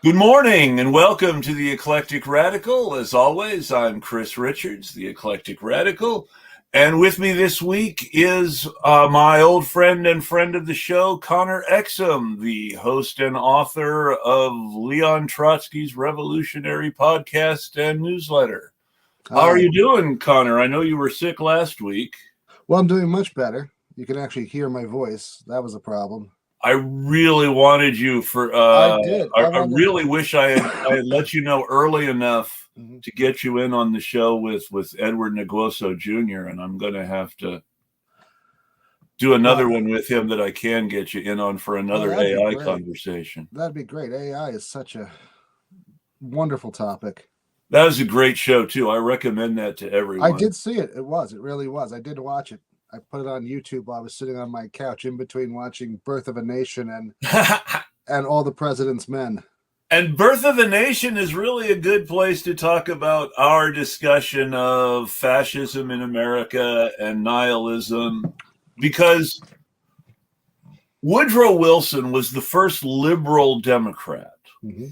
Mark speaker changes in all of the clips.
Speaker 1: Good morning and welcome to the Eclectic Radical. As always, I'm Chris Richards, the Eclectic Radical. And with me this week is my old friend and friend of the show, Connor Exum, the host and author of Leon Trotsky's Revolutionary Podcast and Newsletter. How are
Speaker 2: Hi.
Speaker 1: you doing, Connor? I know you were sick last week.
Speaker 2: Well, I'm doing much better. You can actually hear my voice. That was a problem.
Speaker 1: I really wanted you for.
Speaker 2: I did.
Speaker 1: I really wish I had let you know early enough
Speaker 2: Mhm.
Speaker 1: to get you in on the show with Edward Negoso Jr. And I'm going to have to do another
Speaker 2: Well,
Speaker 1: one with him that I can get you in on for
Speaker 2: oh,
Speaker 1: another
Speaker 2: that'd be
Speaker 1: AI
Speaker 2: great.
Speaker 1: conversation.
Speaker 2: That'd be great. AI is such a wonderful topic.
Speaker 1: That was a great show too. I recommend that to
Speaker 2: I
Speaker 1: everyone.
Speaker 2: did see it. It was. It really was. I did watch it. I put it on YouTube while I was sitting on my couch in between watching Birth of a Nation and All the President's Men.
Speaker 1: And Birth of a Nation is really a good place to talk about our discussion of fascism in America and nihilism, because Woodrow Wilson was the first liberal Democrat.
Speaker 2: Mm-hmm.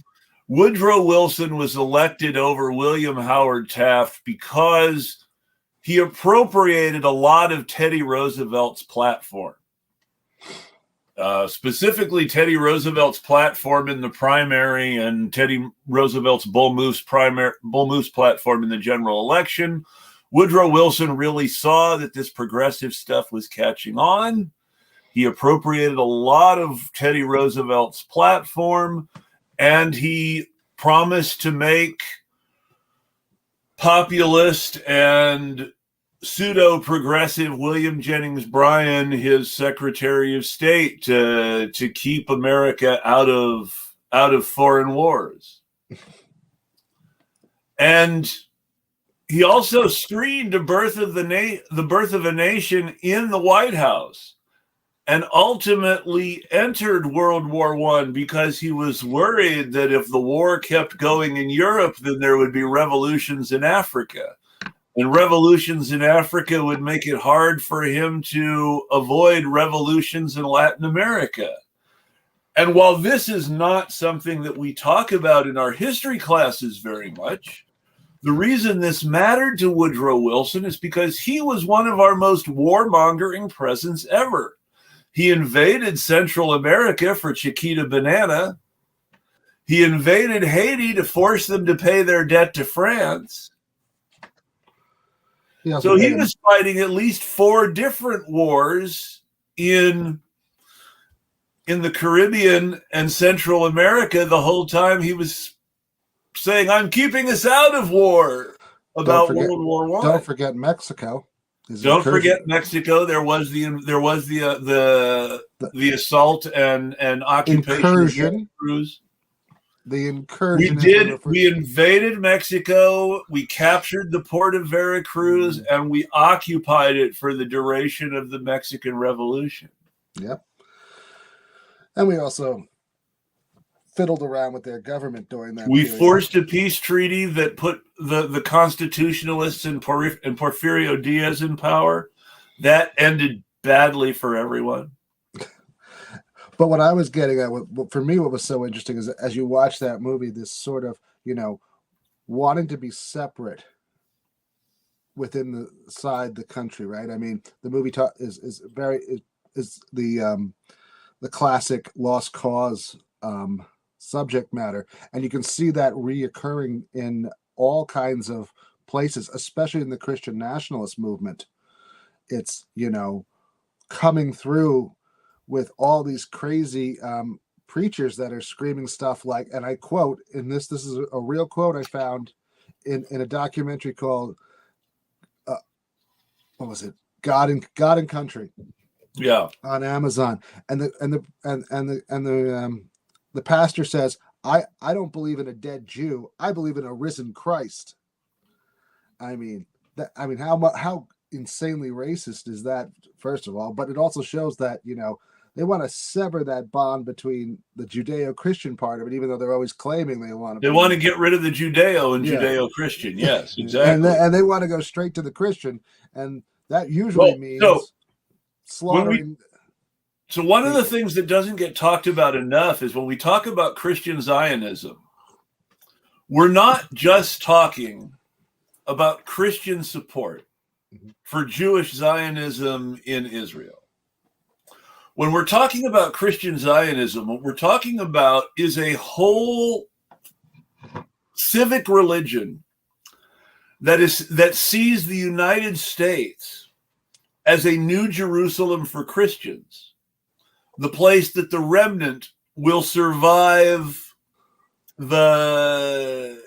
Speaker 1: Woodrow Wilson was elected over William Howard Taft because he appropriated a lot of Teddy Roosevelt's platform. Specifically, Teddy Roosevelt's platform in the primary and Teddy Roosevelt's Bull Moose platform in the general election. Woodrow Wilson really saw that this progressive stuff was catching on. He appropriated a lot of Teddy Roosevelt's platform, and he promised to make populist and pseudo-progressive William Jennings Bryan his Secretary of State to keep America out of foreign wars. And he also screened the birth of a nation in the White House, and ultimately entered World War I because he was worried that if the war kept going in Europe, then there would be revolutions in Africa. And revolutions in Africa would make it hard for him to avoid revolutions in Latin America. And while this is not something that we talk about in our history classes very much, the reason this mattered to Woodrow Wilson is because he was one of our most warmongering presidents ever. He invaded Central America for Chiquita Banana. He invaded Haiti to force them to pay their debt to France. So he was fighting at least 4 different wars in the Caribbean and Central America the whole time he was saying, "I'm keeping us out of war," about World War I.
Speaker 2: Don't forget Mexico.
Speaker 1: Don't forget Mexico. There was the assault and occupation
Speaker 2: incursion.
Speaker 1: of Veracruz.
Speaker 2: The incursion.
Speaker 1: We invaded Mexico. We captured the port of Veracruz, and we occupied it for the duration of the Mexican Revolution.
Speaker 2: Yep. And we also fiddled around with their government during that
Speaker 1: We
Speaker 2: period.
Speaker 1: forced a peace treaty that put the constitutionalists and Porfirio Diaz in power. That ended badly for everyone.
Speaker 2: But what I was getting at, for me, what was so interesting is as you watch that movie, this sort of, wanting to be separate within the country, right? I mean, the movie is the classic lost cause subject matter, and you can see that reoccurring in all kinds of places, especially in the Christian nationalist movement. It's coming through with all these crazy preachers that are screaming stuff like, and I quote in this is a real quote I found in a documentary called what was it, God and Country, on Amazon, and the pastor says, I don't believe in a dead Jew, I believe in a risen Christ. I mean how insanely racist is that, first of all? But it also shows that they want to sever that bond between the Judeo-Christian part of it, even though they're always claiming they want
Speaker 1: to get rid of the Judeo and Judeo-Christian. Yes, exactly.
Speaker 2: and they want to go straight to the Christian, and that usually means slaughtering.
Speaker 1: When we, So one of the things that doesn't get talked about enough is when we talk about Christian Zionism, we're not just talking about Christian support for Jewish Zionism in Israel. When we're talking about Christian Zionism, what we're talking about is a whole civic religion that sees the United States as a new Jerusalem for Christians, the place that the remnant will survive the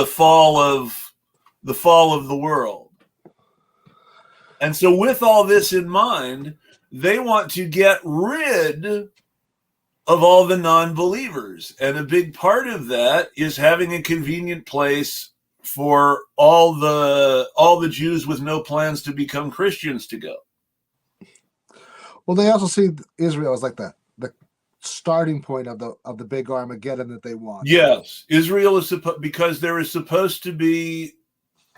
Speaker 1: fall of the world. And so with all this in mind, they want to get rid of all the non-believers. And a big part of that is having a convenient place for all the Jews with no plans to become Christians to go.
Speaker 2: Well, they also see Israel as like the starting point of the big Armageddon that they want.
Speaker 1: Yes, Israel is because there is supposed to be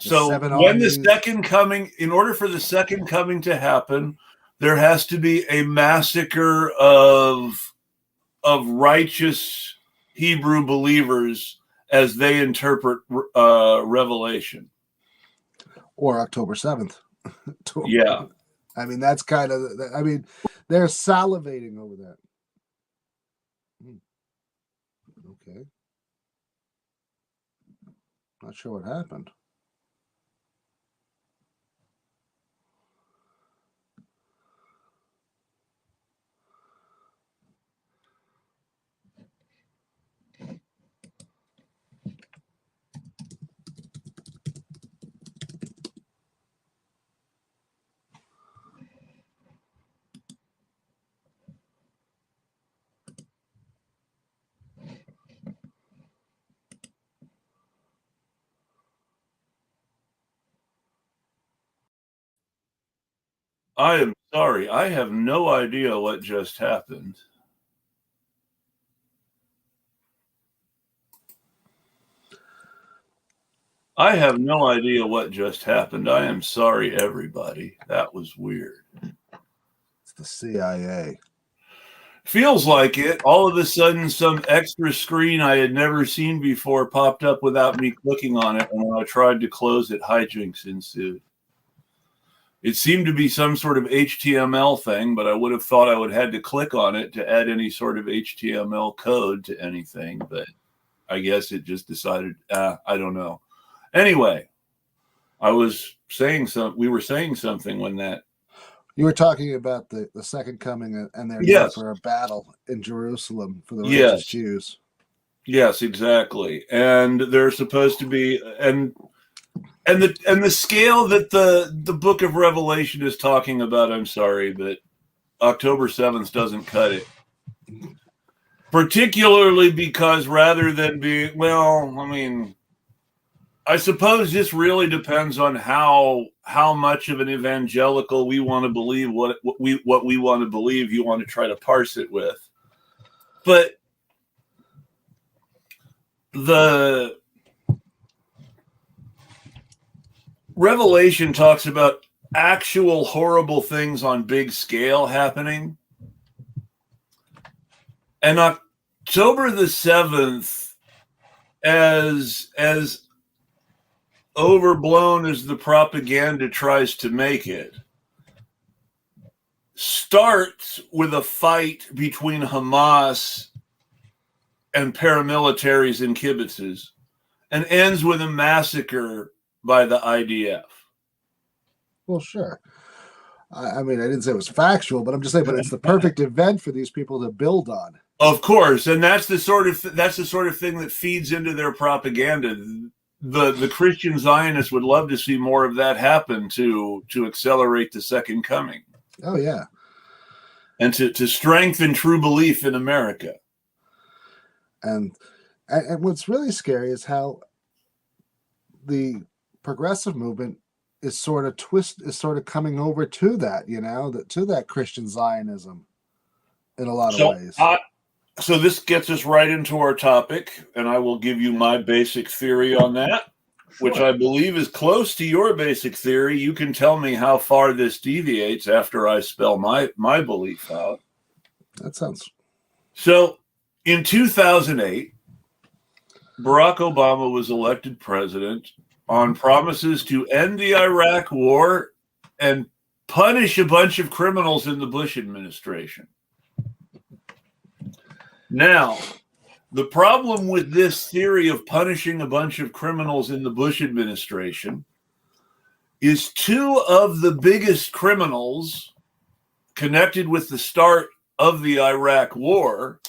Speaker 1: the second coming, in order for the second coming to happen, there has to be a massacre of righteous Hebrew believers as they interpret Revelation.
Speaker 2: Or October 7th.
Speaker 1: Yeah.
Speaker 2: I mean, that's kind of, I mean, they're salivating over that. Okay. Not sure what happened.
Speaker 1: I am sorry. I have no idea what just happened. I have no idea what just happened. I am sorry, everybody. That was weird.
Speaker 2: It's the CIA.
Speaker 1: Feels like it. All of a sudden, some extra screen I had never seen before popped up without me clicking on it. And when I tried to close it, hijinks ensued. It seemed to be some sort of HTML thing, but I would have thought I would have had to click on it to add any sort of HTML code to anything. But I guess it just decided, I don't know. Anyway, we were saying something when that.
Speaker 2: You were talking about the second coming and their need for a battle in Jerusalem for the righteous Jews.
Speaker 1: Yes, exactly. And they're supposed to be, and the scale that the book of Revelation is talking about, I'm sorry, but October 7th doesn't cut it. Particularly because rather than being, I suppose this really depends on how much of an evangelical we want to believe, what we want to believe, you want to try to parse it with. But the Revelation talks about actual horrible things on big scale happening. And October the 7th, as overblown as the propaganda tries to make it, starts with a fight between Hamas and paramilitaries and kibbutzes and ends with a massacre by the IDF.
Speaker 2: Well, sure. I mean, I didn't say it was factual, but I'm just saying, but it's the perfect event for these people to build on.
Speaker 1: Of course, and that's the sort of thing that feeds into their propaganda. The Christian Zionists would love to see more of that happen to accelerate the second coming.
Speaker 2: Oh yeah,
Speaker 1: and to strengthen true belief in America.
Speaker 2: And what's really scary is how the progressive movement is sort of coming over to that, to that Christian Zionism in a lot of ways.
Speaker 1: So this gets us right into our topic, and I will give you my basic theory on that. which I believe is close to your basic theory. You can tell me how far this deviates after I spell my belief out.
Speaker 2: That sounds...
Speaker 1: So in 2008, Barack Obama was elected president on promises to end the Iraq war and punish a bunch of criminals in the Bush administration. Now, the problem with this theory of punishing a bunch of criminals in the Bush administration is two of the biggest criminals connected with the start of the Iraq war,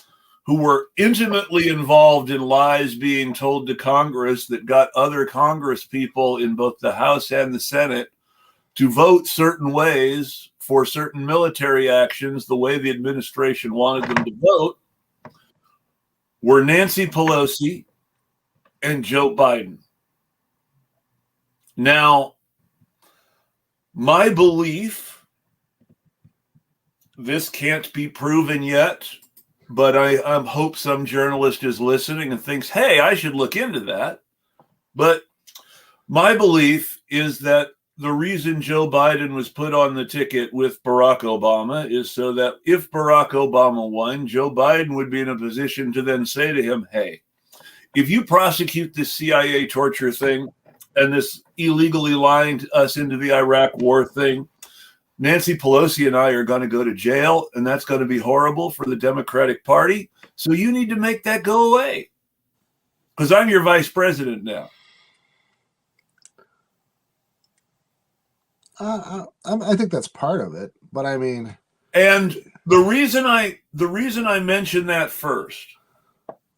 Speaker 1: who were intimately involved in lies being told to Congress that got other Congress people in both the House and the Senate to vote certain ways for certain military actions the way the administration wanted them to vote, were Nancy Pelosi and Joe Biden. Now, my belief, this can't be proven yet, but I hope some journalist is listening and thinks, hey, I should look into that. But my belief is that the reason Joe Biden was put on the ticket with Barack Obama is so that if Barack Obama won, Joe Biden would be in a position to then say to him, hey, if you prosecute this CIA torture thing and this illegally lying us into the Iraq war thing, Nancy Pelosi and I are going to go to jail, and that's going to be horrible for the Democratic Party. So you need to make that go away because I'm your vice president now.
Speaker 2: I think that's part of it, but I mean,
Speaker 1: and the reason I mention that first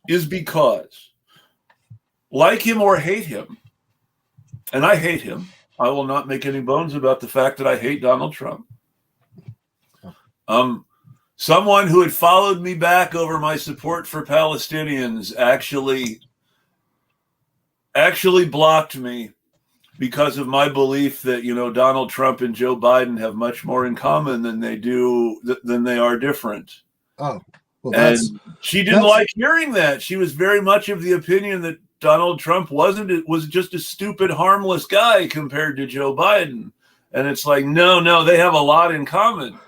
Speaker 1: is because, like him or hate him, and I hate him, I will not make any bones about the fact that I hate Donald Trump. Someone who had followed me back over my support for Palestinians actually blocked me because of my belief that, Donald Trump and Joe Biden have much more in common than they are different.
Speaker 2: Oh, well,
Speaker 1: and she didn't like hearing that. She was very much of the opinion that Donald Trump was just a stupid, harmless guy compared to Joe Biden. And it's like, no, they have a lot in common.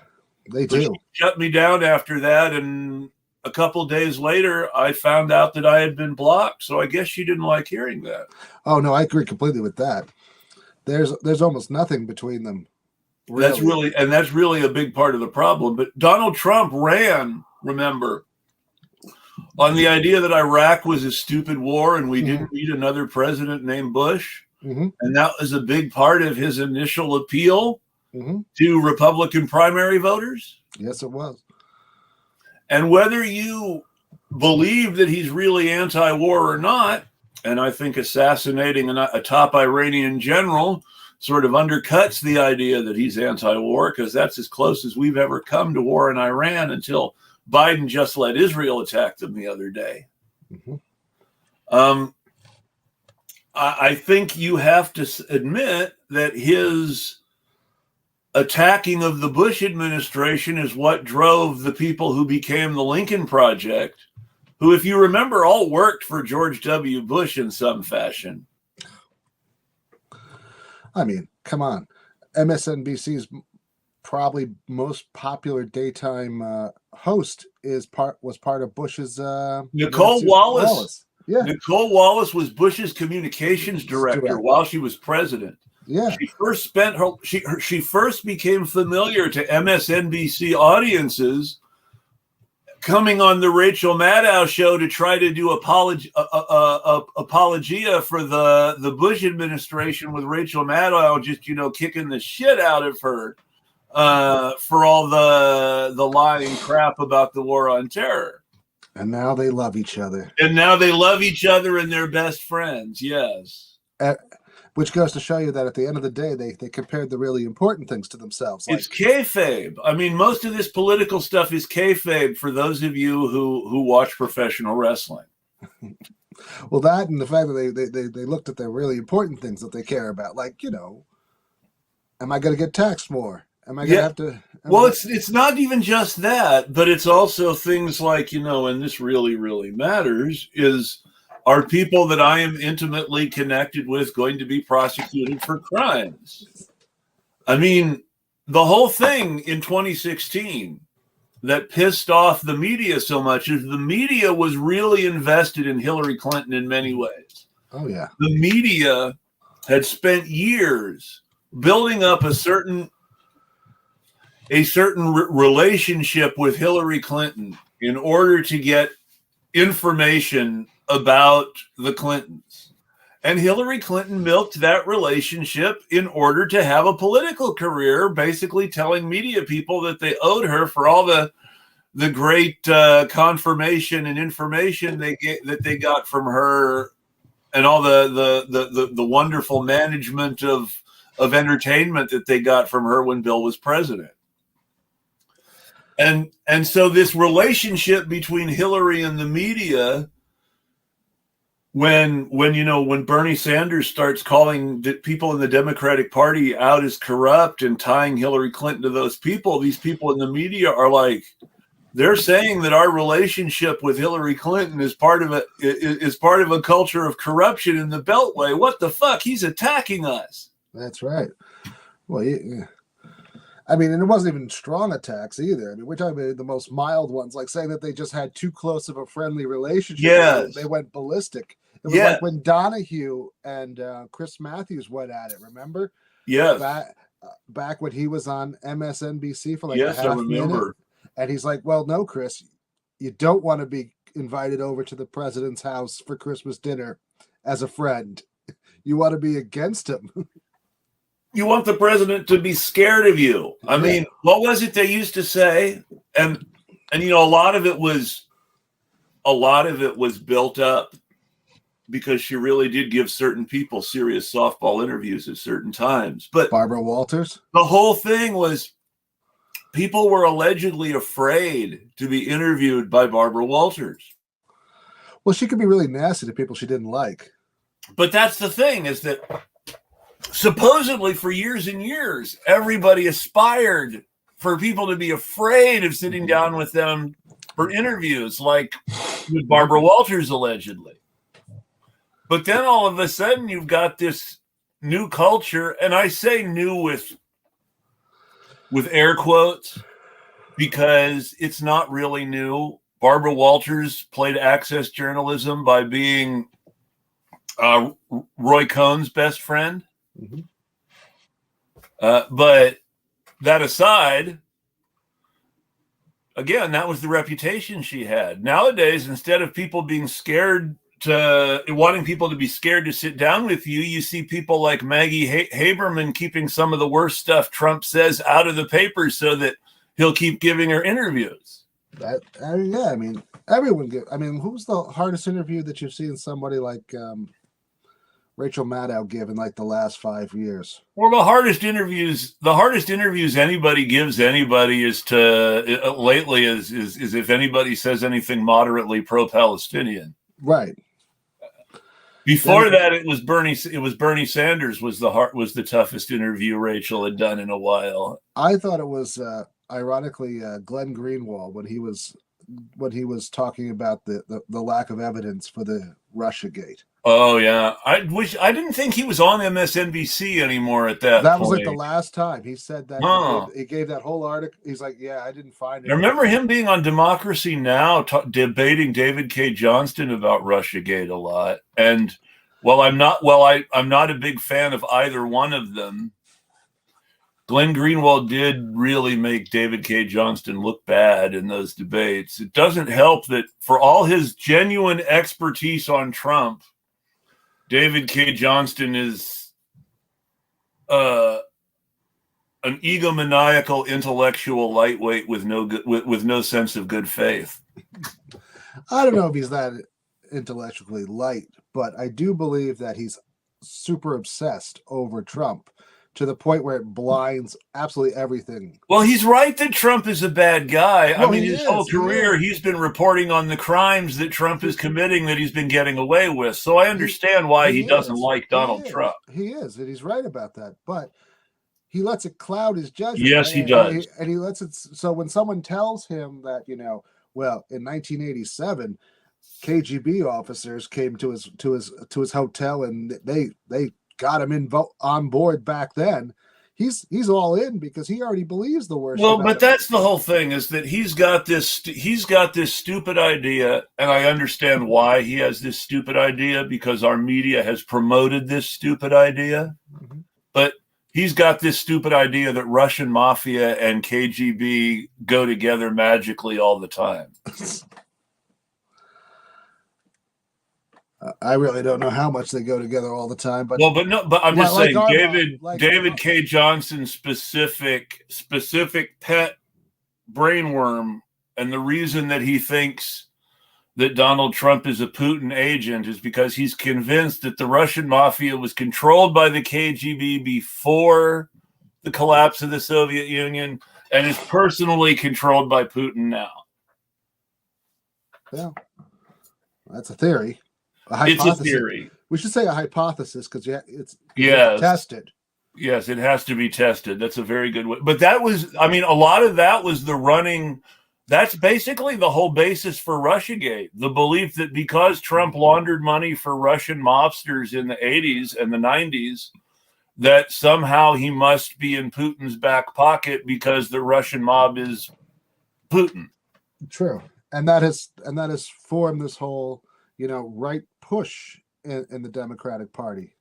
Speaker 2: They do.
Speaker 1: She shut me down after that, and a couple days later, I found out that I had been blocked. So I guess she didn't like hearing that.
Speaker 2: Oh no, I agree completely with that. There's almost nothing between them.
Speaker 1: Really. That's really a big part of the problem. But Donald Trump ran, remember, on the idea that Iraq was a stupid war and we didn't need another president named Bush.
Speaker 2: Mm-hmm.
Speaker 1: And that was a big part of his initial appeal to Republican primary voters.
Speaker 2: Yes, it was.
Speaker 1: And whether you believe that he's really anti-war or not, and I think assassinating a top Iranian general sort of undercuts the idea that he's anti-war, because that's as close as we've ever come to war in Iran until Biden just let Israel attack them the other day. I think you have to admit that his attacking of the Bush administration is what drove the people who became the Lincoln Project, who, if you remember, all worked for George W. Bush in some fashion.
Speaker 2: I mean, come on. MSNBC's probably most popular daytime host was part of Bush's
Speaker 1: Nicole Wallace.
Speaker 2: Yeah.
Speaker 1: Nicole Wallace was Bush's communications director while she was president.
Speaker 2: Yeah.
Speaker 1: She first became familiar to MSNBC audiences coming on the Rachel Maddow show to try to do apologia for the Bush administration, with Rachel Maddow just, kicking the shit out of her for all the lying crap about the war on terror.
Speaker 2: And now they love each other.
Speaker 1: And they're best friends. Yes.
Speaker 2: Which goes to show you that at the end of the day, they compared the really important things to themselves.
Speaker 1: It's kayfabe. I mean, most of this political stuff is kayfabe for those of you who watch professional wrestling.
Speaker 2: Well, that and the fact that they looked at the really important things that they care about, like, am I going to get taxed more? Am I going to have to?
Speaker 1: Well, it's not even just that, but it's also things like, and this really, really matters, is are people that I am intimately connected with going to be prosecuted for crimes? I mean, the whole thing in 2016 that pissed off the media so much is the media was really invested in Hillary Clinton in many ways.
Speaker 2: Oh, yeah.
Speaker 1: The media had spent years building up a certain relationship with Hillary Clinton in order to get information about the Clintons. And Hillary Clinton milked that relationship in order to have a political career, basically telling media people that they owed her for all the great confirmation and information that they got from her, and all the wonderful management of entertainment that they got from her when Bill was president. And so this relationship between Hillary and the media, when Bernie Sanders starts calling people in the Democratic Party out as corrupt and tying Hillary Clinton to those people, these people in the media are like, they're saying that our relationship with Hillary Clinton is part of a culture of corruption in the Beltway. What the fuck? He's attacking us.
Speaker 2: That's right. Well, yeah. I mean, and it wasn't even strong attacks either. I mean, we're talking about the most mild ones, like saying that they just had too close of a friendly relationship.
Speaker 1: Yes.
Speaker 2: They went ballistic. It was like when Donahue and Chris Matthews went at it, remember?
Speaker 1: Yes.
Speaker 2: Back when he was on MSNBC for like
Speaker 1: a half minute.
Speaker 2: And he's like, well, no, Chris, you don't want to be invited over to the president's house for Christmas dinner as a friend. You want to be against him.
Speaker 1: You want the president to be scared of you. I mean, what was it they used to say? And a lot of it was built up because she really did give certain people serious softball interviews at certain times. But
Speaker 2: Barbara Walters,
Speaker 1: the whole thing was people were allegedly afraid to be interviewed by Barbara Walters.
Speaker 2: Well, she could be really nasty to people she didn't like.
Speaker 1: But that's the thing, is that supposedly for years and years, everybody aspired for people to be afraid of sitting down with them for interviews, like with Barbara Walters, allegedly. But then all of a sudden, you've got this new culture, and I say new with air quotes, because it's not really new. Barbara Walters played access journalism by being Roy Cohn's best friend.
Speaker 2: Mm-hmm.
Speaker 1: But that aside, again, that was the reputation she had. Nowadays, instead of people being scared wanting people to be scared to sit down with you, you see people like Maggie Haberman keeping some of the worst stuff Trump says out of the papers so that he'll keep giving her interviews.
Speaker 2: I mean, everyone who's the hardest interview that you've seen somebody like Rachel Maddow give in like the last 5 years?
Speaker 1: Well, the hardest interviews anybody gives anybody is lately is if anybody says anything moderately pro-Palestinian.
Speaker 2: Right.
Speaker 1: Before that, it was Bernie Sanders was the toughest interview Rachel had done in a while.
Speaker 2: I thought it was ironically Glenn Greenwald when he was talking about the lack of evidence for the Russiagate.
Speaker 1: Oh yeah, I didn't think he was on MSNBC anymore at that.
Speaker 2: That was like the last time he said that.
Speaker 1: Oh.
Speaker 2: He gave that whole article. He's like, "Yeah, I didn't find it."
Speaker 1: I remember him being on Democracy Now, debating David K. Johnston about Russiagate a lot. And I'm not a big fan of either one of them. Glenn Greenwald did really make David K. Johnston look bad in those debates. It doesn't help that for all his genuine expertise on Trump, David K. Johnston is an egomaniacal intellectual lightweight with no sense of good faith.
Speaker 2: I don't know if he's that intellectually light, but I do believe that he's super obsessed over Trump to the point where it blinds absolutely everything.
Speaker 1: Well, he's right that Trump is a bad guy. Well, I mean, his whole career, he's been reporting on the crimes that Trump is committing that he's been getting away with. So I understand why he doesn't like Donald Trump.
Speaker 2: He is, and he's right about that. But he lets it cloud his judgment.
Speaker 1: Yes, he does.
Speaker 2: And he lets it. So when someone tells him that, well, in 1987, KGB officers came to his hotel, and they got him on board back then. He's all in because he already believes the worst.
Speaker 1: Well, but that's the whole thing, is that he's got this stupid idea, and I understand why he has this stupid idea, because our media has promoted this stupid idea. Mm-hmm. But he's got this stupid idea that Russian mafia and KGB go together magically all the time.
Speaker 2: I really don't know how much they go together all the time, but
Speaker 1: but I'm just saying, David K. Johnson's specific pet brainworm, and the reason that he thinks that Donald Trump is a Putin agent is because he's convinced that the Russian mafia was controlled by the KGB before the collapse of the Soviet Union and is personally controlled by Putin now.
Speaker 2: Yeah, that's a theory.
Speaker 1: It's a theory.
Speaker 2: We should say a hypothesis, because it's tested.
Speaker 1: Yes, it has to be tested. That's a very good way. But that was, a lot of that was the running. That's basically the whole basis for Russiagate. The belief that because Trump laundered money for Russian mobsters in the 80s and the 90s, that somehow he must be in Putin's back pocket because the Russian mob is Putin.
Speaker 2: True. And that has formed this whole, right push in the Democratic Party.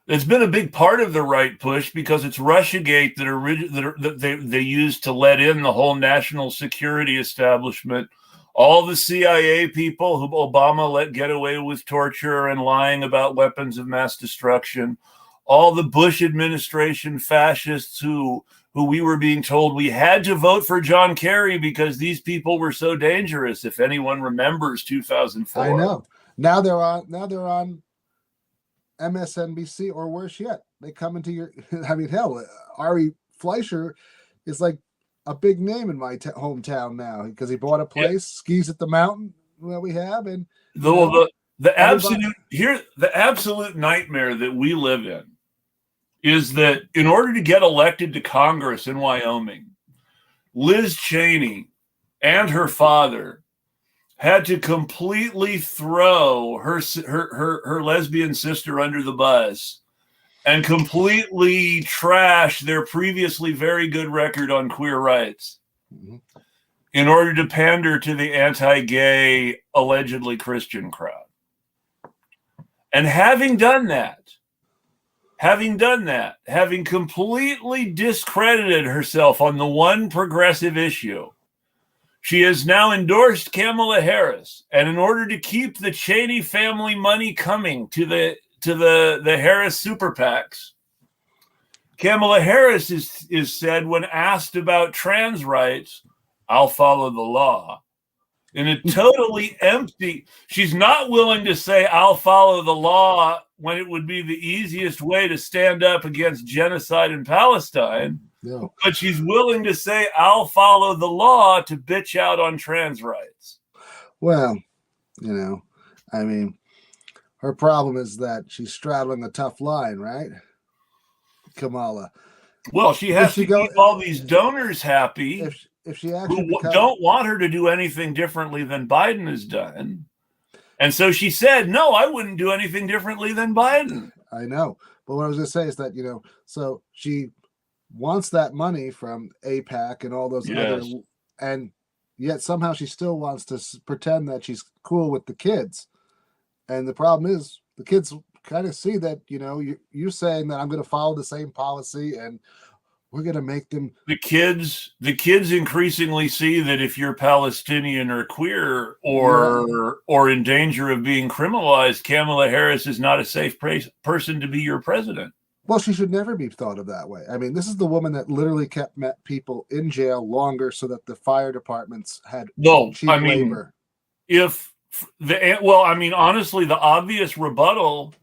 Speaker 1: It's been a big part of the right push because it's Russiagate that they used to let in the whole national security establishment, all the CIA people who Obama let get away with torture and lying about weapons of mass destruction, all the Bush administration fascists who we were being told we had to vote for John Kerry because these people were so dangerous. If anyone remembers 2004.
Speaker 2: I know. Now they're on MSNBC, or worse yet, they come into your. Hell, Ari Fleischer is like a big name in my hometown now because he bought a place, skis at the mountain that we have, and
Speaker 1: the absolute nightmare that we live in is that in order to get elected to Congress in Wyoming, Liz Cheney and her father had to completely throw her lesbian sister under the bus and completely trash their previously very good record on queer rights in order to pander to the anti-gay, allegedly Christian crowd. And having done that, having completely discredited herself on the one progressive issue, she has now endorsed Kamala Harris, and in order to keep the Cheney family money coming to the Harris super PACs, Kamala Harris is said, when asked about trans rights, "I'll follow the law." In a totally empty, she's not willing to say "I'll follow the law" when it would be the easiest way to stand up against genocide in Palestine.
Speaker 2: No.
Speaker 1: But she's willing to say "I'll follow the law" to bitch out on trans rights.
Speaker 2: Well, her problem is that she's straddling a tough line, right? Kamala.
Speaker 1: Well, she has to keep all these donors happy
Speaker 2: if she actually
Speaker 1: don't want her to do anything differently than Biden has done. And so she said, "No, I wouldn't do anything differently than Biden."
Speaker 2: I know. But what I was going to say is that, so she wants that money from AIPAC and all those other, and yet somehow she still wants to pretend that she's cool with the kids. And the problem is the kids kind of see that, you're saying that I'm going to follow the same policy and we're going to make them.
Speaker 1: The kids increasingly see that if you're Palestinian or queer or in danger of being criminalized, Kamala Harris is not a safe person to be your president.
Speaker 2: Well, she should never be thought of that way. This is the woman that literally kept people in jail longer so that the fire departments had cheap labor.
Speaker 1: Honestly, the obvious rebuttal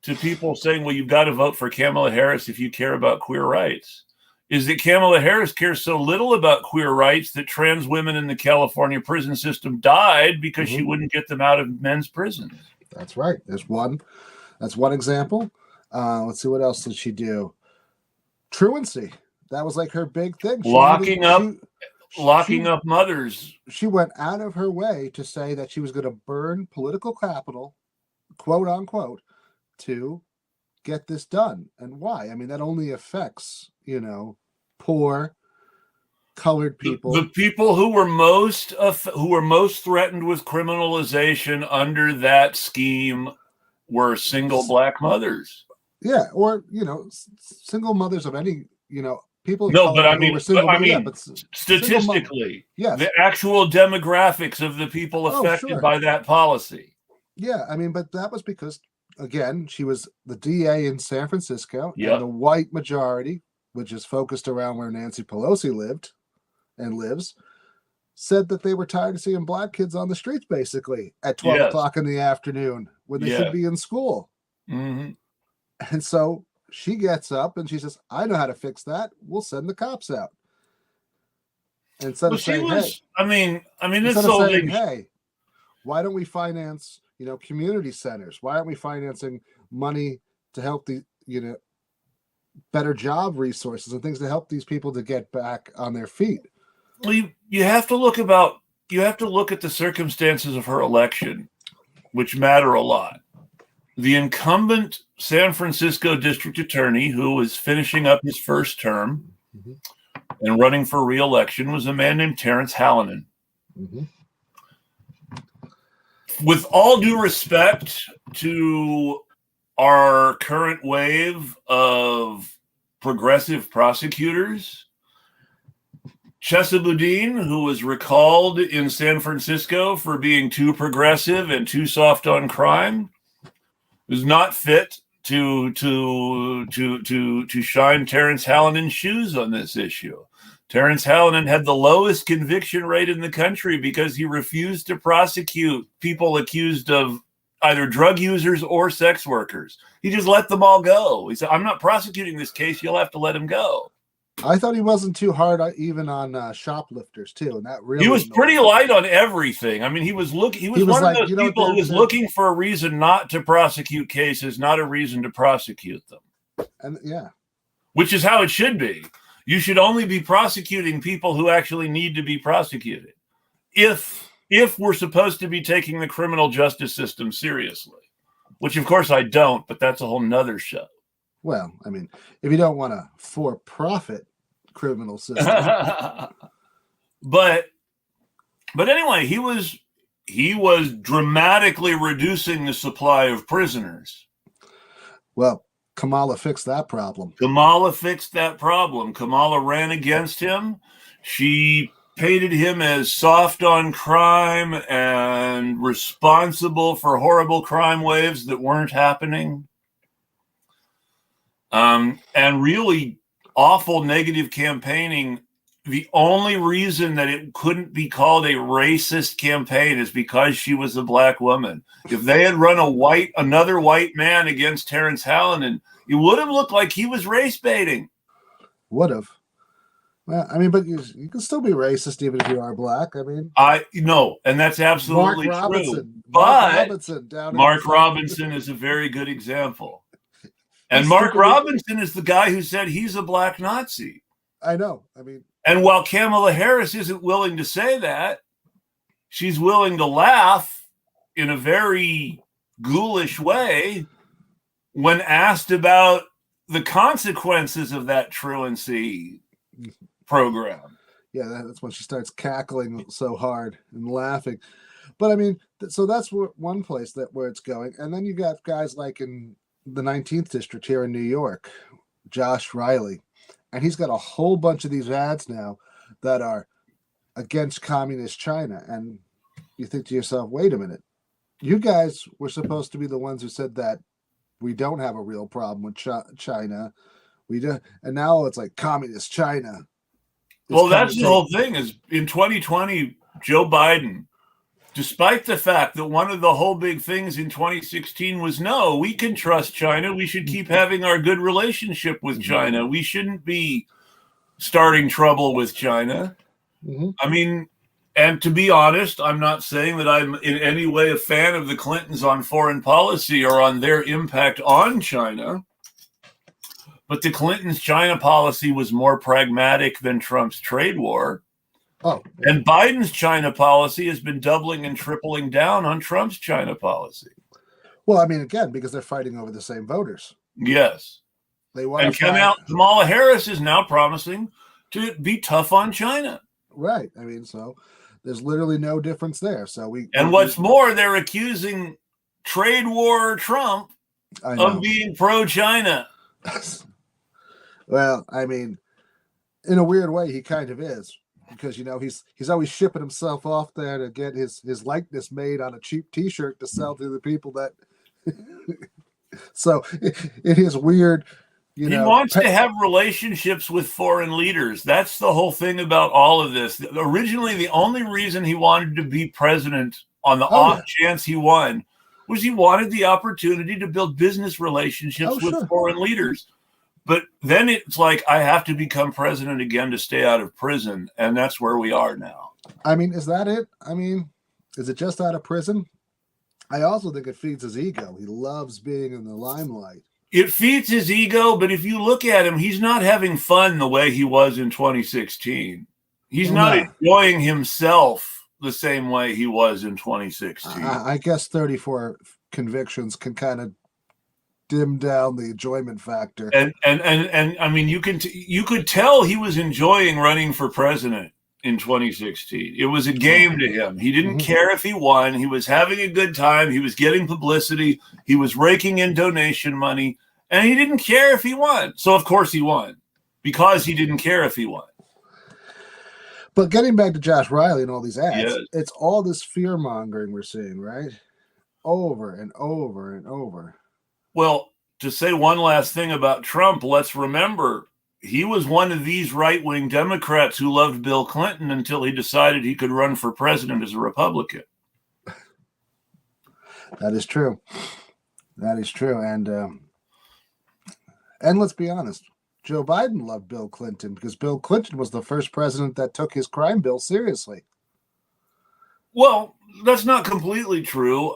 Speaker 1: to people saying, "Well, you've got to vote for Kamala Harris if you care about queer rights," is that Kamala Harris cares so little about queer rights that trans women in the California prison system died because she wouldn't get them out of men's prisons.
Speaker 2: That's right. That's one example. Let's see, what else did she do? Truancy. That was like her big thing.
Speaker 1: locking up mothers.
Speaker 2: She went out of her way to say that she was going to burn political capital, quote unquote, to get this done. And why? I mean, that only affects, poor colored people.
Speaker 1: The people who were most threatened with criminalization under that scheme were single black mothers.
Speaker 2: Yeah, or single mothers of any people.
Speaker 1: No, but I mean,
Speaker 2: but
Speaker 1: statistically,
Speaker 2: yes,
Speaker 1: the actual demographics of the people affected by that policy.
Speaker 2: Yeah, I mean, but that was because, again, she was the DA in San Francisco, and the white majority, which is focused around where Nancy Pelosi lived and lives, said that they were tired of seeing black kids on the streets, basically, at 12 o'clock in the afternoon when they should be in school.
Speaker 1: Mm-hmm.
Speaker 2: And so she gets up and she says, I know how to fix that. We'll send the cops out. Instead of saying, hey, why don't we finance, community centers? Why aren't we financing money to help the, better job resources and things to help these people to get back on their feet?
Speaker 1: Well, you have to look at the circumstances of her election, which matter a lot. The incumbent San Francisco district attorney, who was finishing up his first term and running for re-election, was a man named Terrence Hallinan.
Speaker 2: Mm-hmm.
Speaker 1: With all due respect to our current wave of progressive prosecutors, Chesa Boudin, who was recalled in San Francisco for being too progressive and too soft on crime, was not fit to shine Terrence Hallinan's shoes on this issue. Terrence Hallinan had the lowest conviction rate in the country because he refused to prosecute people accused of either drug users or sex workers. He just let them all go. He said, I'm not prosecuting this case. You'll have to let him go.
Speaker 2: I thought he wasn't too hard even on shoplifters too, and that really
Speaker 1: he was pretty light on everything. I mean, he was one of those people who was looking for a reason not to prosecute cases, not a reason to prosecute them.
Speaker 2: And
Speaker 1: which is how it should be. You should only be prosecuting people who actually need to be prosecuted. If we're supposed to be taking the criminal justice system seriously, which of course I don't, but that's a whole nother show.
Speaker 2: Well, I mean, if you don't want a for-profit criminal system.
Speaker 1: but anyway, he was dramatically reducing the supply of prisoners.
Speaker 2: Well, Kamala fixed that problem.
Speaker 1: Kamala ran against him. She painted him as soft on crime and responsible for horrible crime waves that weren't happening. And really awful negative campaigning. The only reason that it couldn't be called a racist campaign is because she was a black woman. If they had run another white man against Terrence Hallinan, it would have looked like he was race baiting.
Speaker 2: Would have. Well, I mean, but you can still be racist even if you are black. I mean,
Speaker 1: and that's absolutely true. But Mark Robinson is a very good example. And Mark Robinson is the guy who said he's a black Nazi.
Speaker 2: I know. I mean,
Speaker 1: and while Kamala Harris isn't willing to say that, she's willing to laugh in a very ghoulish way when asked about the consequences of that truancy program.
Speaker 2: Yeah, that's when she starts cackling so hard and laughing. But I mean, so that's one place where it's going. And then you got guys like in the 19th district here in New York, Josh Riley, and he's got a whole bunch of these ads now that are against communist China. And you think to yourself, wait a minute, you guys were supposed to be the ones who said that we don't have a real problem with China. We do, and now it's like communist China.
Speaker 1: Well, that's the whole thing. Is in 2020, Joe Biden, despite the fact that one of the whole big things in 2016 was, no, we can trust China. We should keep having our good relationship with China. We shouldn't be starting trouble with China.
Speaker 2: Mm-hmm.
Speaker 1: I mean, and to be honest, I'm not saying that I'm in any way a fan of the Clintons on foreign policy or on their impact on China. But the Clintons' China policy was more pragmatic than Trump's trade war.
Speaker 2: Oh, yeah.
Speaker 1: And Biden's China policy has been doubling and tripling down on Trump's China policy.
Speaker 2: Well, I mean, again, because they're fighting over the same voters.
Speaker 1: Yes.
Speaker 2: They want
Speaker 1: And
Speaker 2: to fight.
Speaker 1: Kamala Harris is now promising to be tough on China.
Speaker 2: Right. I mean, so there's literally no difference there. So
Speaker 1: what's more, they're accusing trade war Trump of being pro-China.
Speaker 2: Well, I mean, in a weird way, he kind of is, because he's always shipping himself off there to get his likeness made on a cheap T-shirt to sell to the people that. So it is weird.
Speaker 1: He wants to have relationships with foreign leaders. That's the whole thing about all of this. Originally, the only reason he wanted to be president on the off chance he won was he wanted the opportunity to build business relationships with foreign leaders. But then it's like, I have to become president again to stay out of prison. And that's where we are now.
Speaker 2: I mean, is that it? I mean, is it just out of prison? I also think it feeds his ego. He loves being in the limelight.
Speaker 1: It feeds his ego, but if you look at him, he's not having fun the way he was in 2016. He's not enjoying himself the same way he was in 2016.
Speaker 2: I guess 34 convictions can kind of dim down the enjoyment factor.
Speaker 1: And I mean, you could tell he was enjoying running for president in 2016. It was a game to him. He didn't care if he won. He was having a good time. He was getting publicity. He was raking in donation money, and he didn't care if he won. So of course he won, because he didn't care if he won.
Speaker 2: But getting back to Josh Riley and all these ads, it's all this fear mongering we're seeing, right? Over and over and over.
Speaker 1: Well, to say one last thing about Trump, let's remember he was one of these right-wing Democrats who loved Bill Clinton until he decided he could run for president as a Republican.
Speaker 2: That is true. That is true. And let's be honest, Joe Biden loved Bill Clinton because Bill Clinton was the first president that took his crime bill seriously.
Speaker 1: Well, that's not completely true.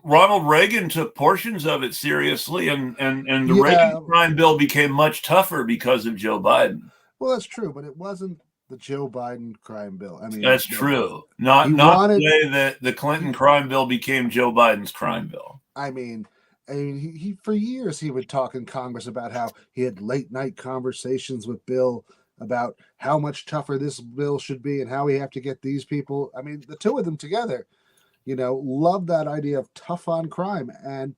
Speaker 1: Ronald Reagan took portions of it seriously, and the Reagan crime bill became much tougher because of Joe Biden.
Speaker 2: Well, that's true, but it wasn't the Joe Biden crime bill. I mean,
Speaker 1: that's true. Not the way that the Clinton crime bill became Joe Biden's crime bill.
Speaker 2: I mean, he for years he would talk in Congress about how he had late night conversations with Bill about how much tougher this bill should be and how we have to get these people. I mean, the two of them together, love that idea of tough on crime. And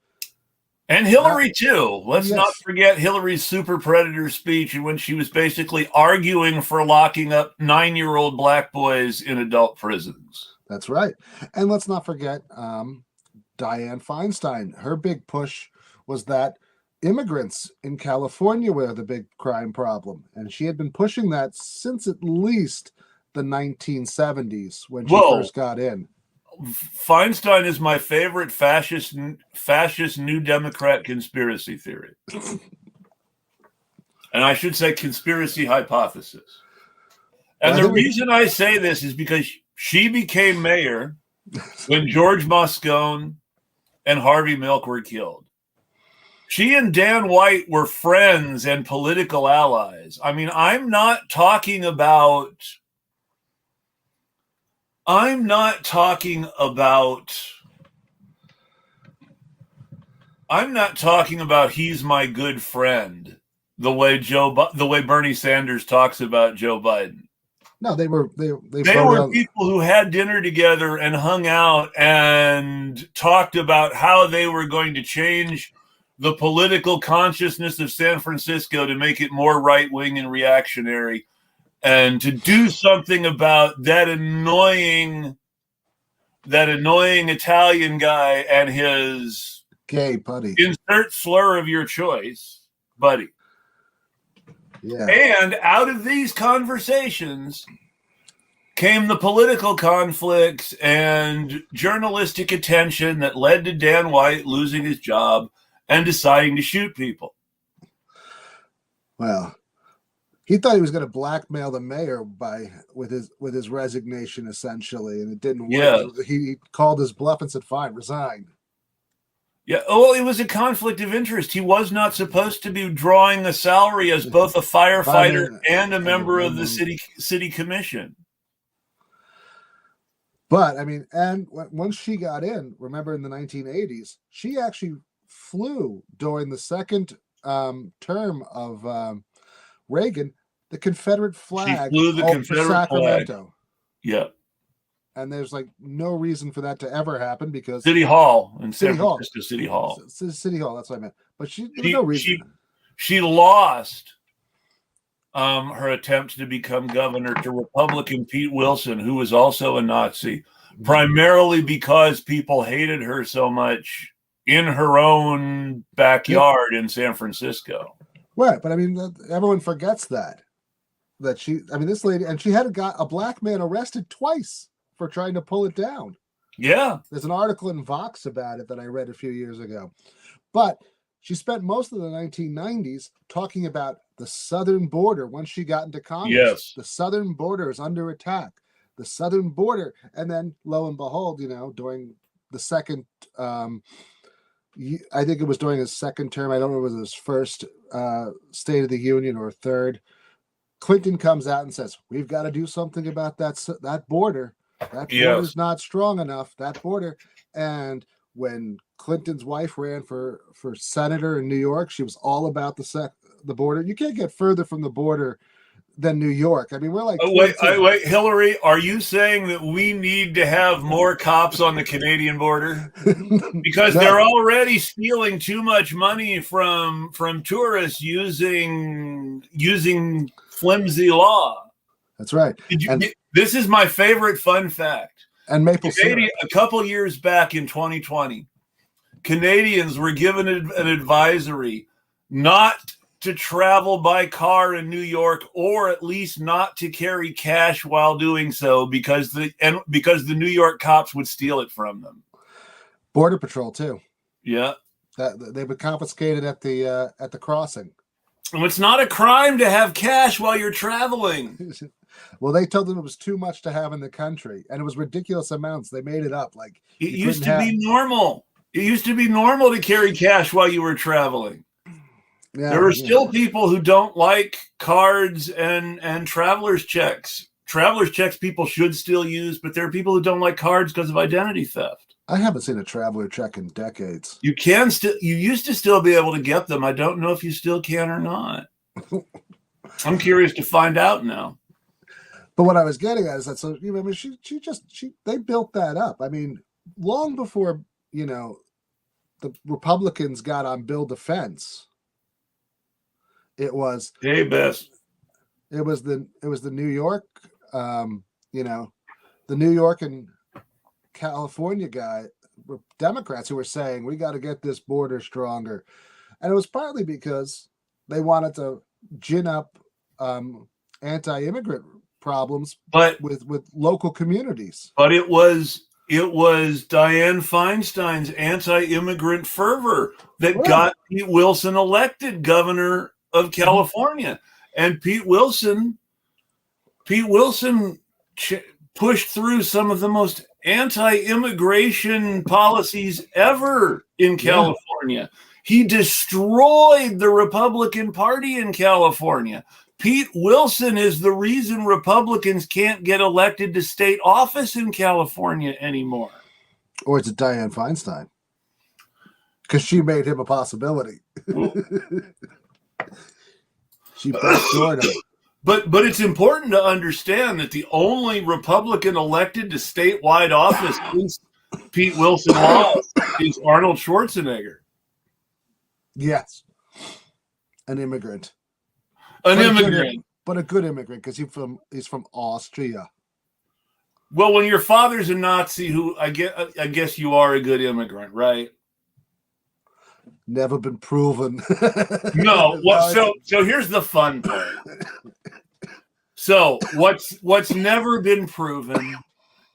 Speaker 1: Hillary too. Let's not forget Hillary's super predator speech when she was basically arguing for locking up 9-year-old black boys in adult prisons.
Speaker 2: That's right. And let's not forget Dianne Feinstein. Her big push was that immigrants in California were the big crime problem. And she had been pushing that since at least the 1970s when she first got in.
Speaker 1: Feinstein is my favorite fascist New Democrat conspiracy theory. And I should say conspiracy hypothesis. And the reason I say this is because she became mayor when George Moscone and Harvey Milk were killed. She and Dan White were friends and political allies. I mean, I'm not talking about he's my good friend the way Bernie Sanders talks about Joe Biden.
Speaker 2: No, they were
Speaker 1: people who had dinner together and hung out and talked about how they were going to change the political consciousness of San Francisco to make it more right-wing and reactionary, and to do something about that annoying Italian guy and his
Speaker 2: gay buddy.
Speaker 1: Insert slur of your choice, buddy.
Speaker 2: Yeah.
Speaker 1: And out of these conversations came the political conflicts and journalistic attention that led to Dan White losing his job and deciding to shoot people.
Speaker 2: Well, he thought he was going to blackmail the mayor with his resignation, essentially, and it didn't work.
Speaker 1: Yeah.
Speaker 2: He called his bluff and said, "Fine, resign."
Speaker 1: Yeah. Well, it was a conflict of interest. He was not supposed to be drawing a salary as both a firefighter and a member of the city commission.
Speaker 2: But I mean, and once she got in, remember in the 1980s, she actually flew during the second term of Reagan the Confederate
Speaker 1: She
Speaker 2: flag
Speaker 1: flew the
Speaker 2: over
Speaker 1: Confederate flag.
Speaker 2: Sacramento.
Speaker 1: Yeah.
Speaker 2: And there's like no reason for that to ever happen because
Speaker 1: City Hall in
Speaker 2: City
Speaker 1: San
Speaker 2: Hall.
Speaker 1: Francisco City Hall.
Speaker 2: City Hall, that's what I meant. But there was no reason.
Speaker 1: She lost her attempt to become governor to Republican Pete Wilson, who was also a Nazi, primarily because people hated her so much in her own backyard in San Francisco.
Speaker 2: Right, but I mean, everyone forgets that this lady, and she had got a black man arrested twice for trying to pull it down.
Speaker 1: Yeah.
Speaker 2: There's an article in Vox about it that I read a few years ago. But she spent most of the 1990s talking about the southern border once she got into Congress.
Speaker 1: Yes.
Speaker 2: The southern border is under attack. The southern border. And then, lo and behold, during the second, I think it was during his second term, I don't know if it was his first State of the Union or third, Clinton comes out and says, we've got to do something about that border. That border's not strong enough, that border. And when Clinton's wife ran for senator in New York, she was all about the border. You can't get further from the border than New York. I mean, we're like...
Speaker 1: Wait, Hillary, are you saying that we need to have more cops on the Canadian border? Because they're already stealing too much money from tourists using flimsy law.
Speaker 2: That's right.
Speaker 1: This is my favorite fun fact.
Speaker 2: And maple syrup.
Speaker 1: A couple years back in 2020, Canadians were given an advisory not to travel by car in New York, or at least not to carry cash while doing so, because the New York cops would steal it from them.
Speaker 2: Border Patrol too.
Speaker 1: Yeah,
Speaker 2: they would confiscate it at the crossing.
Speaker 1: And it's not a crime to have cash while you're traveling.
Speaker 2: Well, they told them it was too much to have in the country, and it was ridiculous amounts. They made it up. Like
Speaker 1: it used to be normal. It used to be normal to carry cash while you were traveling. Yeah, there are still people who don't like cards and traveler's checks. Traveler's checks people should still use, but there are people who don't like cards because of identity theft.
Speaker 2: I haven't seen a traveler check in decades.
Speaker 1: You used to still be able to get them. I don't know if you still can or not. I'm curious to find out now.
Speaker 2: But what I was getting at is that, so, I mean, they built that up. I mean, long before, the Republicans got on Bill Defense, it was
Speaker 1: best.
Speaker 2: It was the New York, the New York and California Democrats who were saying we got to get this border stronger, and it was partly because they wanted to gin up anti-immigrant problems, but with local communities.
Speaker 1: But it was Dianne Feinstein's anti-immigrant fervor that got Pete Wilson elected governor of California. And Pete Wilson pushed through some of the most anti-immigration policies ever in California. He destroyed the Republican Party in California. Pete Wilson is the reason Republicans can't get elected to state office in California anymore.
Speaker 2: Or is it Dianne Feinstein? Because she made him a possibility. She backdoored him.
Speaker 1: But it's important to understand that the only Republican elected to statewide office since Pete Wilson lost is Arnold Schwarzenegger.
Speaker 2: Yes. An immigrant.
Speaker 1: But
Speaker 2: a good immigrant, because he's from Austria.
Speaker 1: Well, when your father's a Nazi, who I guess you are a good immigrant, right?
Speaker 2: Never been proven.
Speaker 1: No. So here's the fun part. So what's never been proven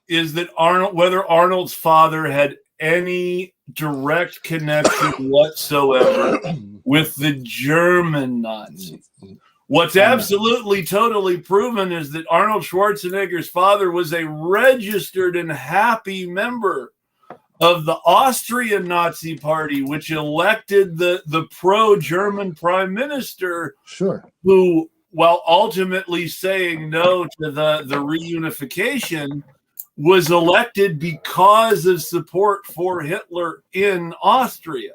Speaker 1: is that whether Arnold's father had any direct connection whatsoever with the German Nazis. What's absolutely totally proven is that Arnold Schwarzenegger's father was a registered and happy member of the Austrian Nazi Party, which elected the pro-German prime minister, who, while ultimately saying no to the reunification, was elected because of support for Hitler in Austria.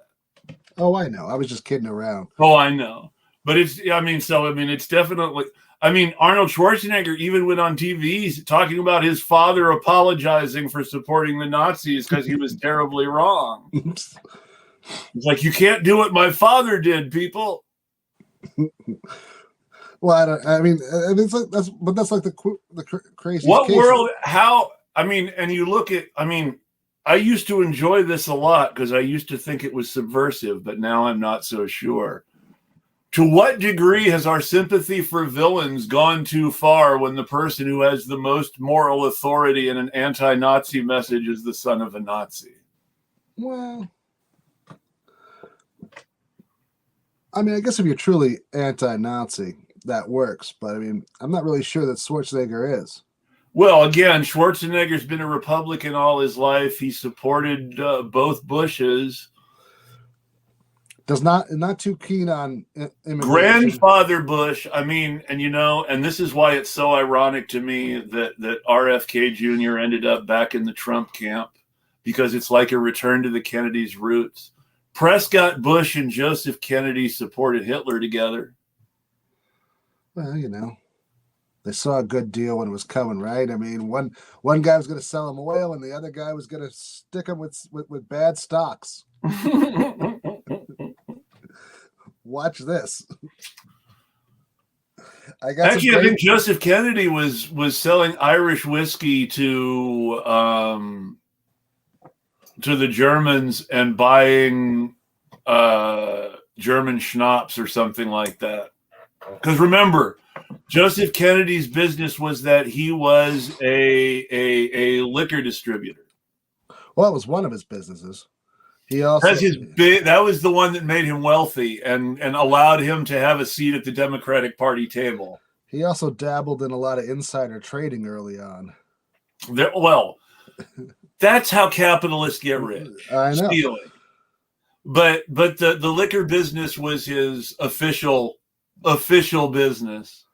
Speaker 2: Oh, I know. I was just kidding around.
Speaker 1: Oh, I know. But it's definitely, Arnold Schwarzenegger even went on TV talking about his father apologizing for supporting the Nazis because he was terribly wrong. It's like, you can't do what my father did, people.
Speaker 2: Well, it's like that's like the crazy.
Speaker 1: What world? How? And you look at. I used to enjoy this a lot because I used to think it was subversive, but now I'm not so sure. To what degree has our sympathy for villains gone too far when the person who has the most moral authority in an anti-Nazi message is the son of a Nazi?
Speaker 2: Well, I guess if you're truly anti-Nazi, that works. But I'm not really sure that Schwarzenegger is.
Speaker 1: Well, again, Schwarzenegger's been a Republican all his life. He supported both Bushes.
Speaker 2: Not too keen on immigration.
Speaker 1: Grandfather Bush, and this is why it's so ironic to me that RFK Jr. ended up back in the Trump camp, because it's like a return to the Kennedys' roots. Prescott Bush and Joseph Kennedy supported Hitler together.
Speaker 2: Well, they saw a good deal when it was coming, right? One guy was going to sell him oil, and the other guy was going to stick him with bad stocks. Watch this. I think
Speaker 1: Joseph Kennedy was selling Irish whiskey to the Germans and buying German schnapps or something like that. Because remember, Joseph Kennedy's business was that he was a liquor distributor.
Speaker 2: Well, it was one of his businesses. He also
Speaker 1: that was the one that made him wealthy and allowed him to have a seat at the Democratic Party table.
Speaker 2: He also dabbled in a lot of insider trading early on.
Speaker 1: That's how capitalists get rich.
Speaker 2: I know.
Speaker 1: Stealing. But the liquor business was his official business.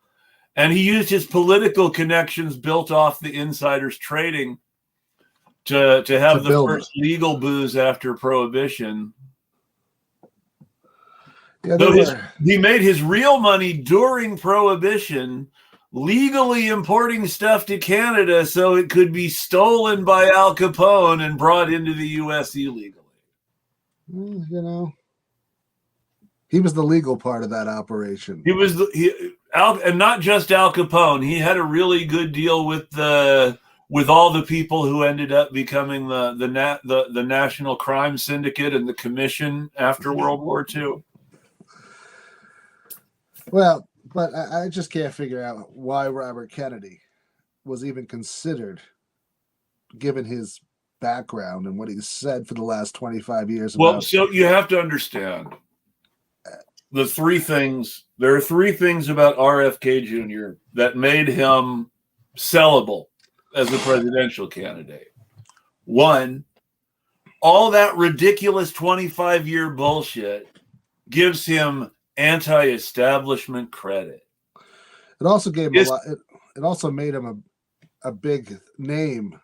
Speaker 1: And he used his political connections built off the insiders trading to have the first legal booze after Prohibition.
Speaker 2: Yeah,
Speaker 1: he made his real money during Prohibition, legally importing stuff to Canada so it could be stolen by Al Capone and brought into the U.S. illegally.
Speaker 2: He was the legal part of that operation.
Speaker 1: He was and not just Al Capone. He had a really good deal with all the people who ended up becoming the National Crime Syndicate and the Commission after World War II.
Speaker 2: Well, but I just can't figure out why Robert Kennedy was even considered, given his background and what he's said for the last 25 years.
Speaker 1: So you have to understand there are three things about RFK Jr. that made him sellable as a presidential candidate. One, all that ridiculous 25-year bullshit gives him anti-establishment credit.
Speaker 2: It also gave him a lot. It also made him a big name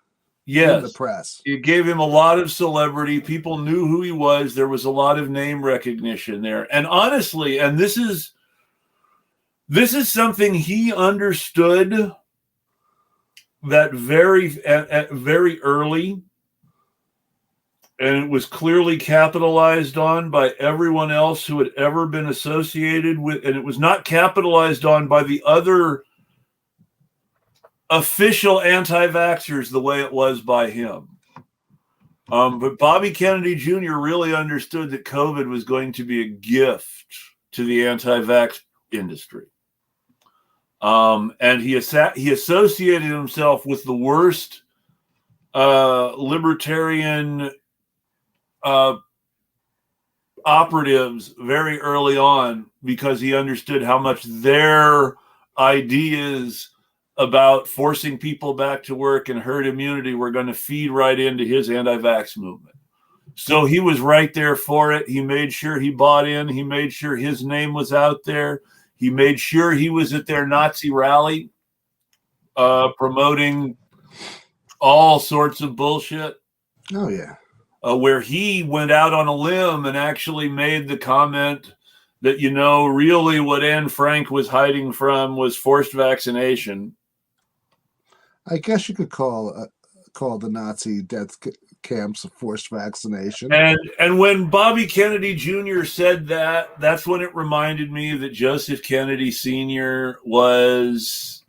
Speaker 2: in the press.
Speaker 1: It gave him a lot of celebrity. People knew who he was. There was a lot of name recognition there. And honestly, and this is something he understood that very early, and it was clearly capitalized on by everyone else who had ever been associated with, and it was not capitalized on by the other official anti-vaxxers the way it was by him. But Bobby Kennedy Jr. really understood that COVID was going to be a gift to the anti-vax industry. And he associated himself with the worst libertarian operatives very early on, because he understood how much their ideas about forcing people back to work and herd immunity were going to feed right into his anti-vax movement. So he was right there for it. He made sure he bought in. He made sure his name was out there. He made sure he was at their Nazi rally promoting all sorts of bullshit.
Speaker 2: Oh, yeah.
Speaker 1: Where he went out on a limb and actually made the comment that, really what Anne Frank was hiding from was forced vaccination.
Speaker 2: I guess you could call the Nazi death camps a forced vaccination.
Speaker 1: And when Bobby Kennedy Jr. said that, that's when it reminded me that Joseph Kennedy Sr. was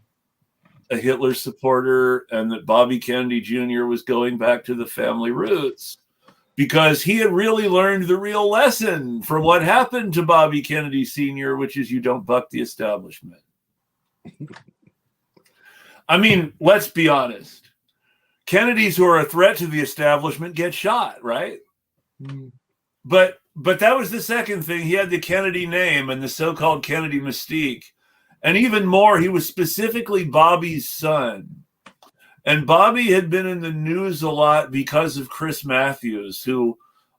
Speaker 1: a Hitler supporter and that Bobby Kennedy Jr. was going back to the family roots, because he had really learned the real lesson from what happened to Bobby Kennedy Sr., which is you don't buck the establishment. I mean, let's be honest. Kennedys who are a threat to the establishment get shot, right?
Speaker 2: Mm.
Speaker 1: But that was the second thing. He had the Kennedy name and the so-called Kennedy mystique. And even more, he was specifically Bobby's son. And Bobby had been in the news a lot because of Chris Matthews, who,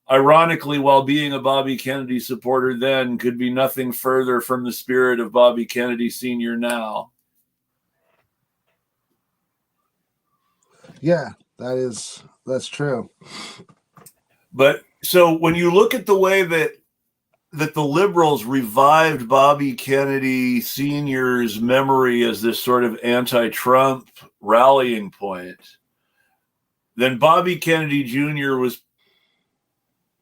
Speaker 1: ironically, while being a Bobby Kennedy supporter then, could be nothing further from the spirit of Bobby Kennedy Sr. now.
Speaker 2: Yeah, that's true.
Speaker 1: But so when you look at the way that the liberals revived Bobby Kennedy Sr.'s memory as this sort of anti-Trump rallying point, then Bobby Kennedy Jr. was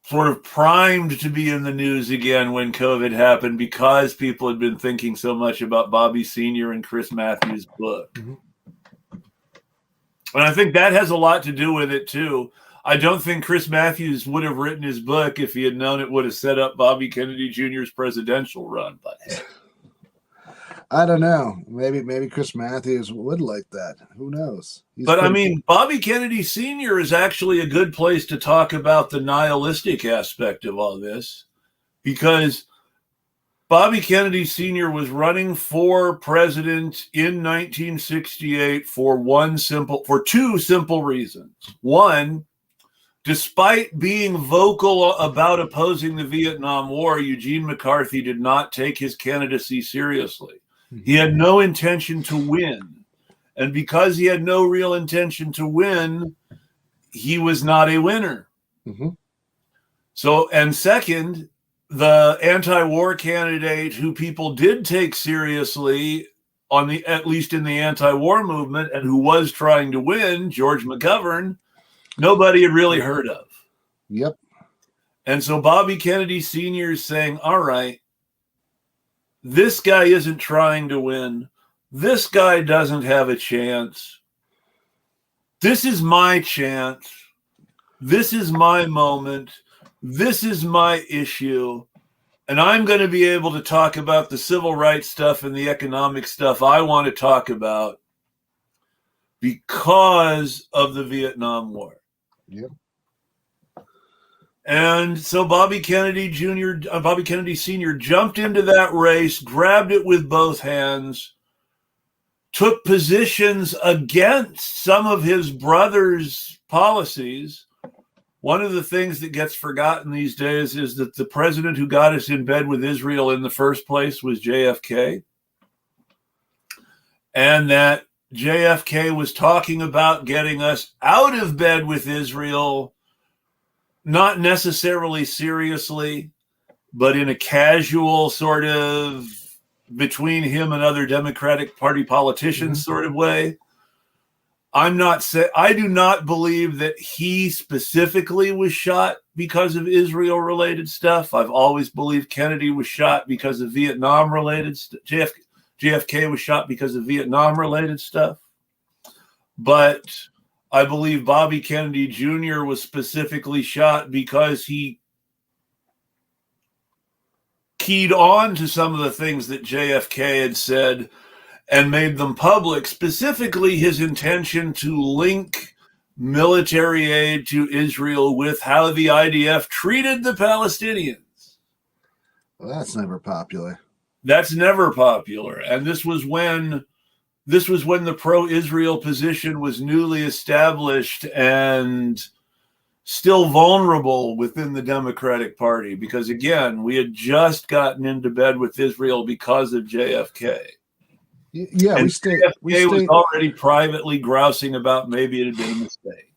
Speaker 1: sort of primed to be in the news again when COVID happened, because people had been thinking so much about Bobby Sr. and Chris Matthews' book. Mm-hmm. And I think that has a lot to do with it, too. I don't think Chris Matthews would have written his book if he had known it would have set up Bobby Kennedy Jr.'s presidential run. But
Speaker 2: I don't know. Maybe Chris Matthews would like that. Who knows?
Speaker 1: I mean, Bobby Kennedy Sr. is actually a good place to talk about the nihilistic aspect of all this, because Bobby Kennedy Sr. was running for president in 1968 for two simple reasons. One, despite being vocal about opposing the Vietnam War, Eugene McCarthy did not take his candidacy seriously. He had no intention to win. And because he had no real intention to win, he was not a winner.
Speaker 2: Mm-hmm.
Speaker 1: So, and second, the anti-war candidate who people did take seriously at least in the anti-war movement and who was trying to win, George McGovern, nobody had really heard of.
Speaker 2: Yep.
Speaker 1: And so Bobby Kennedy Sr. is saying, all right, this guy isn't trying to win. This guy doesn't have a chance. This is my chance. This is my moment. This is my issue. And I'm going to be able to talk about the civil rights stuff and the economic stuff I want to talk about because of the Vietnam War.
Speaker 2: Yep.
Speaker 1: And so Bobby Kennedy Sr. jumped into that race, grabbed it with both hands, took positions against some of his brother's policies. One of the things that gets forgotten these days is that the president who got us in bed with Israel in the first place was JFK. And that JFK was talking about getting us out of bed with Israel, not necessarily seriously, but in a casual sort of between him and other Democratic Party politicians sort of way. I do not believe that he specifically was shot because of Israel-related stuff. I've always believed Kennedy was shot because of Vietnam-related stuff. JFK was shot because of Vietnam-related stuff. But I believe Bobby Kennedy Jr. was specifically shot because he keyed on to some of the things that JFK had said and made them public, specifically his intention to link military aid to Israel with how the IDF treated the Palestinians.
Speaker 2: Well, that's never popular.
Speaker 1: That's never popular. And this was when the pro-Israel position was newly established and still vulnerable within the Democratic Party, because, again, we had just gotten into bed with Israel because of JFK.
Speaker 2: Yeah,
Speaker 1: And
Speaker 2: we stayed.
Speaker 1: JFK was already privately grousing about maybe it had been a mistake.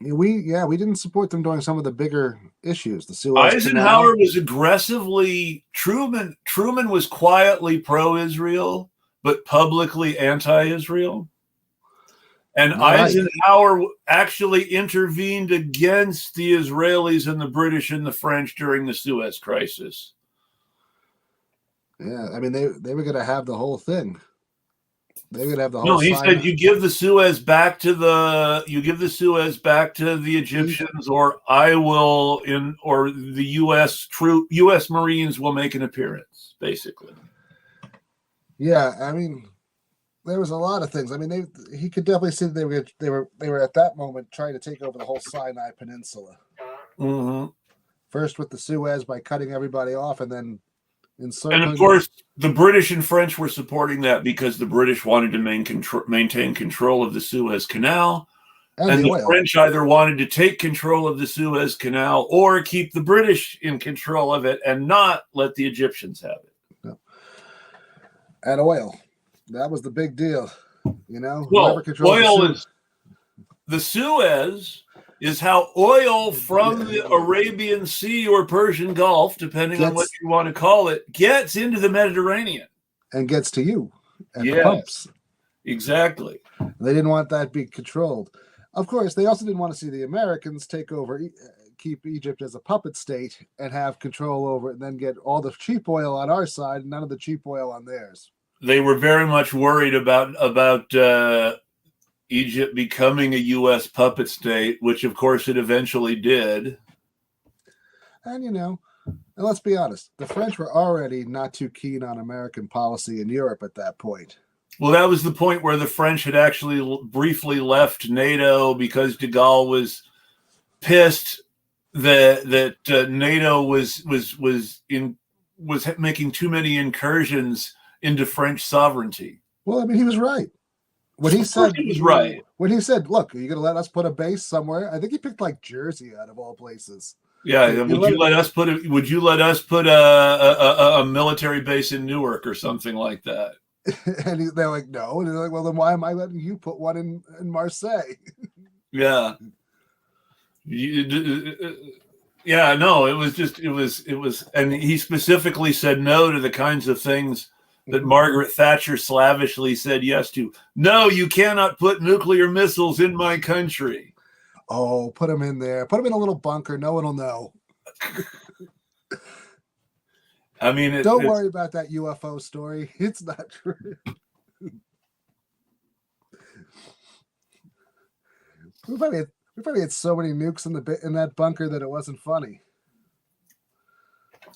Speaker 2: We didn't support them during some of the bigger issues. The Suez
Speaker 1: Eisenhower
Speaker 2: Canal.
Speaker 1: was aggressively Truman was quietly pro-Israel, but publicly anti-Israel. And
Speaker 2: Right.
Speaker 1: Eisenhower actually intervened against the Israelis and the British and the French during the Suez Crisis.
Speaker 2: Yeah, I mean they were going to have the whole thing. They were going to have the whole.
Speaker 1: No, he
Speaker 2: sign.
Speaker 1: said you give the Suez back to the Egyptians, or I will or the U.S. Marines will make an appearance. Basically.
Speaker 2: Yeah, I mean, there was a lot of things. I mean, he could definitely see that they were at that moment trying to take over the whole Sinai Peninsula.
Speaker 1: Mm-hmm.
Speaker 2: First with the Suez by cutting everybody off, and then encircling.
Speaker 1: And of course, the British and French were supporting that because the British wanted to maintain control of the Suez Canal, and the French either wanted to take control of the Suez Canal or keep the British in control of it and not let the Egyptians have it.
Speaker 2: No. And oil. That was the big deal, you know.
Speaker 1: Well, oil is the Suez is how oil from the Arabian Sea or Persian Gulf, depending on what you want to call it, gets into the Mediterranean
Speaker 2: and gets to you at the pumps.
Speaker 1: Exactly.
Speaker 2: They didn't want that being controlled. Of course, they also didn't want to see the Americans take over, keep Egypt as a puppet state and have control over it, and then get all the cheap oil on our side and none of the cheap oil on theirs.
Speaker 1: They were very much worried about Egypt becoming a U.S. puppet state, which of course it eventually did.
Speaker 2: And you know, and let's be honest, the French were already not too keen on American policy in Europe at that point.
Speaker 1: Well, that was the point where the French had actually briefly left NATO because de Gaulle was pissed that NATO was making too many incursions into French sovereignty.
Speaker 2: Well, I mean, he was right. When he said
Speaker 1: he was right.
Speaker 2: When he said, "Look, are you going to let us put a base somewhere?" I think he picked like Jersey out of all places.
Speaker 1: Yeah, would you let us put a military base in Newark or something like that?
Speaker 2: And they're like, "No," and they're like, "Well, then why am I letting you put one in Marseille?"
Speaker 1: Yeah. Yeah, no, it was, and he specifically said no to the kinds of things that Margaret Thatcher slavishly said yes to. No, you cannot put nuclear missiles in my country.
Speaker 2: Oh, put them in there. Put them in a little bunker. No one will know.
Speaker 1: I mean,
Speaker 2: don't worry about that UFO story. It's not true. We probably had so many nukes in that bunker that it wasn't funny.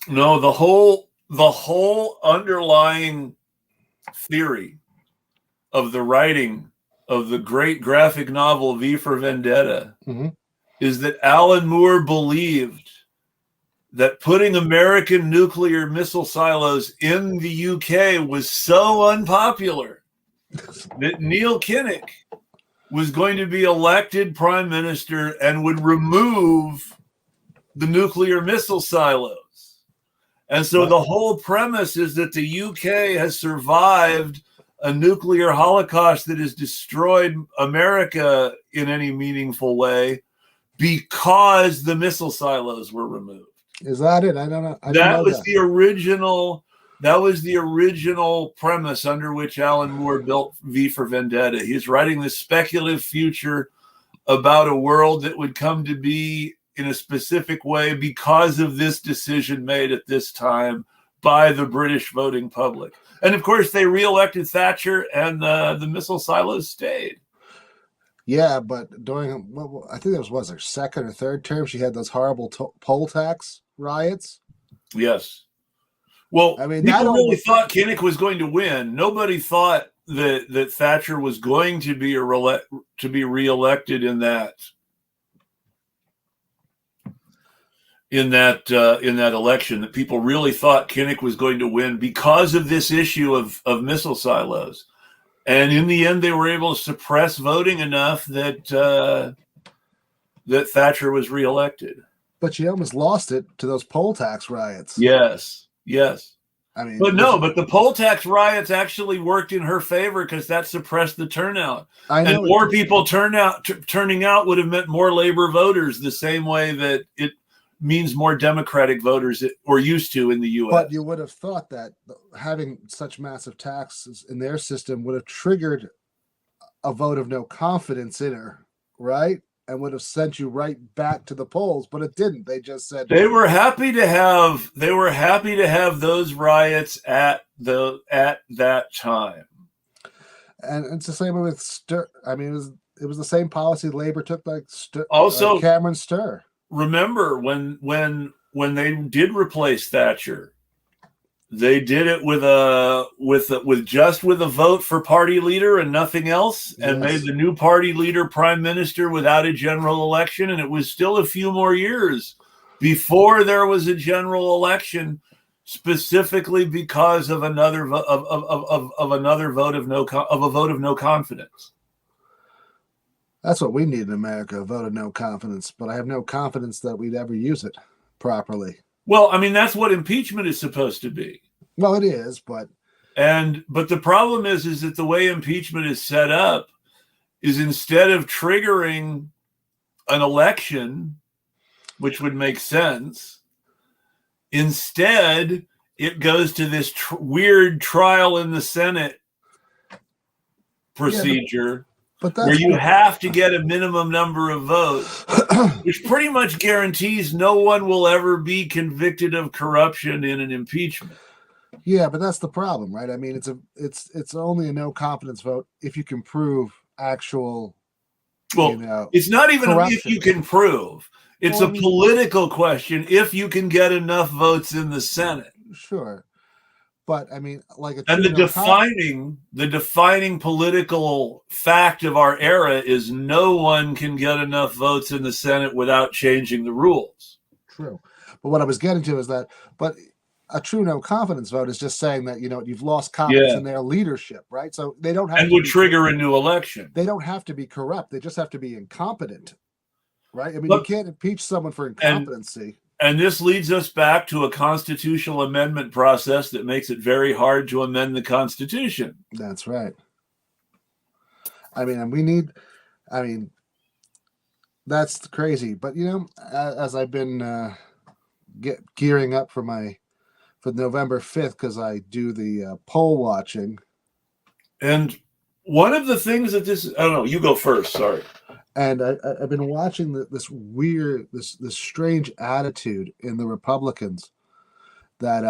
Speaker 1: No, the whole underlying theory of the writing of the great graphic novel V for Vendetta is that Alan Moore believed that putting American nuclear missile silos in the UK was so unpopular that Neil Kinnock was going to be elected prime minister and would remove the nuclear missile silos. And so the whole premise is that the UK has survived a nuclear holocaust that has destroyed America in any meaningful way because the missile silos were removed.
Speaker 2: Is that it? I don't know.
Speaker 1: That was the original premise under which Alan Moore built V for Vendetta. He's writing this speculative future about a world that would come to be in a specific way because of this decision made at this time by the British voting public. And of course, they reelected Thatcher and the missile silos stayed.
Speaker 2: Yeah, but during, I think it was her second or third term, she had those horrible poll tax riots.
Speaker 1: Yes. Well, I mean, people really thought Kinnock was going to win. Nobody thought that Thatcher was going to be reelected in that election. That people really thought Kinnock was going to win because of this issue of missile silos. And in the end, they were able to suppress voting enough that Thatcher was reelected.
Speaker 2: But she almost lost it to those poll tax riots.
Speaker 1: Yes.
Speaker 2: I mean,
Speaker 1: but the poll tax riots actually worked in her favor because that suppressed the turnout.
Speaker 2: I know,
Speaker 1: and more people turning out would have meant more labor voters, the same way that it means more Democratic voters or used to in the U.S.
Speaker 2: But you would have thought that having such massive taxes in their system would have triggered a vote of no confidence in her, right? And would have sent you right back to the polls, but it didn't. They just said
Speaker 1: they were happy to have those riots at that time.
Speaker 2: And it's the same with Stir. I mean, it was the same policy Labor took, like
Speaker 1: Also,
Speaker 2: Cameron Stir.
Speaker 1: Remember when they did replace Thatcher, they did it with just a vote for party leader and nothing else, and made the new party leader prime minister without a general election. And it was still a few more years before there was a general election, specifically because of another vote of no confidence.
Speaker 2: That's what we need in America, a vote of no confidence. But I have no confidence that we'd ever use it properly.
Speaker 1: Well, I mean, that's what impeachment is supposed to be.
Speaker 2: Well, it is, but
Speaker 1: the problem is that the way impeachment is set up is, instead of triggering an election, which would make sense, instead it goes to this weird trial in the Senate procedure.
Speaker 2: But that's
Speaker 1: where you have to get a minimum number of votes, which pretty much guarantees no one will ever be convicted of corruption in an impeachment.
Speaker 2: Yeah, but that's the problem, right? I mean, it's only a no confidence vote if you can prove actual.
Speaker 1: Well, it's not even corruption. If you can prove. It's a political question if you can get enough votes in the Senate.
Speaker 2: Sure. But I mean, like
Speaker 1: the defining political fact of our era is no one can get enough votes in the Senate without changing the rules.
Speaker 2: True. But what I was getting to is that, but a true no confidence vote is just saying that, you've lost confidence in their leadership, right? So they don't have
Speaker 1: and would trigger a new election.
Speaker 2: They don't have to be corrupt. They just have to be incompetent, right? I mean, you can't impeach someone for incompetency.
Speaker 1: And this leads us back to a constitutional amendment process that makes it very hard to amend the Constitution.
Speaker 2: That's right. I mean, that's crazy. But, as I've been gearing up for November 5th, because I do the poll watching.
Speaker 1: And one of the things that I don't know, you go first, sorry.
Speaker 2: And I've been watching this weird, this strange attitude in the Republicans that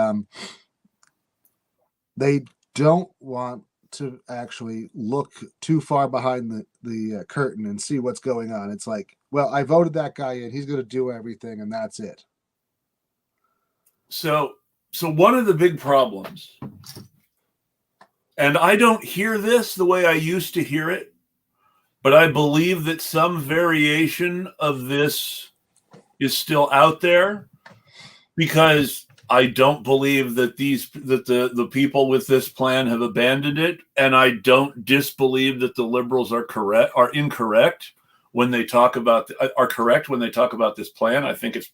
Speaker 2: they don't want to actually look too far behind the curtain and see what's going on. It's like, well, I voted that guy in. He's going to do everything, and that's it.
Speaker 1: So one of the big problems, and I don't hear this the way I used to hear it, but I believe that some variation of this is still out there, because I don't believe that the people with this plan have abandoned it, and I don't disbelieve that the liberals are incorrect when they talk about correct when they talk about this plan. I think it's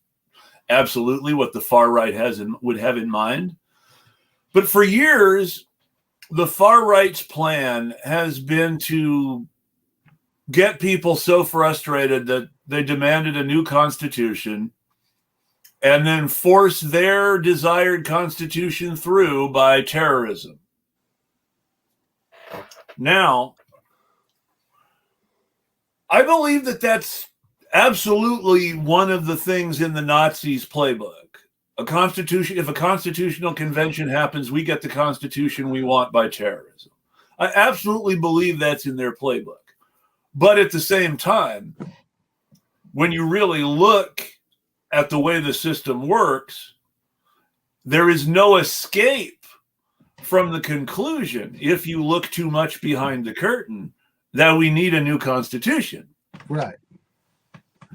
Speaker 1: absolutely what the far right would have in mind. But for years, the far right's plan has been to get people so frustrated that they demanded a new constitution and then force their desired constitution through by terrorism. Now, I believe that that's absolutely one of the things in the Nazis' playbook. If a constitutional convention happens, we get the constitution we want by terrorism. I absolutely believe that's in their playbook. But at the same time, when you really look at the way the system works, there is no escape from the conclusion, if you look too much behind the curtain, that we need a new constitution.
Speaker 2: Right.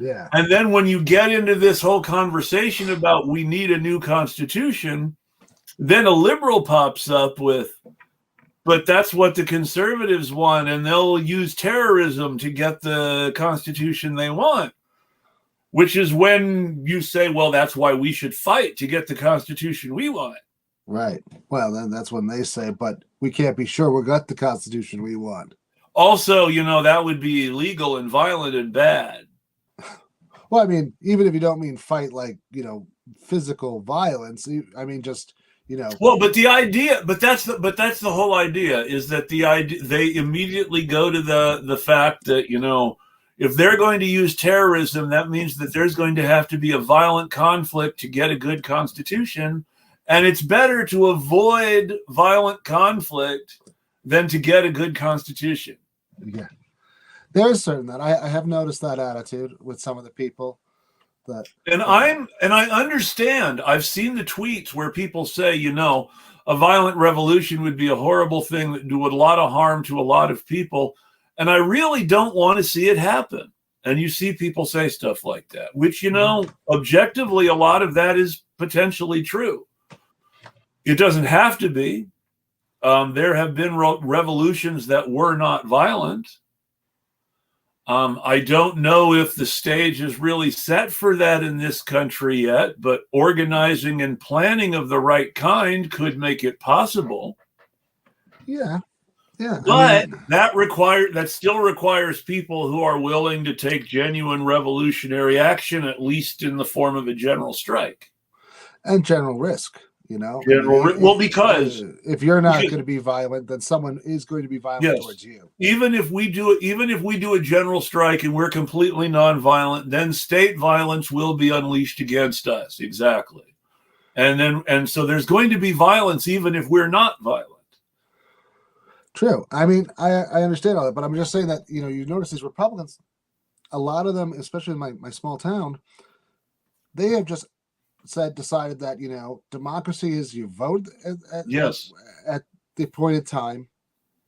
Speaker 2: Yeah.
Speaker 1: And then when you get into this whole conversation about we need a new constitution, then a liberal pops up with, but that's what the conservatives want, and they'll use terrorism to get the constitution they want, which is when you say, well, that's why we should fight to get the constitution we want.
Speaker 2: Right. Well, then that's when they say, but we can't be sure we got the Constitution we want.
Speaker 1: Also, that would be illegal and violent and bad.
Speaker 2: Well, I mean, even if you don't mean fight like, physical violence, I mean, just,
Speaker 1: Well, but that's the whole idea, is that the idea, they immediately go to the fact that, if they're going to use terrorism, that means that there's going to have to be a violent conflict to get a good constitution. And it's better to avoid violent conflict than to get a good constitution.
Speaker 2: Yeah. There's certain that I have noticed that attitude with some of the people that.
Speaker 1: And I understand. I've seen the tweets where people say, a violent revolution would be a horrible thing that do a lot of harm to a lot of people. And I really don't want to see it happen. And you see people say stuff like that, which, objectively, a lot of that is potentially true. It doesn't have to be. There have been revolutions that were not violent. I don't know if the stage is really set for that in this country yet, but organizing and planning of the right kind could make it possible.
Speaker 2: Yeah. Yeah.
Speaker 1: But that still requires people who are willing to take genuine revolutionary action, at least in the form of a general strike.
Speaker 2: And general risk.
Speaker 1: Because
Speaker 2: if you're not going to be violent, then someone is going to be violent towards you.
Speaker 1: Even if we do a general strike and we're completely nonviolent, then state violence will be unleashed against us. Exactly. And so there's going to be violence even if we're not violent.
Speaker 2: True. I mean, I understand all that, but I'm just saying that, you notice these Republicans, a lot of them, especially in my small town, they have just decided that democracy is you vote at the appointed time,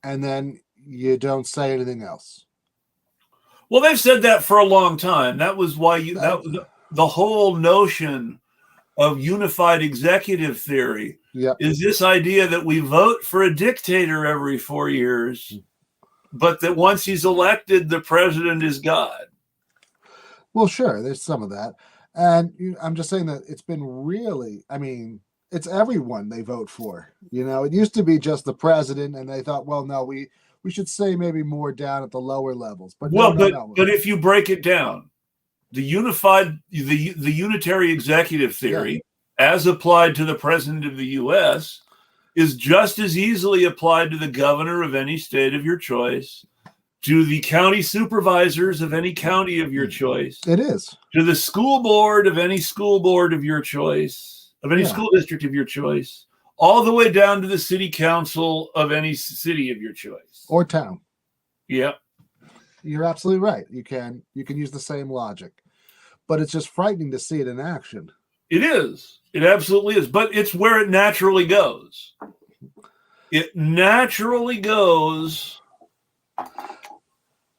Speaker 2: and then you don't say anything else.
Speaker 1: Well, they've said that for a long time. That was why the whole notion of unified executive theory is this idea that we vote for a dictator every 4 years, but that once he's elected, the president is God.
Speaker 2: Well, sure, there's some of that. And I'm just saying that it's been really, I mean, it's everyone they vote for. It used to be just the president, and they thought, well, no, we should say maybe more down at the lower levels. But
Speaker 1: but if you break it down, the unitary executive theory, as applied to the president of the U.S., is just as easily applied to the governor of any state of your choice, to the county supervisors of any county of your choice.
Speaker 2: It is.
Speaker 1: To the school board of any school board of your choice, of any school district of your choice, all the way down to the city council of any city of your choice.
Speaker 2: Or town.
Speaker 1: Yeah.
Speaker 2: You're absolutely right. You can use the same logic. But it's just frightening to see it in action.
Speaker 1: It is. It absolutely is. But it's where it naturally goes. It naturally goes.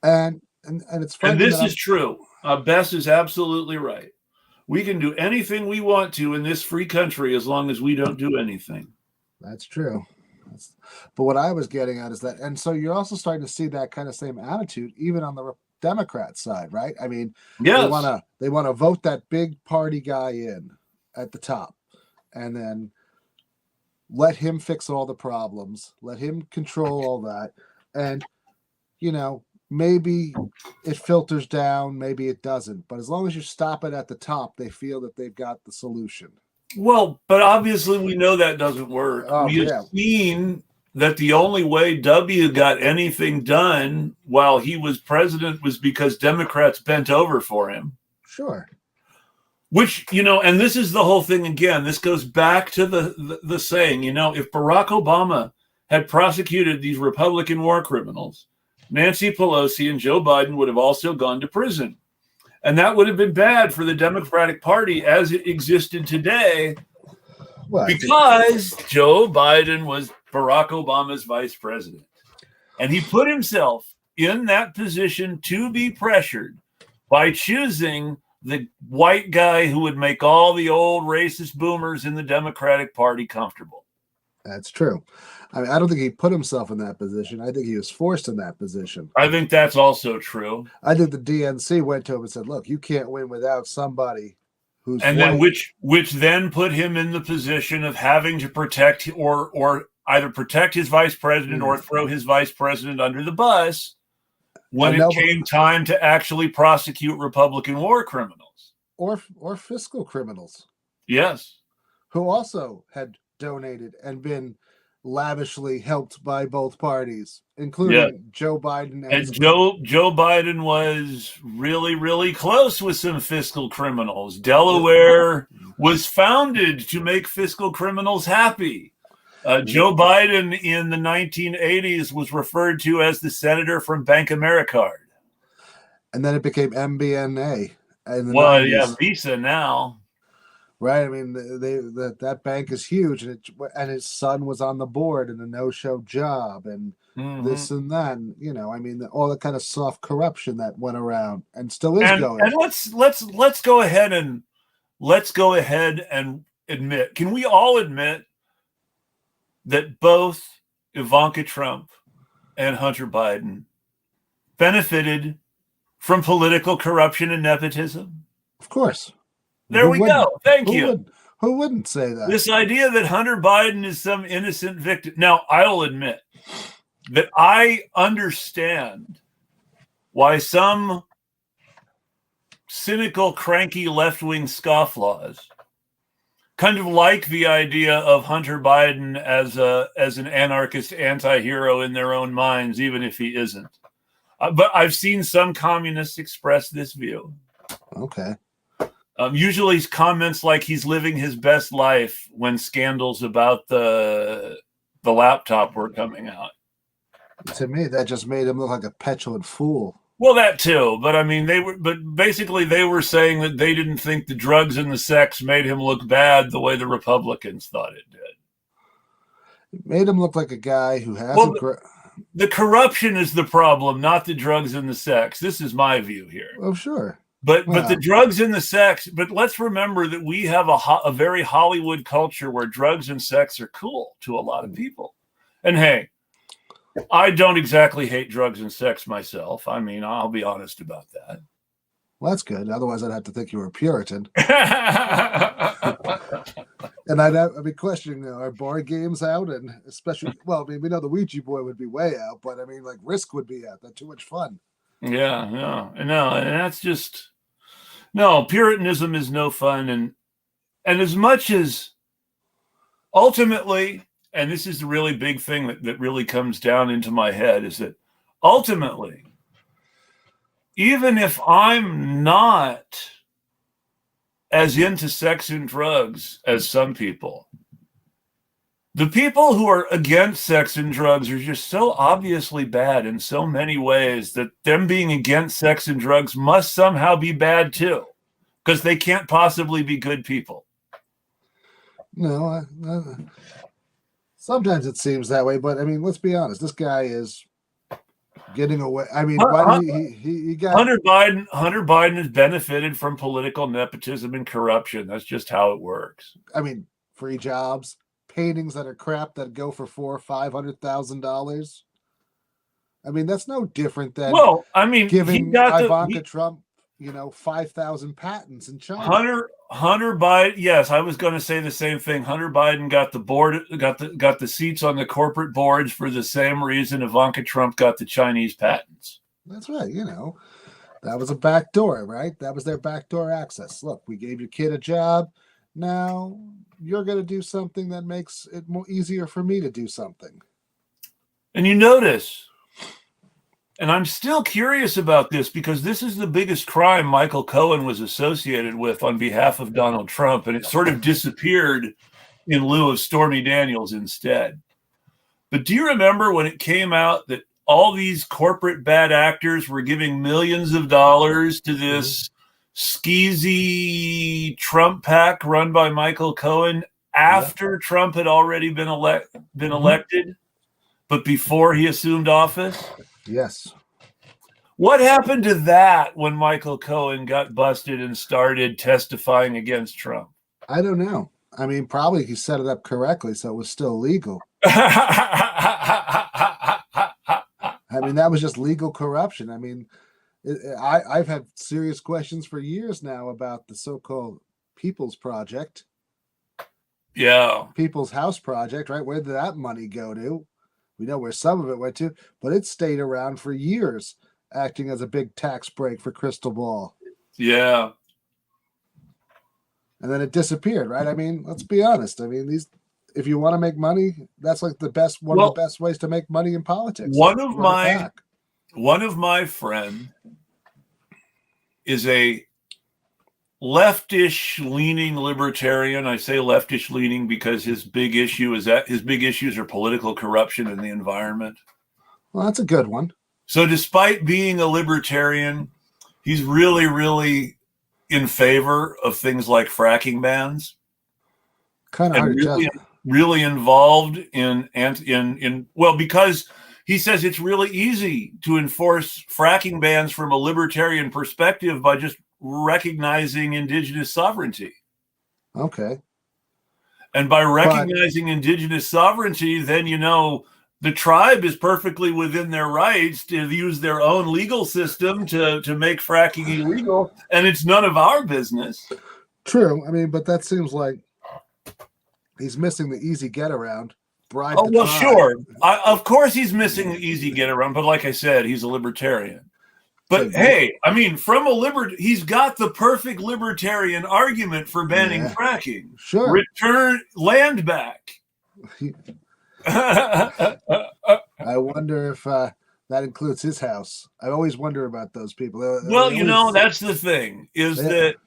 Speaker 2: And it's
Speaker 1: and this is true. Bess is absolutely right. We can do anything we want to in this free country as long as we don't do anything.
Speaker 2: That's true. But what I was getting at is that, and so you're also starting to see that kind of same attitude even on the Democrat side, right? I mean,
Speaker 1: yes.
Speaker 2: they want to vote that big party guy in at the top, and then let him fix all the problems, let him control all that, and maybe it filters down, maybe it doesn't. But as long as you stop it at the top, they feel that they've got the solution.
Speaker 1: Well, but obviously we know that doesn't work. We have seen that the only way W got anything done while he was president was because Democrats bent over for him.
Speaker 2: Sure.
Speaker 1: Which, and this is the whole thing again. This goes back to the saying, if Barack Obama had prosecuted these Republican war criminals, Nancy Pelosi and Joe Biden would have also gone to prison. And that would have been bad for the Democratic Party as it existed today, because Joe Biden was Barack Obama's vice president. And he put himself in that position to be pressured by choosing the white guy who would make all the old racist boomers in the Democratic Party comfortable.
Speaker 2: That's true. I mean, I don't think he put himself in that position. I think he was forced in that position.
Speaker 1: I think that's also true.
Speaker 2: I think the DNC went to him and said, look, you can't win without somebody whose
Speaker 1: And then
Speaker 2: wife,
Speaker 1: which then put him in the position of having to protect or either protect his vice president or throw his vice president under the bus when it came time to actually prosecute Republican war criminals.
Speaker 2: Or fiscal criminals.
Speaker 1: Yes.
Speaker 2: Who also had donated and been lavishly helped by both parties, including Joe Biden.
Speaker 1: And Joe Biden was really, really close with some fiscal criminals. Delaware was founded to make fiscal criminals happy. Joe Biden in the 1980s was referred to as the senator from Bank Americard.
Speaker 2: And then it became MBNA in the 90s.
Speaker 1: Yeah, Visa now.
Speaker 2: Right. I mean, that bank is huge, and his son was on the board in a no-show job, and this and that. And, I mean, all the kind of soft corruption that went around and still is going.
Speaker 1: And let's go ahead and admit. Can we all admit that both Ivanka Trump and Hunter Biden benefited from political corruption and nepotism?
Speaker 2: Of course.
Speaker 1: There we go. Thank you.
Speaker 2: Who wouldn't say that?
Speaker 1: This idea that Hunter Biden is some innocent victim. Now, I'll admit that I understand why some cynical, cranky left-wing scofflaws kind of like the idea of Hunter Biden as an anarchist anti-hero in their own minds, even if he isn't. But I've seen some communists express this view.
Speaker 2: Okay.
Speaker 1: Usually comments like he's living his best life when scandals about the laptop were coming out.
Speaker 2: To me, that just made him look like a petulant fool.
Speaker 1: Well, that too. But I mean, basically they were saying that they didn't think the drugs and the sex made him look bad the way the Republicans thought it did.
Speaker 2: It made him look like a guy who hasn't.
Speaker 1: The corruption is the problem, not the drugs and the sex. This is my view here.
Speaker 2: Oh, sure.
Speaker 1: But the drugs and the sex, but let's remember that we have a very Hollywood culture where drugs and sex are cool to a lot of people. And hey, I don't exactly hate drugs and sex myself. I mean, I'll be honest about that.
Speaker 2: Well, that's good. Otherwise, I'd have to think you were a Puritan. And I'd be questioning, are board games out? And especially, well, I mean, we know the Ouija board would be way out, but I mean, like Risk would be out. That's too much fun.
Speaker 1: Yeah, no, and that's just... No, Puritanism is no fun. And as much as ultimately, and this is the really big thing that really comes down into my head, is that ultimately, even if I'm not as into sex and drugs as some people, the people who are against sex and drugs are just so obviously bad in so many ways that them being against sex and drugs must somehow be bad too, because they can't possibly be good people.
Speaker 2: No, sometimes it seems that way, but I mean, let's be honest. This guy is getting away. I mean, why did he got
Speaker 1: Hunter Biden has benefited from political nepotism and corruption. That's just how it works.
Speaker 2: I mean, free jobs. Paintings that are crap that go for $400,000-$500,000. I mean, that's no different than giving Ivanka Trump, 5,000 patents in China.
Speaker 1: Hunter Biden. Yes, I was going to say the same thing. Hunter Biden got the board, got the seats on the corporate boards for the same reason Ivanka Trump got the Chinese patents.
Speaker 2: That's right. That was a back door, right? That was their backdoor access. Look, we gave your kid a job. Now you're going to do something that makes it more easier for me to do something.
Speaker 1: And you notice, and I'm still curious about this because this is the biggest crime Michael Cohen was associated with on behalf of Donald Trump, and it sort of disappeared in lieu of Stormy Daniels instead. But do you remember when it came out that all these corporate bad actors were giving millions of dollars to this skeezy Trump PAC run by Michael Cohen after Trump had already been elected, but before he assumed office?
Speaker 2: Yes.
Speaker 1: What happened to that when Michael Cohen got busted and started testifying against Trump?
Speaker 2: I don't know. I mean, probably he set it up correctly, so it was still legal. I mean, that was just legal corruption. I mean, I've had serious questions for years now about the so-called People's Project.
Speaker 1: Yeah.
Speaker 2: People's House Project, right? Where did that money go to? We know where some of it went to, but it stayed around for years, acting as a big tax break for Crystal Ball.
Speaker 1: Yeah.
Speaker 2: And then it disappeared, right? I mean, let's be honest. I mean, if you want to make money, that's like one of the best ways to make money in politics.
Speaker 1: One of my friends is a leftish leaning libertarian. I say leftish leaning because his big issues are political corruption and the environment.
Speaker 2: Well, that's a good one.
Speaker 1: So despite being a libertarian, he's really, really in favor of things like fracking bans.
Speaker 2: Kind of hard to judge.
Speaker 1: Really involved in because he says it's really easy to enforce fracking bans from a libertarian perspective by just recognizing indigenous sovereignty.
Speaker 2: Okay.
Speaker 1: And by recognizing indigenous sovereignty, then, the tribe is perfectly within their rights to use their own legal system to make fracking illegal, and it's none of our business.
Speaker 2: True. I mean, but that seems like he's missing the easy get around. Bribe the tribe.
Speaker 1: Sure. Of course he's missing the easy get around, but like I said, he's a libertarian. But hey, I mean, he's got the perfect libertarian argument for banning fracking.
Speaker 2: Sure.
Speaker 1: Return land back.
Speaker 2: I wonder if that includes his house. I always wonder about those people.
Speaker 1: That's the thing is that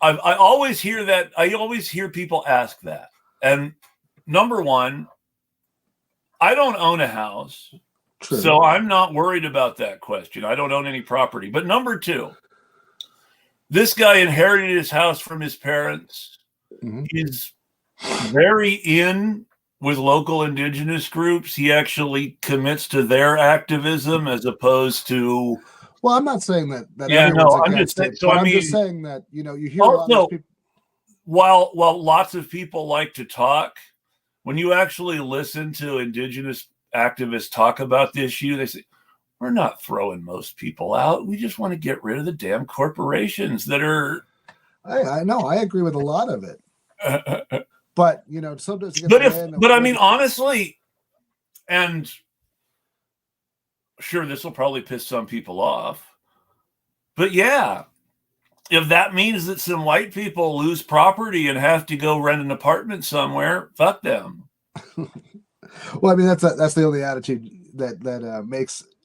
Speaker 1: I always hear that. I always hear people ask that. And number one, I don't own a house. True. So I'm not worried about that question. I don't own any property. But number two, this guy inherited his house from his parents. Mm-hmm. He's very in with local indigenous groups. He actually commits to their activism as opposed to.
Speaker 2: Well, I'm not saying that everyone's against it. So I'm just saying that, you hear a lot of people.
Speaker 1: While lots of people like to talk, when you actually listen to indigenous activists talk about the issue, they say, we're not throwing most people out. We just want to get rid of the damn corporations that are.
Speaker 2: I know. I agree with a lot of it. But, sometimes.
Speaker 1: But I mean, honestly, and sure, this will probably piss some people off. But yeah, if that means that some white people lose property and have to go rent an apartment somewhere, fuck them.
Speaker 2: Well, I mean, that's the only attitude that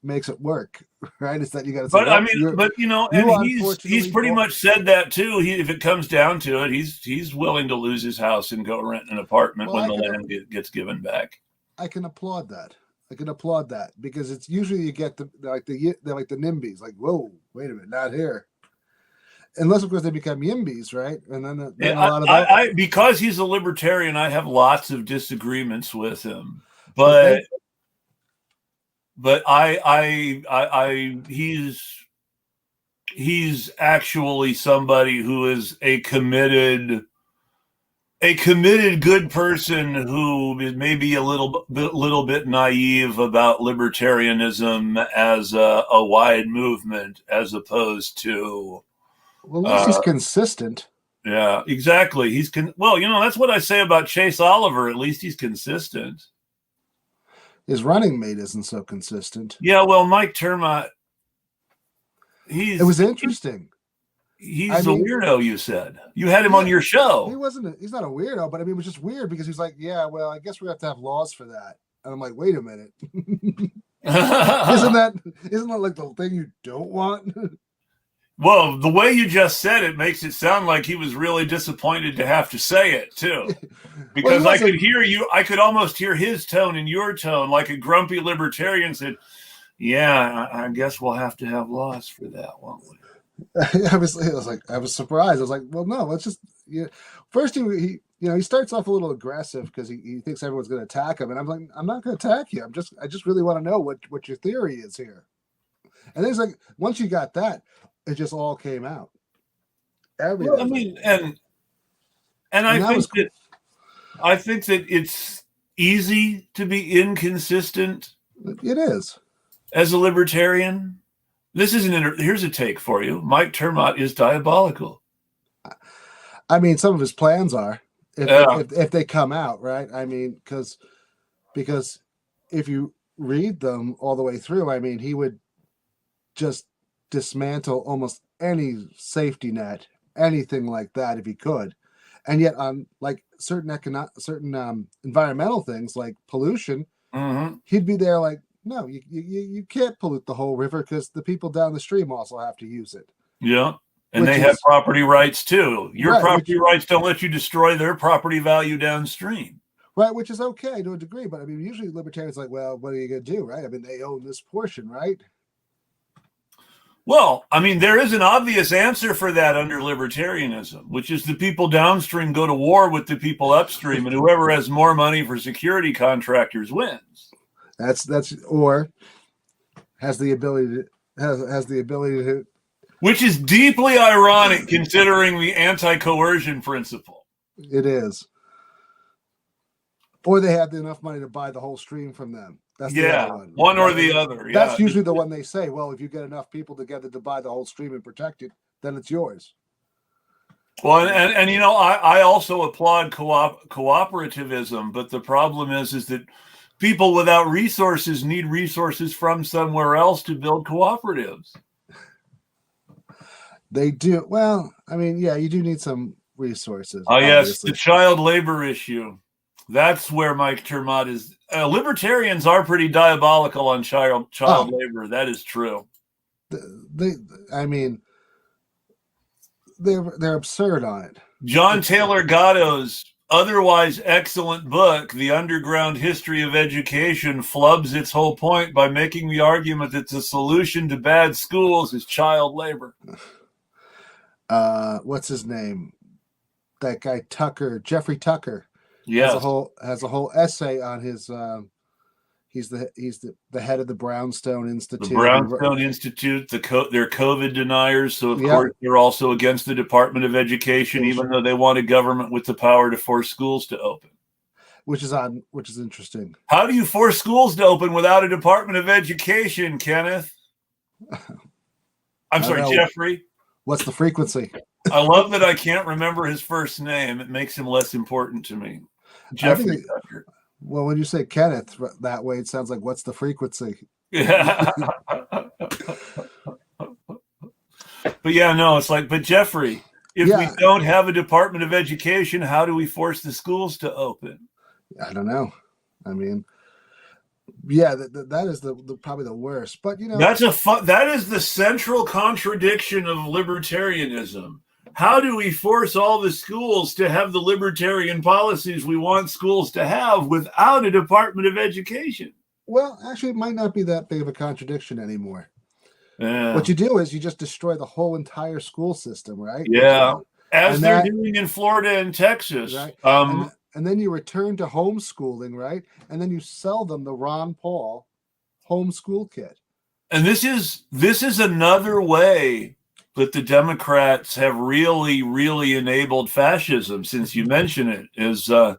Speaker 2: makes it work, right? Is that you got to.
Speaker 1: But I mean, and he's pretty much said that too. If it comes down to it, he's willing to lose his house and go rent an apartment when the land gets given back.
Speaker 2: I can applaud that. Because it's usually you get the NIMBYs, like, whoa, wait a minute, not here. Unless, of course, they become YIMBYs, right? And then a lot of that.
Speaker 1: Because he's a libertarian, I have lots of disagreements with him. But he's actually somebody who is a committed good person who is maybe a little bit naive about libertarianism as a wide movement, as opposed to.
Speaker 2: Well, at least he's consistent.
Speaker 1: Yeah, exactly. That's what I say about Chase Oliver. At least he's consistent.
Speaker 2: His running mate isn't so consistent.
Speaker 1: Yeah, well, Mike Termott. It
Speaker 2: was interesting.
Speaker 1: He's a weirdo. You said you had him on your show.
Speaker 2: He's not a weirdo, but I mean, it was just weird because he's like, yeah, well, I guess we have to have laws for that. And I'm like, wait a minute. Isn't that like the thing you don't want?
Speaker 1: Well, the way you just said it makes it sound like he was really disappointed to have to say it too, because I could hear you. I could almost hear his tone and your tone, like a grumpy libertarian said, "Yeah, I guess we'll have to have laws for that, won't we?"
Speaker 2: I was surprised. I was like, "Well, no, let's just." Yeah. First, he starts off a little aggressive because he thinks everyone's going to attack him, and I'm like, "I'm not going to attack you. I just really want to know what your theory is here." And then it's like, once you got that, it just all came out.
Speaker 1: Well, I mean, and I think that it's easy to be inconsistent.
Speaker 2: It is.
Speaker 1: As a libertarian, here's a take for you. Mike Termott is diabolical.
Speaker 2: I mean, some of his plans are
Speaker 1: Yeah.
Speaker 2: if they come out, right? I mean, because if you read them all the way through, I mean, he would just dismantle almost any safety net, anything like that, if he could. And yet, on like certain environmental things like pollution,
Speaker 1: Mm-hmm.
Speaker 2: he'd be there like, no, you can't pollute the whole river because the people down the stream also have to use it.
Speaker 1: Yeah. And
Speaker 2: Which
Speaker 1: they have
Speaker 2: is
Speaker 1: property rights too. Your
Speaker 2: right,
Speaker 1: property rights don't let you destroy their property value downstream.
Speaker 2: right, which is okay to a degree, but I mean, usually libertarians are like, well, what are you going to do, right? I mean, they own this portion, right?
Speaker 1: Well, I mean, there is an obvious answer for that under libertarianism, which is the people downstream go to war with the people upstream, and whoever has more money for security contractors wins.
Speaker 2: That's or has the ability to
Speaker 1: Which is deeply ironic considering the anti-coercion principle.
Speaker 2: It is. Or they have enough money to buy the whole stream from them. That's the other one.
Speaker 1: One or the other.
Speaker 2: That's usually the one they say, well, if you get enough people together to buy the whole stream and protect it, then it's yours.
Speaker 1: Well, and you know, I also applaud cooperativism, but the problem is that people without resources need resources from somewhere else to build cooperatives.
Speaker 2: They do. Well, I mean, yeah, you do need some resources.
Speaker 1: Oh, yes, the child labor issue. That's where Mike Termott is. Libertarians are pretty diabolical on child labor. That is true.
Speaker 2: I mean, they're absurd on it.
Speaker 1: John Taylor Gatto's otherwise excellent book, The Underground History of Education, flubs its whole point by making the argument that the solution to bad schools is child labor.
Speaker 2: What's his name? That guy Tucker, Jeffrey Tucker.
Speaker 1: Yes.
Speaker 2: has a whole essay on his. He's the head of the Brownstone Institute.
Speaker 1: The Brownstone Institute. They're COVID deniers, so of course they're also against the Department of Education, even though they want a government with the power to force schools to open.
Speaker 2: Which is interesting.
Speaker 1: How do you force schools to open without a Department of Education, Kenneth? I'm sorry, Jeffrey.
Speaker 2: What's the frequency?
Speaker 1: I love that I can't remember his first name. It makes him less important to me. Jeffrey Tucker.
Speaker 2: Well, when you say Kenneth that way, it sounds like, what's the frequency?
Speaker 1: Yeah. But yeah, no, it's like, but Jeffrey, if we don't have a Department of Education, how do we force the schools to open?
Speaker 2: I don't know. I mean, yeah, that is probably the worst. But you know,
Speaker 1: that is the central contradiction of libertarianism. How do we force all the schools to have the libertarian policies we want schools to have without a Department of Education?
Speaker 2: Well, actually, it might not be that big of a contradiction anymore.
Speaker 1: Yeah.
Speaker 2: What you do is you just destroy the whole entire school system, right?
Speaker 1: Yeah, as they're doing in Florida and Texas. Right.
Speaker 2: And then you return to homeschooling, right? And then you sell them the Ron Paul homeschool kit.
Speaker 1: And this is another way that the Democrats have really, really enabled fascism, since you mention it, is Barack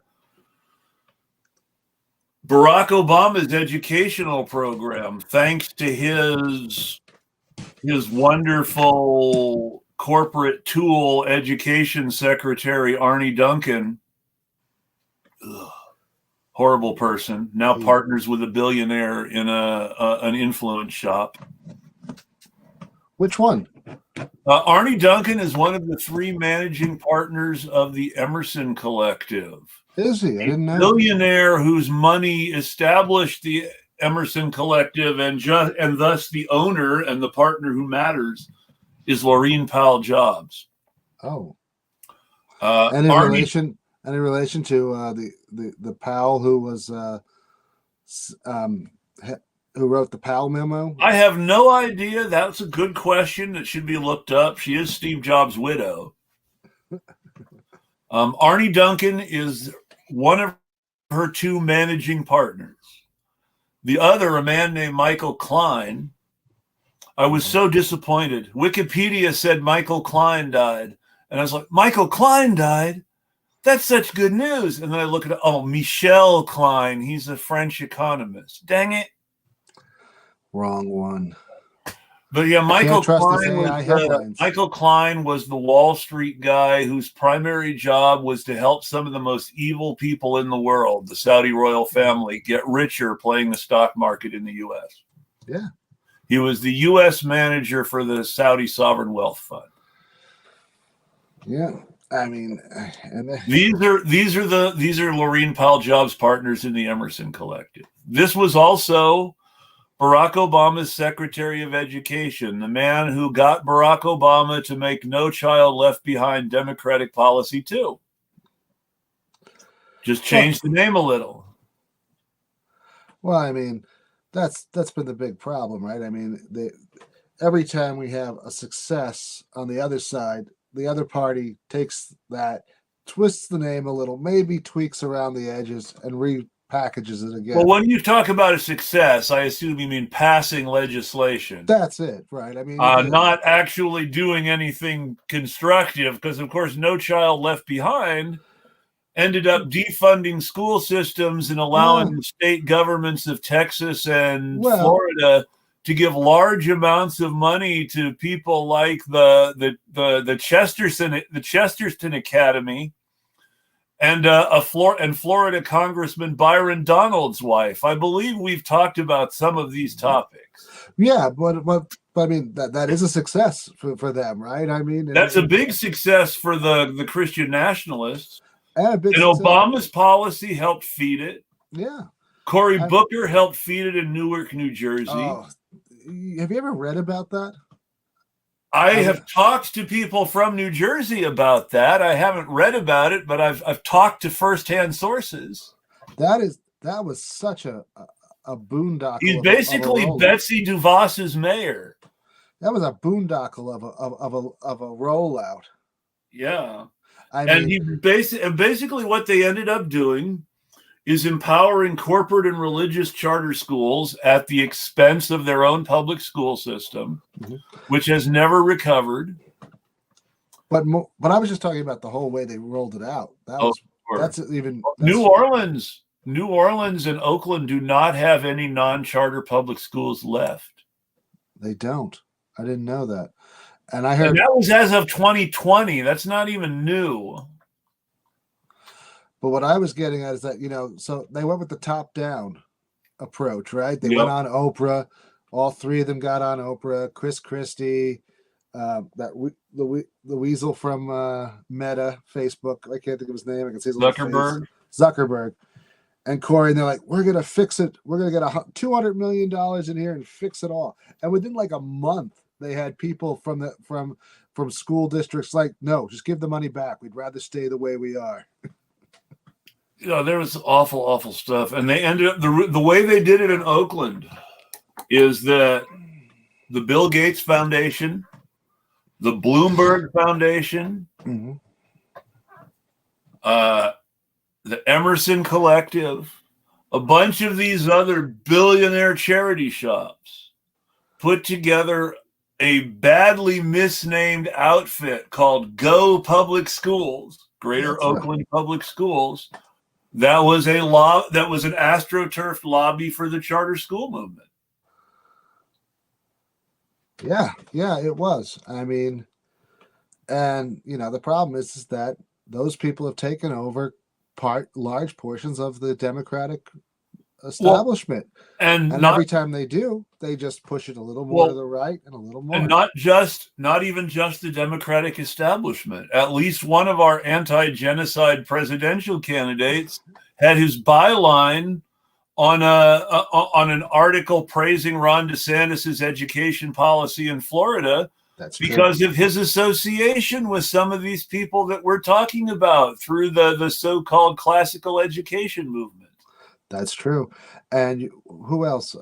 Speaker 1: Obama's educational program, thanks to his wonderful corporate tool education secretary, Arnie Duncan, horrible person, now partners with a billionaire in an influence shop.
Speaker 2: Which one?
Speaker 1: Arnie Duncan is one of the three managing partners of the Emerson Collective.
Speaker 2: Is he? I didn't know.
Speaker 1: Billionaire whose money established the Emerson Collective, and thus the owner and the partner who matters is Laurene Powell Jobs.
Speaker 2: Oh. Any relation to the Powell who was who wrote the Powell memo?
Speaker 1: I have no idea. That's a good question that should be looked up. She is Steve Jobs' widow. Arnie Duncan is one of her two managing partners. The other, a man named Michael Klein. I was so disappointed. Wikipedia said Michael Klein died. And I was like, Michael Klein died? That's such good news. And then I look at Michel Klein. He's a French economist. Dang it.
Speaker 2: Wrong one.
Speaker 1: But yeah,
Speaker 2: I can't trust this AI headlines.
Speaker 1: Michael Klein was the Wall Street guy whose primary job was to help some of the most evil people in the world, the Saudi royal family, get richer playing the stock market in the U.S.
Speaker 2: Yeah.
Speaker 1: He was the U.S. manager for the Saudi Sovereign Wealth Fund.
Speaker 2: Yeah. I mean,
Speaker 1: these are Laurene Powell Jobs partners in the Emerson Collective. This was also Barack Obama's Secretary of Education, the man who got Barack Obama to make No Child Left Behind Democratic policy too. Just changed the name a little.
Speaker 2: Well, I mean, that's been the big problem, right? I mean, every time we have a success on the other side, the other party takes that, twists the name a little, maybe tweaks around the edges, and repackages it again.
Speaker 1: Well, when you talk about a success, I assume you mean passing legislation.
Speaker 2: That's it, right? I mean,
Speaker 1: not actually doing anything constructive, because, of course, No Child Left Behind ended up defunding school systems and allowing the state governments of Texas and Florida to give large amounts of money to people like the Chesterton Academy and Florida Congressman Byron Donald's wife. I believe we've talked about some of these topics.
Speaker 2: Yeah, but I mean that is a success for them, right? I mean,
Speaker 1: that's a big success for the Christian nationalists.
Speaker 2: And
Speaker 1: Obama's policy helped feed it.
Speaker 2: Yeah.
Speaker 1: Cory Booker helped feed it in Newark, New Jersey.
Speaker 2: Oh, have you ever read about that?
Speaker 1: I have talked to people from New Jersey about that. I haven't read about it, but I've talked to firsthand sources.
Speaker 2: That was such a boondoggle.
Speaker 1: He's basically Betsy DeVos's mayor.
Speaker 2: That was a boondoggle of a rollout.
Speaker 1: Yeah. Basically what they ended up doing is empowering corporate and religious charter schools at the expense of their own public school system, which has never recovered.
Speaker 2: But I was just talking about the whole way they rolled it out.
Speaker 1: New Orleans and Oakland do not have any non-charter public schools left.
Speaker 2: They don't. I didn't know that. And
Speaker 1: that was as of 2020. That's not even new.
Speaker 2: But what I was getting at is that, so they went with the top-down approach, right? They went on Oprah. All three of them got on Oprah. Chris Christie, the weasel from Meta, Facebook. I can't think of his name. I can see his Zuckerberg. And Cory, and they're like, we're going to fix it. We're going to get $200 million in here and fix it all. And within like a month, they had people from school districts like, no, just give the money back. We'd rather stay the way we are.
Speaker 1: There was awful stuff. And they ended up, the way they did it in Oakland is that the Bill Gates Foundation, the Bloomberg Foundation, the Emerson Collective, a bunch of these other billionaire charity shops put together a badly misnamed outfit called Go Public Schools, Greater Oakland Public Schools. That was an AstroTurf lobby for the charter school movement.
Speaker 2: Yeah, it was. I mean, and the problem is that those people have taken over large portions of the Democratic establishment, and every time they do, they just push it a little more to the right and a little more.
Speaker 1: And not even just the Democratic establishment. At least one of our anti-genocide presidential candidates had his byline on an article praising Ron DeSantis's education policy in Florida.
Speaker 2: That's
Speaker 1: because of his association with some of these people that we're talking about through the so-called classical education movement.
Speaker 2: That's true. And who else?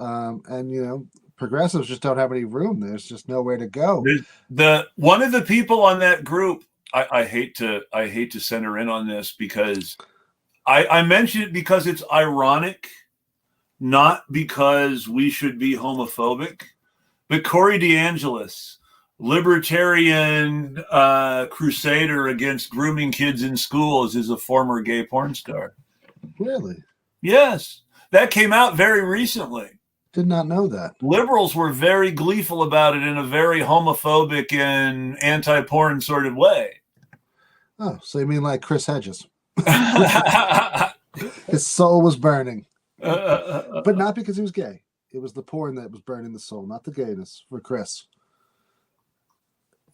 Speaker 2: Progressives just don't have any room. There's just nowhere to go.
Speaker 1: One of the people on that group, I hate to center in on this because I mention it because it's ironic, not because we should be homophobic, but Corey DeAngelis, libertarian crusader against grooming kids in schools, is a former gay porn star.
Speaker 2: Really?
Speaker 1: Yes. That came out very recently.
Speaker 2: Did not know that.
Speaker 1: Liberals were very gleeful about it in a very homophobic and anti-porn sort of way.
Speaker 2: Oh, so you mean like Chris Hedges? His soul was burning, but not because he was gay. It was the porn that was burning the soul, not the gayness for Chris.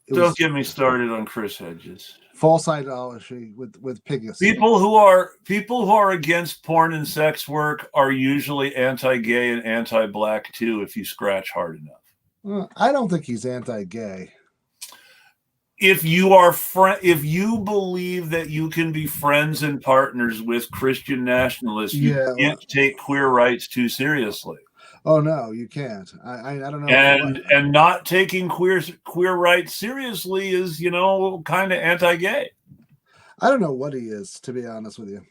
Speaker 1: Don't get me started on Chris Hedges.
Speaker 2: False idolatry with pigus.
Speaker 1: People who are against porn and sex work are usually anti-gay and anti-black too, if you scratch hard enough.
Speaker 2: I don't think he's anti-gay.
Speaker 1: If you believe that you can be friends and partners with Christian nationalists, you can't take queer rights too seriously.
Speaker 2: Oh no, you can't. I don't know.
Speaker 1: And not taking queer rights seriously is, kind of anti-gay.
Speaker 2: I don't know what he is, to be honest with you.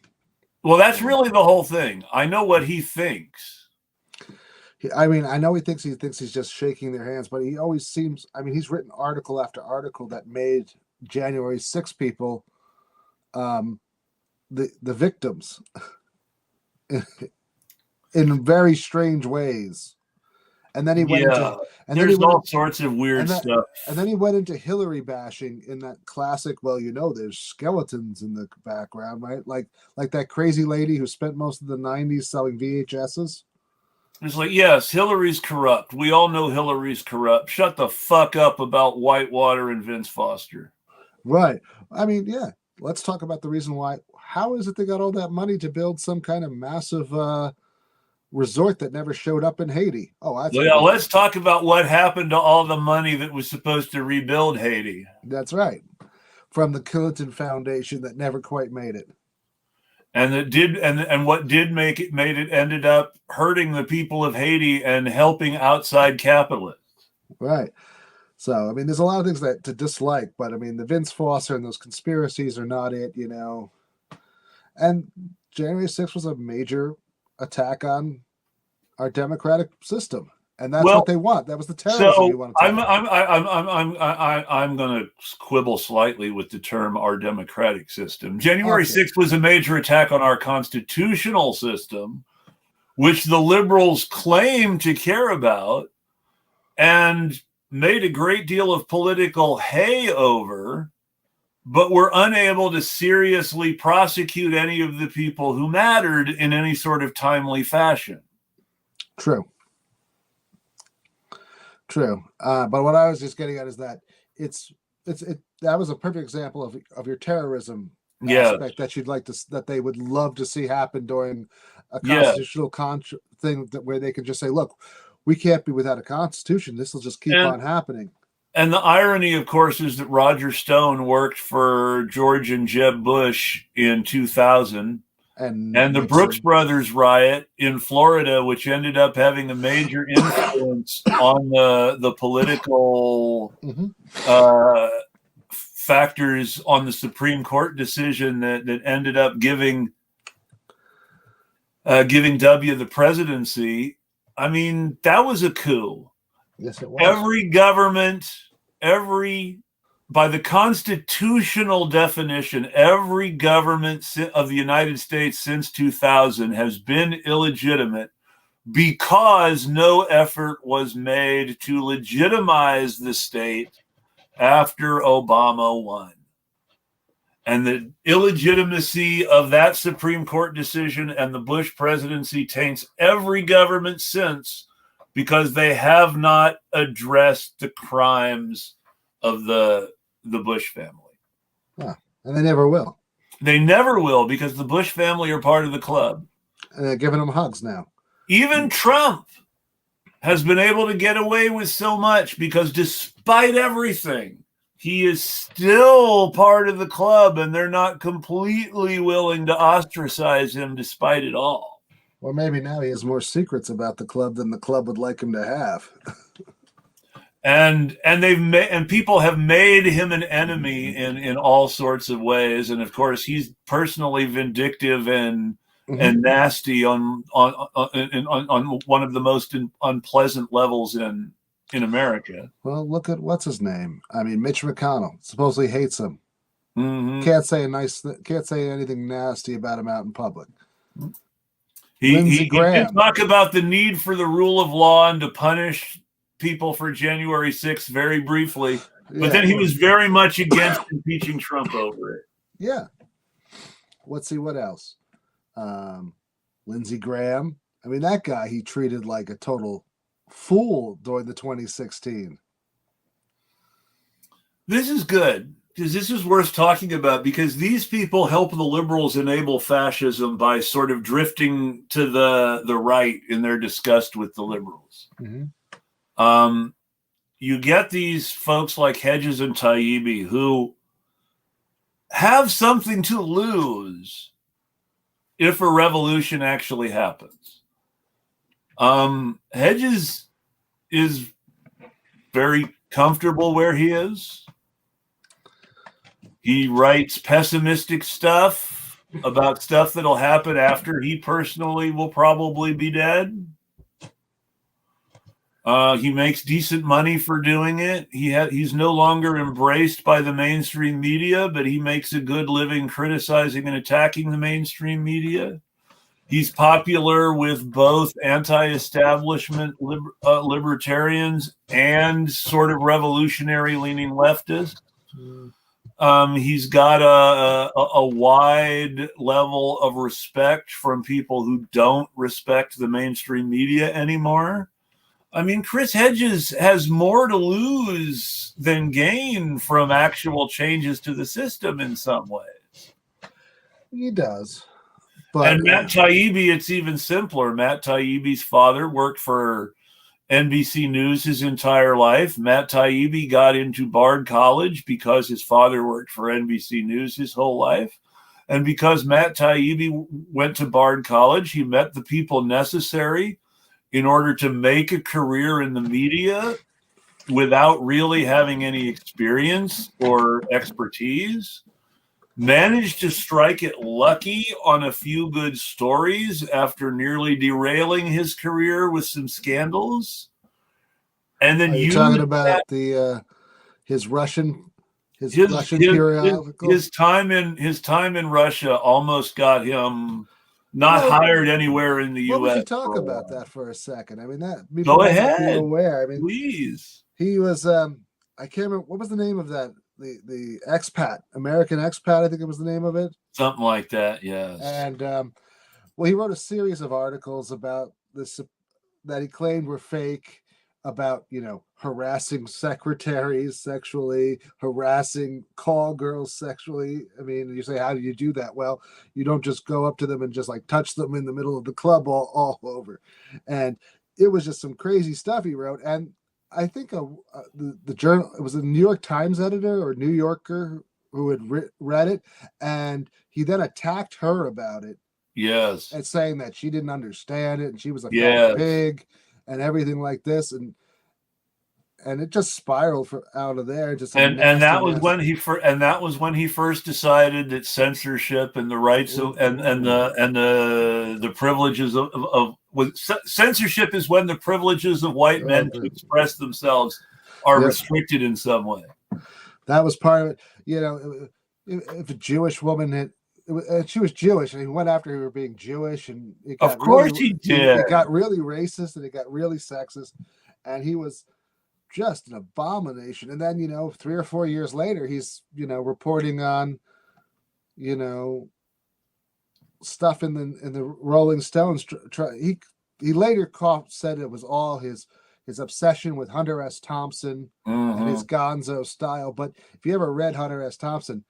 Speaker 1: Well, that's really the whole thing. I know what he thinks.
Speaker 2: I know he thinks he's just shaking their hands, but he always seems. He's written article after article that made January 6 people, the victims. In very strange ways, and then he went into
Speaker 1: all sorts of weird stuff.
Speaker 2: And then he went into Hillary bashing in that classic. Well, there's skeletons in the background, right? Like that crazy lady who spent most of the '90s selling VHSs.
Speaker 1: It's like, yes, Hillary's corrupt. We all know Hillary's corrupt. Shut the fuck up about Whitewater and Vince Foster.
Speaker 2: Right. Let's talk about the reason why. How is it they got all that money to build some kind of massive resort that never showed up in Haiti?
Speaker 1: Let's talk about what happened to all the money that was supposed to rebuild Haiti.
Speaker 2: That's right, from the Clinton Foundation that never quite made it,
Speaker 1: and that did, and what did made it ended up hurting the people of Haiti and helping outside capitalists.
Speaker 2: Right. So there's a lot of things to dislike, but the Vince Foster and those conspiracies are not it, And January 6th was a major attack on our democratic system, and that's what they want. That was the terrorism you want to
Speaker 1: I'm going to quibble slightly with the term "our democratic system." January 6th was a major attack on our constitutional system, which the liberals claim to care about, and made a great deal of political hay over, but were unable to seriously prosecute any of the people who mattered in any sort of timely fashion.
Speaker 2: True. But what I was just getting at is that that was a perfect example of your terrorism aspect that they would love to see happen during a constitutional thing where they could just say, look, we can't be without a constitution. This will just keep on happening.
Speaker 1: And the irony, of course, is that Roger Stone worked for George and Jeb Bush in 2000. And the Brooks Brothers riot in Florida, which ended up having a major influence on the political factors on the Supreme Court decision that ended up giving W the presidency. That was a coup.
Speaker 2: Yes, it was.
Speaker 1: By the constitutional definition, every government of the United States since 2000 has been illegitimate because no effort was made to legitimize the state after Obama won. And the illegitimacy of that Supreme Court decision and the Bush presidency taints every government since, because they have not addressed the crimes of the Bush family.
Speaker 2: Yeah, and they never will.
Speaker 1: They never will, because the Bush family are part of the club.
Speaker 2: And they're giving them hugs now.
Speaker 1: Even Trump has been able to get away with so much because despite everything, he is still part of the club, and they're not completely willing to ostracize him despite it all.
Speaker 2: Or maybe now he has more secrets about the club than the club would like him to have.
Speaker 1: And people have made him an enemy in all sorts of ways, and of course he's personally vindictive and nasty on one of the most unpleasant levels in America.
Speaker 2: Well, look at what's his name. Mitch McConnell supposedly hates him.
Speaker 1: Mm-hmm.
Speaker 2: Can't say anything nasty about him out in public. Lindsey
Speaker 1: He did
Speaker 2: Graham.
Speaker 1: talk about the need for the rule of law and to punish people for January 6th very briefly, but then he was very much against impeaching Trump over it.
Speaker 2: Yeah. Let's see what else. Lindsey Graham. I mean, that guy he treated like a total fool during the 2016.
Speaker 1: This is good because this is worth talking about because these people help the liberals enable fascism by sort of drifting to the right in their disgust with the liberals.
Speaker 2: Mm-hmm.
Speaker 1: You get these folks like Hedges and Taibbi who have something to lose if a revolution actually happens. Hedges is very comfortable where he is. He writes pessimistic stuff about stuff that'll happen after he personally will probably be dead. He makes decent money for doing it. He's no longer embraced by the mainstream media, but he makes a good living criticizing and attacking the mainstream media. He's popular with both anti-establishment libertarians and sort of revolutionary-leaning leftists. He's got a wide level of respect from people who don't respect the mainstream media anymore. I mean, Chris Hedges has more to lose than gain from actual changes to the system in some ways.
Speaker 2: He does. But,
Speaker 1: and Matt Taibbi, it's even simpler. Matt Taibbi's father worked for NBC News his entire life. Matt Taibbi got into Bard College because his father worked for NBC News his whole life. And because Matt Taibbi went to Bard College, he met the people necessary in order to make a career in the media without really having any experience or expertise. Managed to strike it lucky on a few good stories after nearly derailing his career with some scandals. And then
Speaker 2: you talking about his Russian periodical?
Speaker 1: His time in Russia almost got him not hired anywhere in the U.S.
Speaker 2: What would you talk about that for a second? I mean, that
Speaker 1: go ahead.
Speaker 2: Be aware. I mean,
Speaker 1: please.
Speaker 2: He was I can't remember what was the name of that. The expat, American expat, I think it was the name of it.
Speaker 1: Something like that, yes.
Speaker 2: And well, he wrote a series of articles about this that he claimed were fake, about harassing secretaries sexually, harassing call girls sexually. I mean, you say, how do you do that? Well, you don't just go up to them and just like touch them in the middle of the club all over. And it was just some crazy stuff he wrote. And I think the journal, it was a New York Times editor or New Yorker who had read it, and he then attacked her about it.
Speaker 1: Yes.
Speaker 2: And saying that she didn't understand it and she was a fat pig and everything like this, and it just spiraled out of there. Just
Speaker 1: and that was when he first decided that censorship and the rights of and the privileges of censorship is when the privileges of white men to express themselves are restricted in some way.
Speaker 2: That was part of it. If a Jewish woman she was Jewish, and he went after her being Jewish, and
Speaker 1: of course he did.
Speaker 2: It got really racist and it got really sexist, and he was just an abomination. And then 3 or 4 years later, he's reporting on stuff in the Rolling Stones. He later said it was all his obsession with Hunter S. Thompson and his gonzo style. But if you ever read Hunter S. Thompson,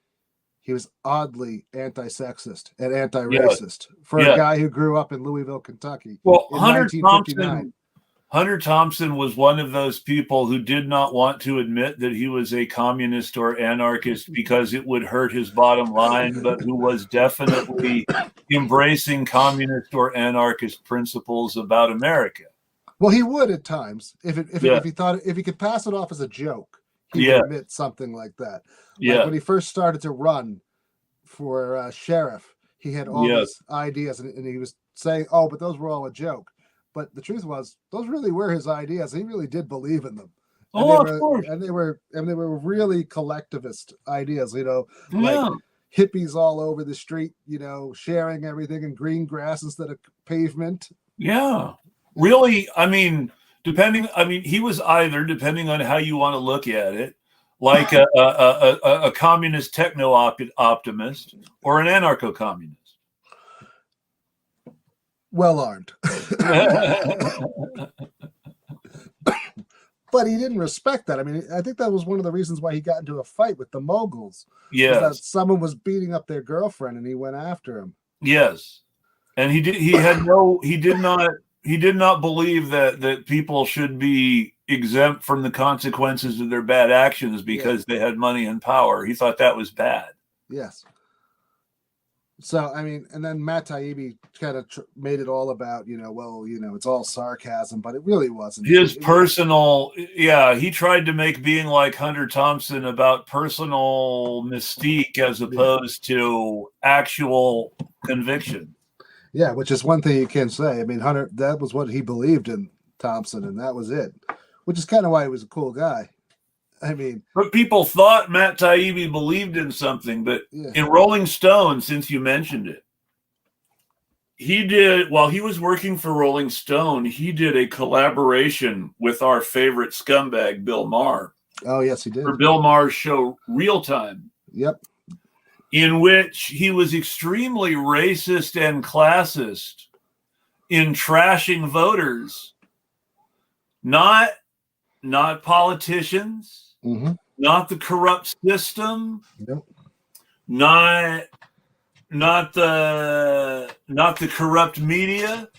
Speaker 2: he was oddly anti-sexist and anti-racist for a guy who grew up in Louisville, Kentucky.
Speaker 1: Well, Hunter Thompson was one of those people who did not want to admit that he was a communist or anarchist because it would hurt his bottom line, but who was definitely embracing communist or anarchist principles about America.
Speaker 2: Well, he would at times if he could pass it off as a joke. He would admit something like that. Like when he first started to run for sheriff, he had all these ideas, and he was saying, "Oh, but those were all a joke." But the truth was, those really were his ideas. He really did believe in them.
Speaker 1: Of course.
Speaker 2: And they were really collectivist ideas. hippies all over the street, sharing everything in green grass instead of pavement.
Speaker 1: Yeah. Really, I mean, he was either, depending on how you want to look at it, like a communist techno optimist or an anarcho communist.
Speaker 2: Well armed. But he didn't respect that. I mean, I think that was one of the reasons why he got into a fight with the moguls.
Speaker 1: Yes.
Speaker 2: Was that someone was beating up their girlfriend and he went after him.
Speaker 1: Yes. And he did not believe that people should be exempt from the consequences of their bad actions because they had money and power. He thought that was bad.
Speaker 2: Yes. So, I mean, and then Matt Taibbi kind of made it all about, it's all sarcasm, but it really wasn't.
Speaker 1: His personal, he tried to make being like Hunter Thompson about personal mystique as opposed to actual conviction.
Speaker 2: Yeah, which is one thing you can say. I mean, Hunter, that was what he believed in Thompson, and that was it, which is kind of why he was a cool guy. I mean,
Speaker 1: but people thought Matt Taibbi believed in something, but in Rolling Stone, since you mentioned it, he did, while he was working for Rolling Stone, he did a collaboration with our favorite scumbag, Bill Maher.
Speaker 2: Oh, yes, he did.
Speaker 1: For Bill Maher's show, Real Time.
Speaker 2: Yep.
Speaker 1: In which he was extremely racist and classist in trashing voters, not politicians, not the corrupt system, not the corrupt media,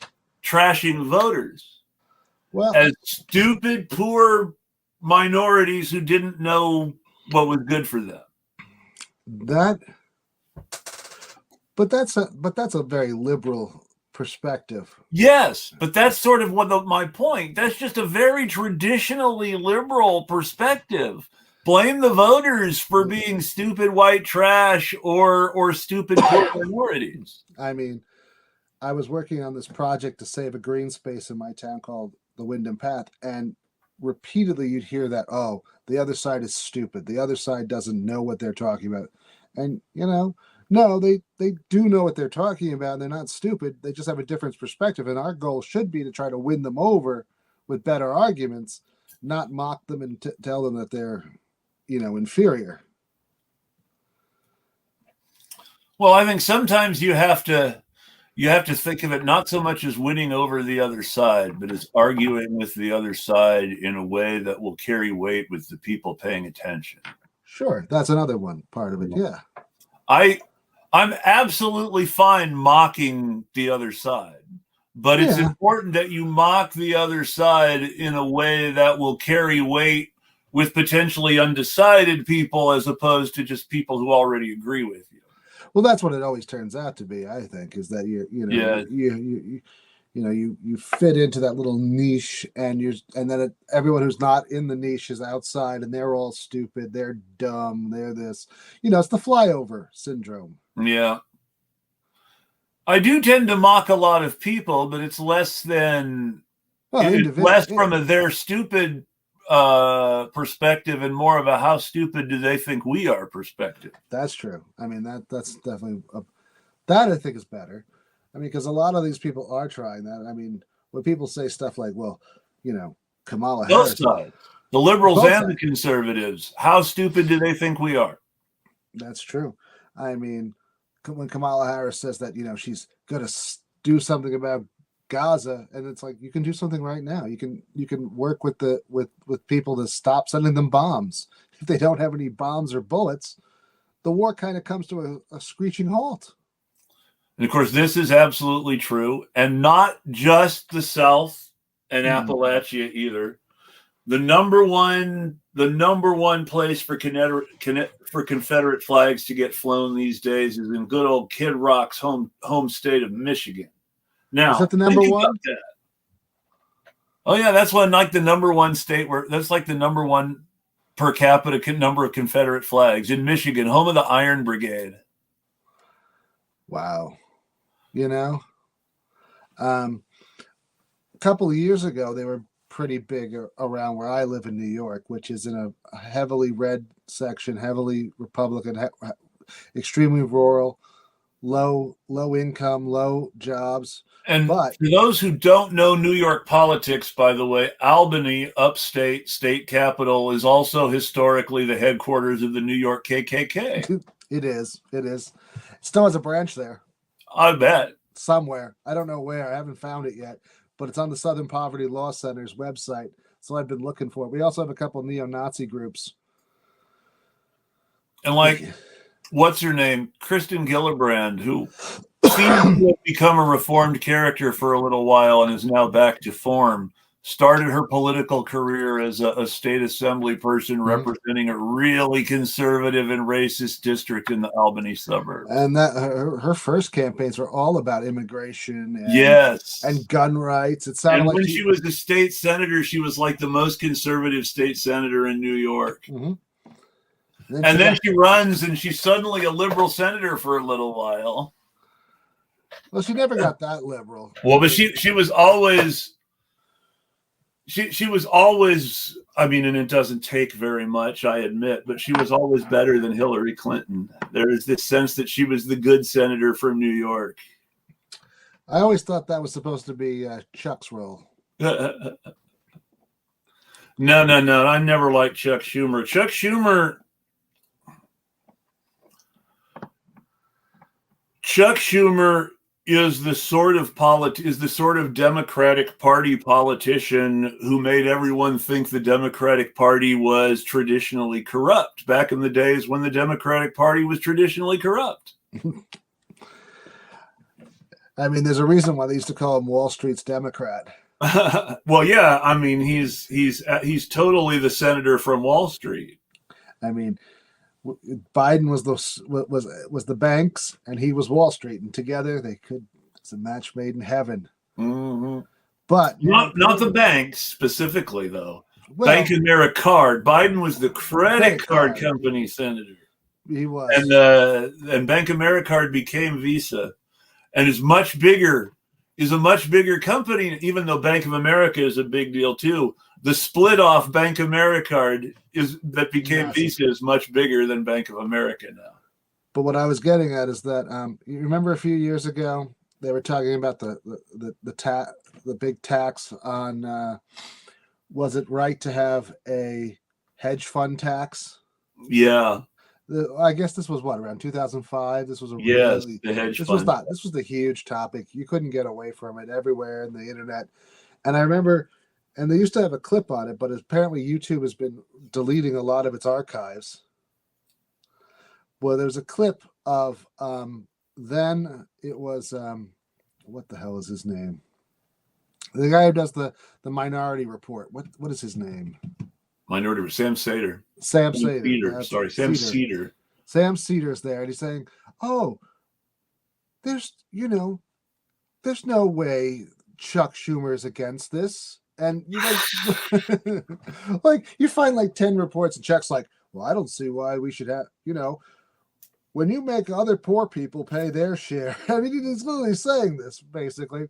Speaker 1: trashing voters as stupid, poor minorities who didn't know what was good for them.
Speaker 2: But that's a very liberal perspective.
Speaker 1: Yes, but that's sort of my point. That's just a very traditionally liberal perspective. Blame the voters for being stupid white trash or stupid poor minorities.
Speaker 2: I mean, I was working on this project to save a green space in my town called the Wyndham Path, and repeatedly you'd hear that, oh, the other side is stupid. The other side doesn't know what they're talking about. And, no, they do know what they're talking about. And they're not stupid. They just have a different perspective. And our goal should be to try to win them over with better arguments, not mock them and tell them that they're, inferior.
Speaker 1: Well, I think sometimes you have to think of it not so much as winning over the other side, but as arguing with the other side in a way that will carry weight with the people paying attention.
Speaker 2: Sure, that's another one part of it. Yeah,
Speaker 1: I'm absolutely fine mocking the other side, but it's important that you mock the other side in a way that will carry weight with potentially undecided people as opposed to just people who already agree with you.
Speaker 2: Well, that's what it always turns out to be, I think, is that you fit into that little niche, and then everyone who's not in the niche is outside, and they're all stupid, they're dumb, they're this. It's the flyover syndrome.
Speaker 1: Yeah. I do tend to mock a lot of people, but it's less than less from a they're stupid perspective and more of a how stupid do they think we are perspective.
Speaker 2: That's true. I mean, that's definitely that I think is better. I mean, because a lot of these people are trying that. I mean, when people say stuff like, well, Kamala Harris.
Speaker 1: Both sides. The liberals and the conservatives. How stupid do they think we are?
Speaker 2: That's true. I mean, when Kamala Harris says that, she's going to do something about Gaza, and it's like, you can do something right now. You can work with people to stop sending them bombs. If they don't have any bombs or bullets, the war kind of comes to a screeching halt.
Speaker 1: And of course, this is absolutely true, and not just the South and Appalachia either. The number one place for Confederate flags to get flown these days is in good old Kid Rock's home state of Michigan. Now,
Speaker 2: is that the number one?
Speaker 1: Oh yeah, that's the number one state that's like the number one per capita number of Confederate flags in Michigan, home of the Iron Brigade.
Speaker 2: Wow. A couple of years ago, they were pretty big around where I live in New York, which is in a heavily red section, heavily Republican. extremely rural, low income, low jobs.
Speaker 1: And
Speaker 2: But
Speaker 1: for those who don't know New York politics, by the way, Albany, upstate state capital, is also historically the headquarters of the New York KKK.
Speaker 2: It is. It still has a branch there.
Speaker 1: I bet.
Speaker 2: Somewhere. I don't know where. I haven't found it yet, but it's on the Southern Poverty Law Center's website. So I've been looking for it. We also have a couple neo-Nazi groups.
Speaker 1: And like, what's her name? Kristen Gillibrand, who seemed to have become a reformed character for a little while and is now back to form, started her political career as a state assembly person representing a really conservative and racist district in the Albany suburbs.
Speaker 2: And that her first campaigns were all about immigration and gun rights. It sounded like
Speaker 1: when she was a state senator, she was like the most conservative state senator in New York. And then she runs and she's suddenly a liberal senator for a little while.
Speaker 2: Well, she never got that liberal.
Speaker 1: Well, but she was always she was always, I mean, and it doesn't take very much, I admit, but she was always better than Hillary Clinton. There is this sense that she was the good senator from New York.
Speaker 2: I always thought that was supposed to be Chuck's role.
Speaker 1: No. I never liked Chuck Schumer. Chuck Schumer is the sort of Democratic Party politician who made everyone think the Democratic Party was traditionally corrupt back in the days when the Democratic Party was traditionally corrupt.
Speaker 2: I mean, there's a reason why they used to call him Wall Street's Democrat.
Speaker 1: Well, yeah, I mean, he's totally the senator from Wall Street.
Speaker 2: I mean, Biden was the banks and he was Wall Street, and together it's a match made in heaven. But
Speaker 1: not the banks specifically, though. Well, Bank AmeriCard. Biden was the credit card company senator.
Speaker 2: He was,
Speaker 1: and Bank AmeriCard became Visa, and is a much bigger company. Even though Bank of America is a big deal too, the split off Bank AmeriCard that became Visa is much bigger than Bank of America now.
Speaker 2: But what I was getting at is that you remember a few years ago they were talking about the big tax on was it right to have a hedge fund tax?
Speaker 1: Yeah.
Speaker 2: I guess this was around 2005. This was
Speaker 1: the hedge fund.
Speaker 2: This was the huge topic. You couldn't get away from it everywhere in the internet. And I remember, and they used to have a clip on it, but apparently YouTube has been deleting a lot of its archives. Well, there's a clip of then it was what the hell is his name? The guy who does the Minority Report. What is his name?
Speaker 1: Minority Sam Seder.
Speaker 2: Sam Seder.
Speaker 1: Sam Seder.
Speaker 2: Sam Seder's there, and he's saying, "Oh, there's no way Chuck Schumer is against this." And you like you find like 10 reports, and Chuck's like, "Well, I don't see why we should have, when you make other poor people pay their share." I mean, he's literally saying this basically.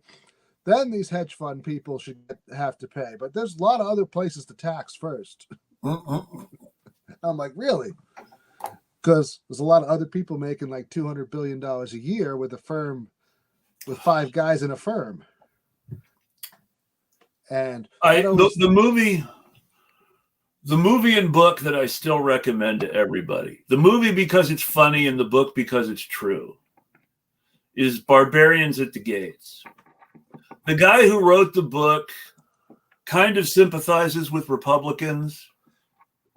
Speaker 2: Then these hedge fund people should have to pay, but there's a lot of other places to tax first. I'm like, really? Because there's a lot of other people making like $200 billion a year with a firm, with 5 guys in a firm. And
Speaker 1: the movie and book that I still recommend to everybody, the movie because it's funny and the book because it's true, is Barbarians at the Gates. The guy who wrote the book kind of sympathizes with Republicans,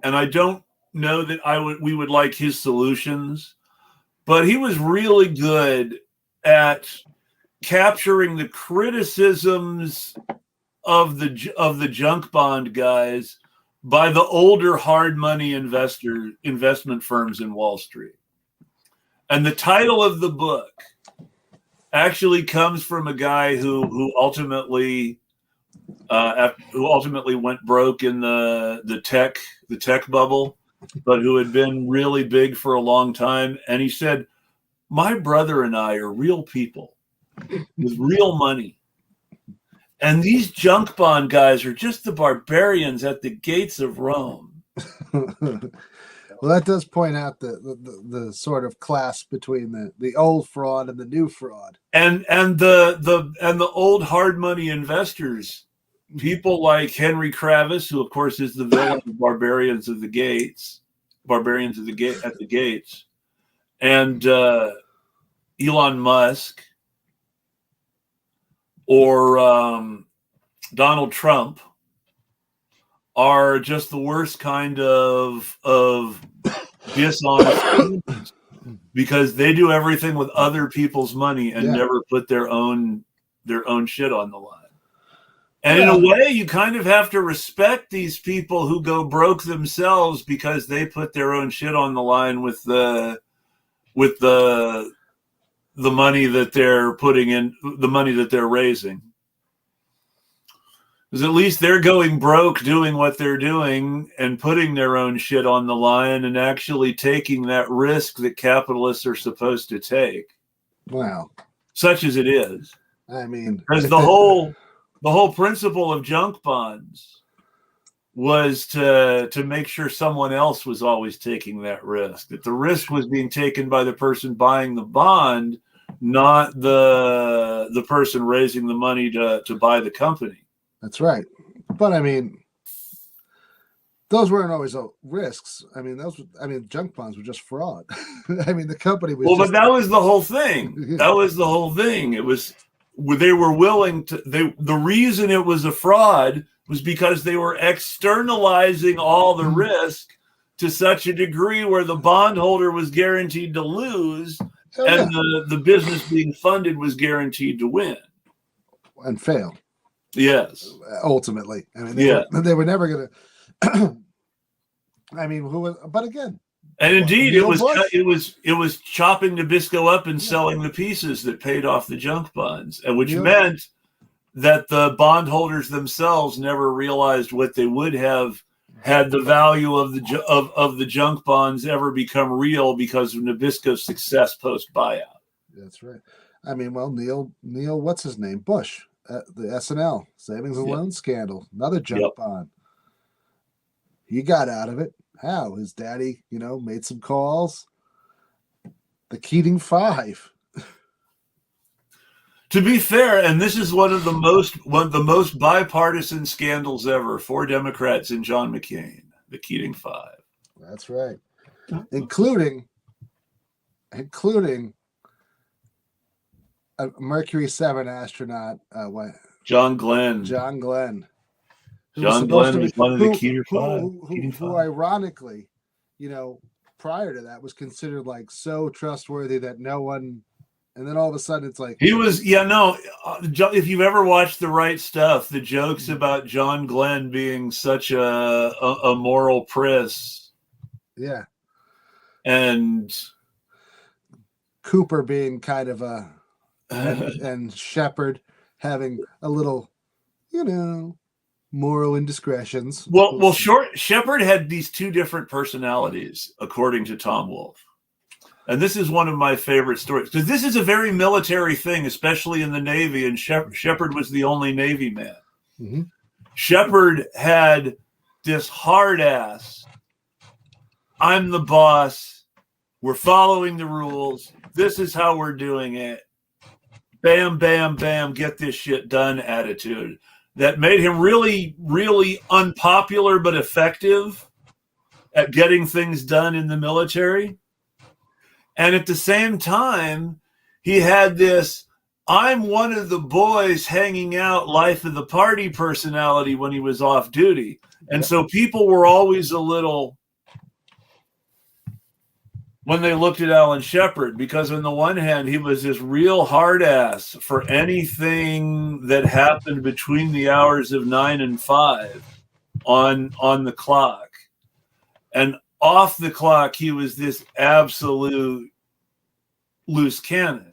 Speaker 1: and I don't know that we would like his solutions, but he was really good at capturing the criticisms of the junk bond guys by the older hard money investment firms in Wall Street. And the title of the book actually comes from a guy who ultimately went broke in the tech bubble, but who had been really big for a long time. And he said, "My brother and I are real people with real money. And these junk bond guys are just the barbarians at the gates of Rome."
Speaker 2: Well, Well, that does point out the sort of class between the old fraud and the new fraud,
Speaker 1: and the old hard money investors, people like Henry Kravis, who of course is the villain of Barbarians at the Gates, and Elon Musk or Donald Trump are just the worst kind of dishonest because they do everything with other people's money and never put their own shit on the line. And in a way, you kind of have to respect these people who go broke themselves because they put their own shit on the line with the money that they're putting in, the money that they're raising. Because at least they're going broke doing what they're doing and putting their own shit on the line and actually taking that risk that capitalists are supposed to take.
Speaker 2: Wow.
Speaker 1: Such as it is.
Speaker 2: I mean,
Speaker 1: because the whole principle of junk bonds was to make sure someone else was always taking that risk, that the risk was being taken by the person buying the bond, not the person raising the money to buy the company.
Speaker 2: That's right. But I mean, those weren't always risks. I mean, junk bonds were just fraud. I mean, the company was.
Speaker 1: Well, but that was the whole thing. That was the whole thing. It was, they were willing to. The reason it was a fraud was because they were externalizing all the risk to such a degree where the bondholder was guaranteed to lose, and the business being funded was guaranteed to win
Speaker 2: and fail.
Speaker 1: Yes.
Speaker 2: Ultimately, I mean, they were never going to. I mean, who was? But again,
Speaker 1: and indeed, it was chopping Nabisco up and selling the pieces that paid off the junk bonds, and which meant that the bondholders themselves never realized what they would have had the value of the junk bonds ever become real because of Nabisco's success post buyout.
Speaker 2: That's right. I mean, well, Neil, what's his name? Bush. The SNL savings and loan scandal, another junk bond. He got out of it. How? His daddy, made some calls. The Keating Five.
Speaker 1: To be fair, and this is one of the most bipartisan scandals ever for Democrats and John McCain. The Keating Five.
Speaker 2: That's right, including a Mercury 7 astronaut,
Speaker 1: John Glenn.
Speaker 2: John Glenn
Speaker 1: Was one of the Keating Five.
Speaker 2: Who ironically, prior to that was considered like so trustworthy that no one, and then all of a sudden it's like
Speaker 1: he was. If you've ever watched The Right Stuff, the jokes about John Glenn being such a moral priss.
Speaker 2: Yeah. And Cooper being kind of a. And Shepard having a little, moral indiscretions.
Speaker 1: Well, Shepard had these two different personalities, according to Tom Wolfe. And this is one of my favorite stories, because this is a very military thing, especially in the Navy, and Shepard was the only Navy man.
Speaker 2: Mm-hmm.
Speaker 1: Shepard had this hard ass, I'm the boss, we're following the rules, this is how we're doing it. Bam, bam, bam, get this shit done attitude that made him really, really unpopular but effective at getting things done in the military. And at the same time, he had this, I'm one of the boys hanging out life of the party personality when he was off duty. And so people were always a little, when they looked at Alan Shepard, because on the one hand, he was this real hard ass for anything that happened between the hours of 9 and 5 on the clock. And off the clock, he was this absolute loose cannon.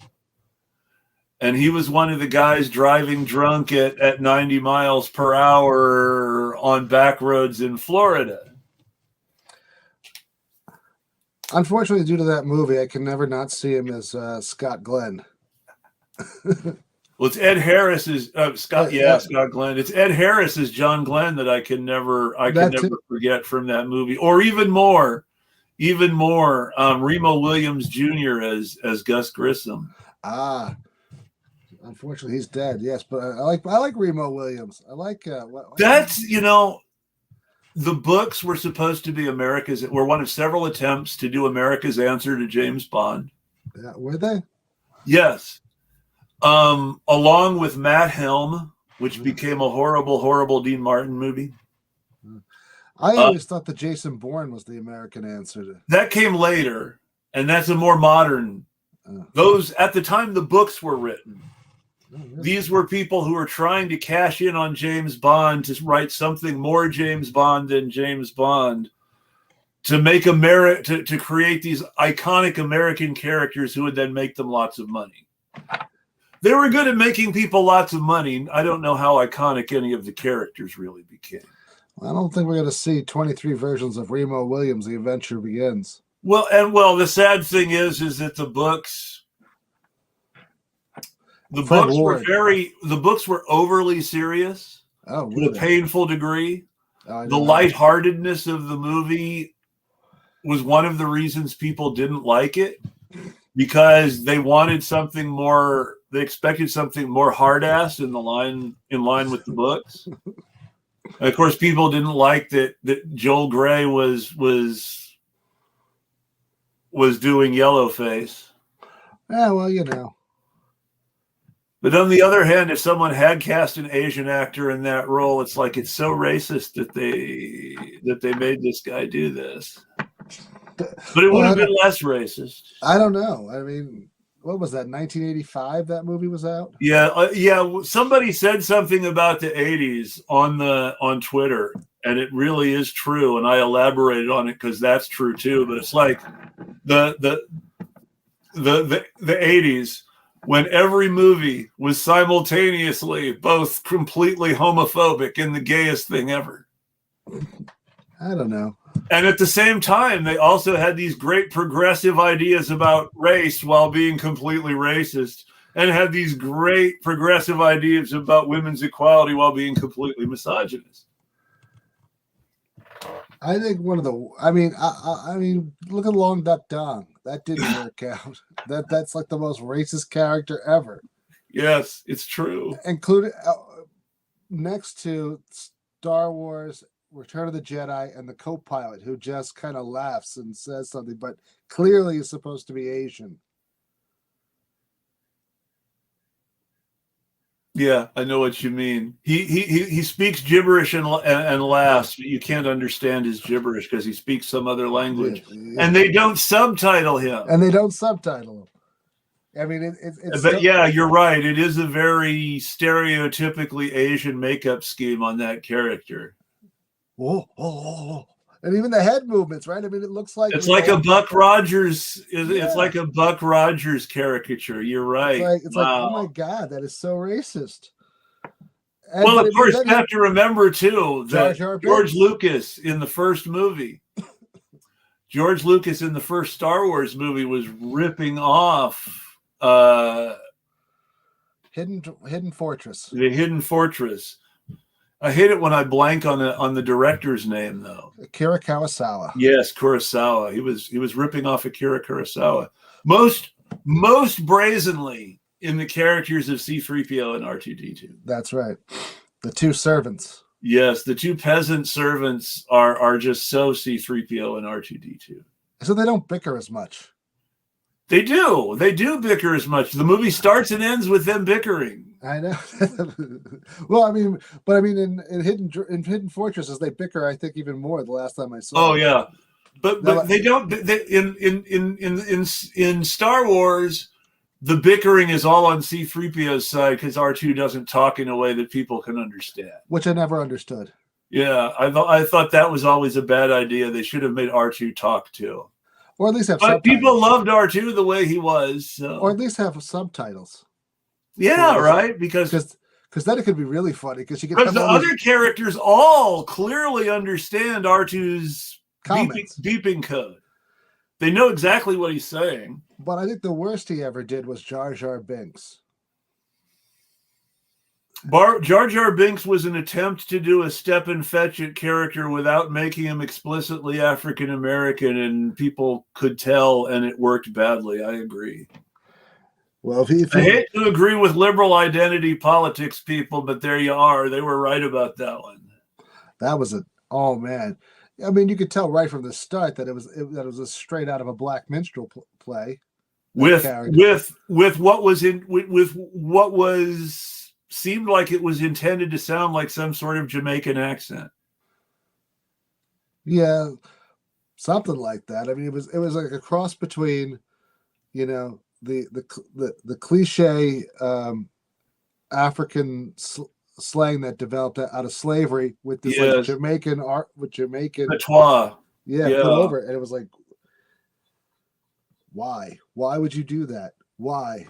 Speaker 1: And he was one of the guys driving drunk at 90 miles per hour on back roads in Florida.
Speaker 2: Unfortunately, due to that movie, I can never not see him as Scott Glenn.
Speaker 1: Well, it's Ed Harris as Scott Glenn. It's Ed Harris as John Glenn that I can never forget from that movie. Or even more, even more. Remo Williams Jr. as Gus Grissom.
Speaker 2: Ah, unfortunately, he's dead. Yes, but I like Remo Williams. I like
Speaker 1: That's the books were supposed to be were one of several attempts to do America's answer to James Bond.
Speaker 2: Yeah, were they?
Speaker 1: Yes. Along with Matt Helm, which became a horrible, horrible Dean Martin movie.
Speaker 2: I always thought that Jason Bourne was the American answer to
Speaker 1: that. Came later, and that's a more modern. Those at the time the books were written. Really? These were people who were trying to cash in on James Bond to write something more James Bond than James Bond, to make to create these iconic American characters who would then make them lots of money. They were good at making people lots of money. I don't know how iconic any of the characters really became.
Speaker 2: I don't think we're going to see 23 versions of Remo Williams. The adventure begins.
Speaker 1: Well, the sad thing is that the books were overly serious to a painful degree. The lightheartedness of the movie was one of the reasons people didn't like it, because they wanted something more. They expected something more hard-ass in line with the books. And of course, people didn't like that Joel Grey was doing Yellowface.
Speaker 2: Yeah, well,
Speaker 1: But on the other hand, if someone had cast an Asian actor in that role, it's like it's so racist that they made this guy do this. But it would have been less racist.
Speaker 2: I don't know. I mean, what was that? 1985? That movie was out.
Speaker 1: Yeah. Somebody said something about the 80s on Twitter, and it really is true. And I elaborated on it because that's true too. But it's like the 80s, when every movie was simultaneously both completely homophobic and the gayest thing ever.
Speaker 2: I don't know.
Speaker 1: And at the same time, they also had these great progressive ideas about race while being completely racist, and had these great progressive ideas about women's equality while being completely misogynist.
Speaker 2: I think I mean, look at Long Duck Dong. That didn't work out. That's like the most racist character ever.
Speaker 1: Yes, it's true.
Speaker 2: Included next to Star Wars, Return of the Jedi, and the co-pilot, who just kind of laughs and says something, but clearly is supposed to be Asian.
Speaker 1: Yeah, I know what you mean. He speaks gibberish and laughs, but you can't understand his gibberish because he speaks some other language, and they don't subtitle him.
Speaker 2: I mean,
Speaker 1: but yeah, you're right. It is a very stereotypically Asian makeup scheme on that character.
Speaker 2: Oh. And even the head movements, right? I mean, it looks like
Speaker 1: it's like a Buck Rogers. It's like a Buck Rogers caricature. You're right.
Speaker 2: It's like, oh my God, that is so racist.
Speaker 1: And, well, of course, you have to remember too that George Lucas in the first movie, George Lucas in the first Star Wars movie was ripping off
Speaker 2: Hidden Fortress.
Speaker 1: The Hidden Fortress. I hate it when I blank on the director's name, though.
Speaker 2: Akira Kurosawa.
Speaker 1: Yes, Kurosawa. He was ripping off Akira Kurosawa most brazenly in the characters of C-3PO and R2-D2.
Speaker 2: That's right. The two servants.
Speaker 1: Yes, the two peasant servants are just so C-3PO and R2-D2.
Speaker 2: So they don't bicker as much.
Speaker 1: They do bicker as much. The movie starts and ends with them bickering.
Speaker 2: I know. Well, I mean, in Hidden Fortresses, they bicker, I think, even more the last time I saw.
Speaker 1: Oh, yeah. But they don't. In Star Wars, the bickering is all on C-3PO's side because R2 doesn't talk in a way that people can understand.
Speaker 2: Which I never understood.
Speaker 1: Yeah, I thought that was always a bad idea. They should have made R2 talk too.
Speaker 2: Or at least have
Speaker 1: subtitles. People loved R2 the way he was. So.
Speaker 2: Or at least have subtitles.
Speaker 1: Yeah, right. Because
Speaker 2: then it could be really funny because the
Speaker 1: other characters all clearly understand R2's beeping code. They know exactly what he's saying.
Speaker 2: But I think the worst he ever did was Jar Jar Binks.
Speaker 1: Jar Jar Binks was an attempt to do a Stepin Fetchit character without making him explicitly African American, and people could tell, and it worked badly. I agree.
Speaker 2: Well,
Speaker 1: I hate to agree with liberal identity politics people, but there you are. They were right about that one.
Speaker 2: That was oh man. I mean, you could tell right from the start that it was a straight out of a black minstrel play.
Speaker 1: With what was with what was seemed like it was intended to sound like some sort of Jamaican accent.
Speaker 2: Yeah, something like that. I mean, it was like a cross between, you know, the cliche African slang that developed out of slavery with this like Jamaican art with Jamaican
Speaker 1: patois.
Speaker 2: Yeah, put over it, and it was like, why would you do that? Why?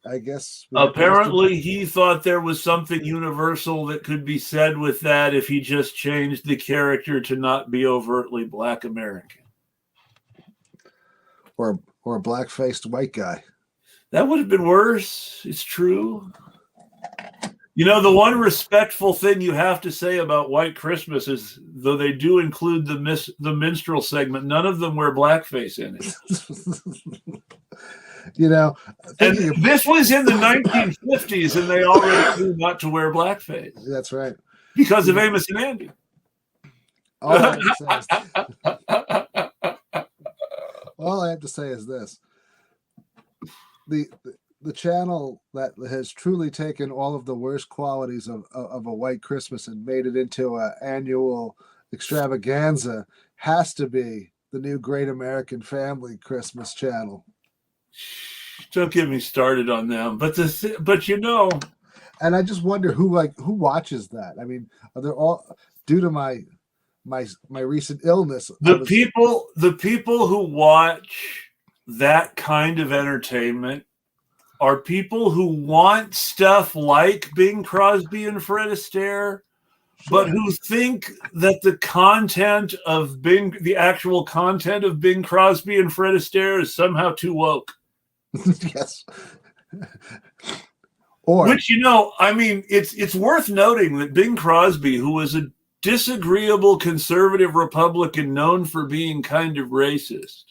Speaker 2: I guess
Speaker 1: apparently he thought there was something universal that could be said with that if he just changed the character to not be overtly Black American
Speaker 2: or a black-faced white guy.
Speaker 1: That would have been worse. It's true. You know, the one respectful thing you have to say about White Christmas is, though they do include the minstrel segment, none of them wear blackface in it.
Speaker 2: You know,
Speaker 1: and this was in the 1950s, and they already knew not to wear blackface.
Speaker 2: That's right.
Speaker 1: Because of Amos and Andy.
Speaker 2: All I have to say is this. The channel that has truly taken all of the worst qualities of a White Christmas and made it into an annual extravaganza has to be the new Great American Family Christmas channel.
Speaker 1: Don't get me started on them, but you know,
Speaker 2: and I just wonder who watches that. I mean, are they all due to my recent illness?
Speaker 1: The people who watch that kind of entertainment are people who want stuff like Bing Crosby and Fred Astaire, but who think that the actual content of Bing Crosby and Fred Astaire is somehow too woke.
Speaker 2: Yes.
Speaker 1: Which, you know, I mean, it's worth noting that Bing Crosby, who was a disagreeable conservative Republican known for being kind of racist,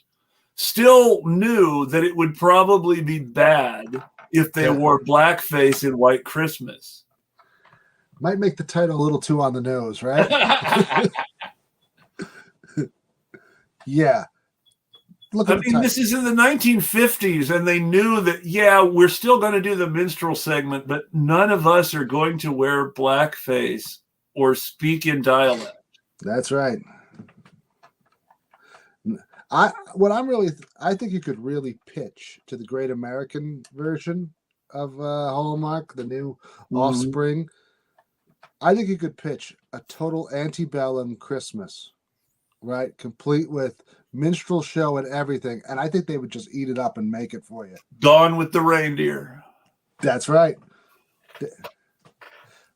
Speaker 1: still knew that it would probably be bad if they wore blackface in White Christmas.
Speaker 2: Might make the title a little too on the nose, right? Yeah.
Speaker 1: I mean, this is in the 1950s, and they knew that, yeah, we're still going to do the minstrel segment, but none of us are going to wear blackface or speak in dialect.
Speaker 2: That's right. I think you could really pitch to the Great American version of Hallmark, the new offspring. I think you could pitch a total antebellum Christmas, right? Complete with minstrel show and everything. And I think they would just eat it up and make it for you.
Speaker 1: Gone with the Reindeer.
Speaker 2: That's right.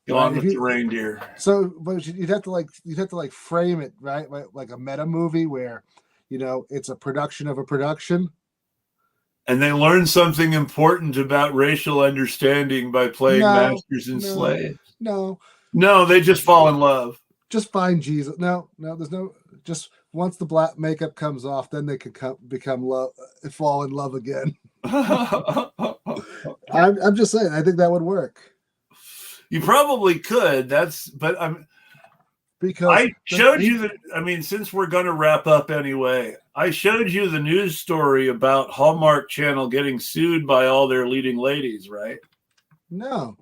Speaker 1: Gone with the Reindeer.
Speaker 2: So, but you'd have to frame it, right? Like a meta movie where, you know, it's a production of a production.
Speaker 1: And they learn something important about racial understanding by playing masters and slaves. No, they just fall in love.
Speaker 2: Just find Jesus. No, there's no. Just once the black makeup comes off, then they can fall in love again. I'm just saying. I think that would work.
Speaker 1: You probably could. Because I showed you that. I mean, since we're going to wrap up anyway, I showed you the news story about Hallmark Channel getting sued by all their leading ladies, right?
Speaker 2: No.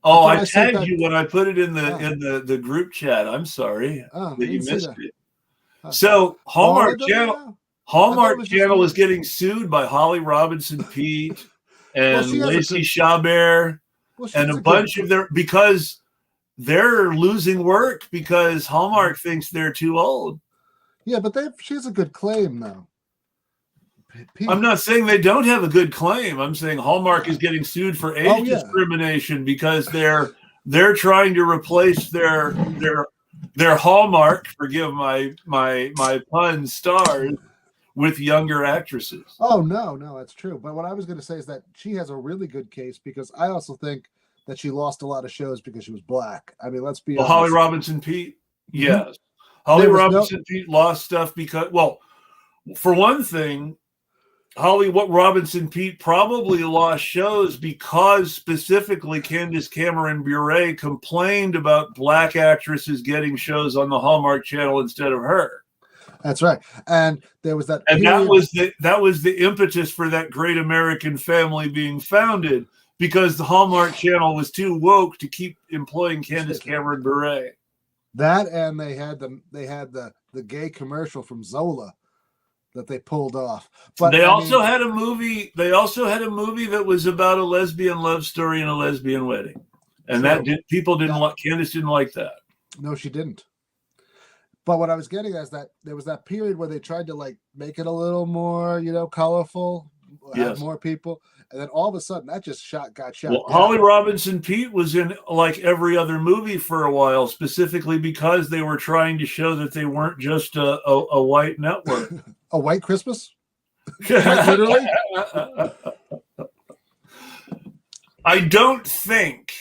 Speaker 1: Oh, I tagged you when I put it in the group chat. I'm sorry that you missed it. So Hallmark Channel is getting sued by Holly Robinson Peete and Lacey Chabert and a bunch of because they're losing work because Hallmark thinks they're too old.
Speaker 2: Yeah, but she has a good claim though.
Speaker 1: I'm not saying they don't have a good claim. I'm saying Hallmark is getting sued for age discrimination because they're trying to replace their Hallmark, forgive my pun, stars with younger actresses.
Speaker 2: Oh no, that's true. But what I was going to say is that she has a really good case because I also think that she lost a lot of shows because she was black. I mean, let's be
Speaker 1: Well,
Speaker 2: honest.
Speaker 1: Holly Robinson Pete, yes.
Speaker 2: Mm-hmm.
Speaker 1: Holly Robinson Pete lost stuff because, well, for one thing, Holly Robinson Pete probably lost shows because specifically Candace Cameron Bure complained about black actresses getting shows on the Hallmark Channel instead of her.
Speaker 2: That's right. And there was that
Speaker 1: and
Speaker 2: period.
Speaker 1: that was the impetus for that great American family being founded, because the Hallmark Channel was too woke to keep employing Candace Cameron Bure.
Speaker 2: That, and they had the gay commercial from Zola that they pulled off. But
Speaker 1: they also had a movie that was about a lesbian love story and a lesbian wedding. And Candace didn't like that.
Speaker 2: No, she didn't. But what I was getting at is that there was that period where they tried to like make it a little more, colorful, have more people, and then all of a sudden that just got shot.
Speaker 1: Well, Holly Robinson Pete was in like every other movie for a while, specifically because they were trying to show that they weren't just a white network.
Speaker 2: A white Christmas? Quite literally?
Speaker 1: I don't think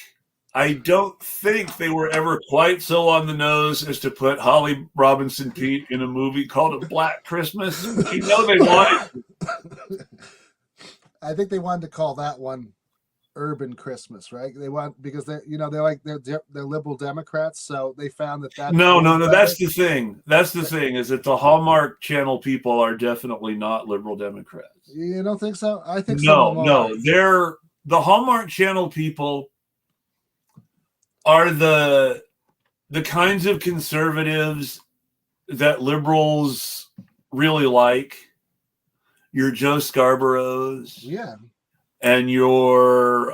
Speaker 1: they were ever quite so on the nose as to put Holly Robinson Pete in a movie called A Black Christmas. They wanted.
Speaker 2: I think they wanted to call that one Urban Christmas, right? Because they're liberal Democrats, so they found that.
Speaker 1: No. That's the thing. That's the thing, is that the Hallmark Channel people are definitely not liberal Democrats.
Speaker 2: You don't think so? I think
Speaker 1: no. The Hallmark Channel people are the kinds of conservatives that liberals really like. Your Joe Scarboroughs, and your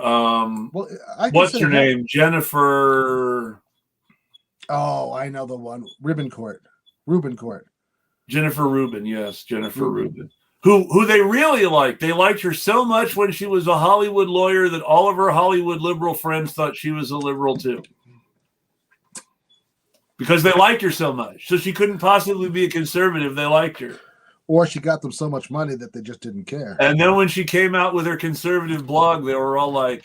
Speaker 1: what's her name, Jennifer?
Speaker 2: Oh, I know the one, Rubincourt. Jennifer
Speaker 1: Rubin, yes, Jennifer Rubin. Who they really liked. They liked her so much when she was a Hollywood lawyer that all of her Hollywood liberal friends thought she was a liberal too. Because they liked her so much. So she couldn't possibly be a conservative. They liked her.
Speaker 2: Or she got them so much money that they just didn't care.
Speaker 1: And then when she came out with her conservative blog, they were all like,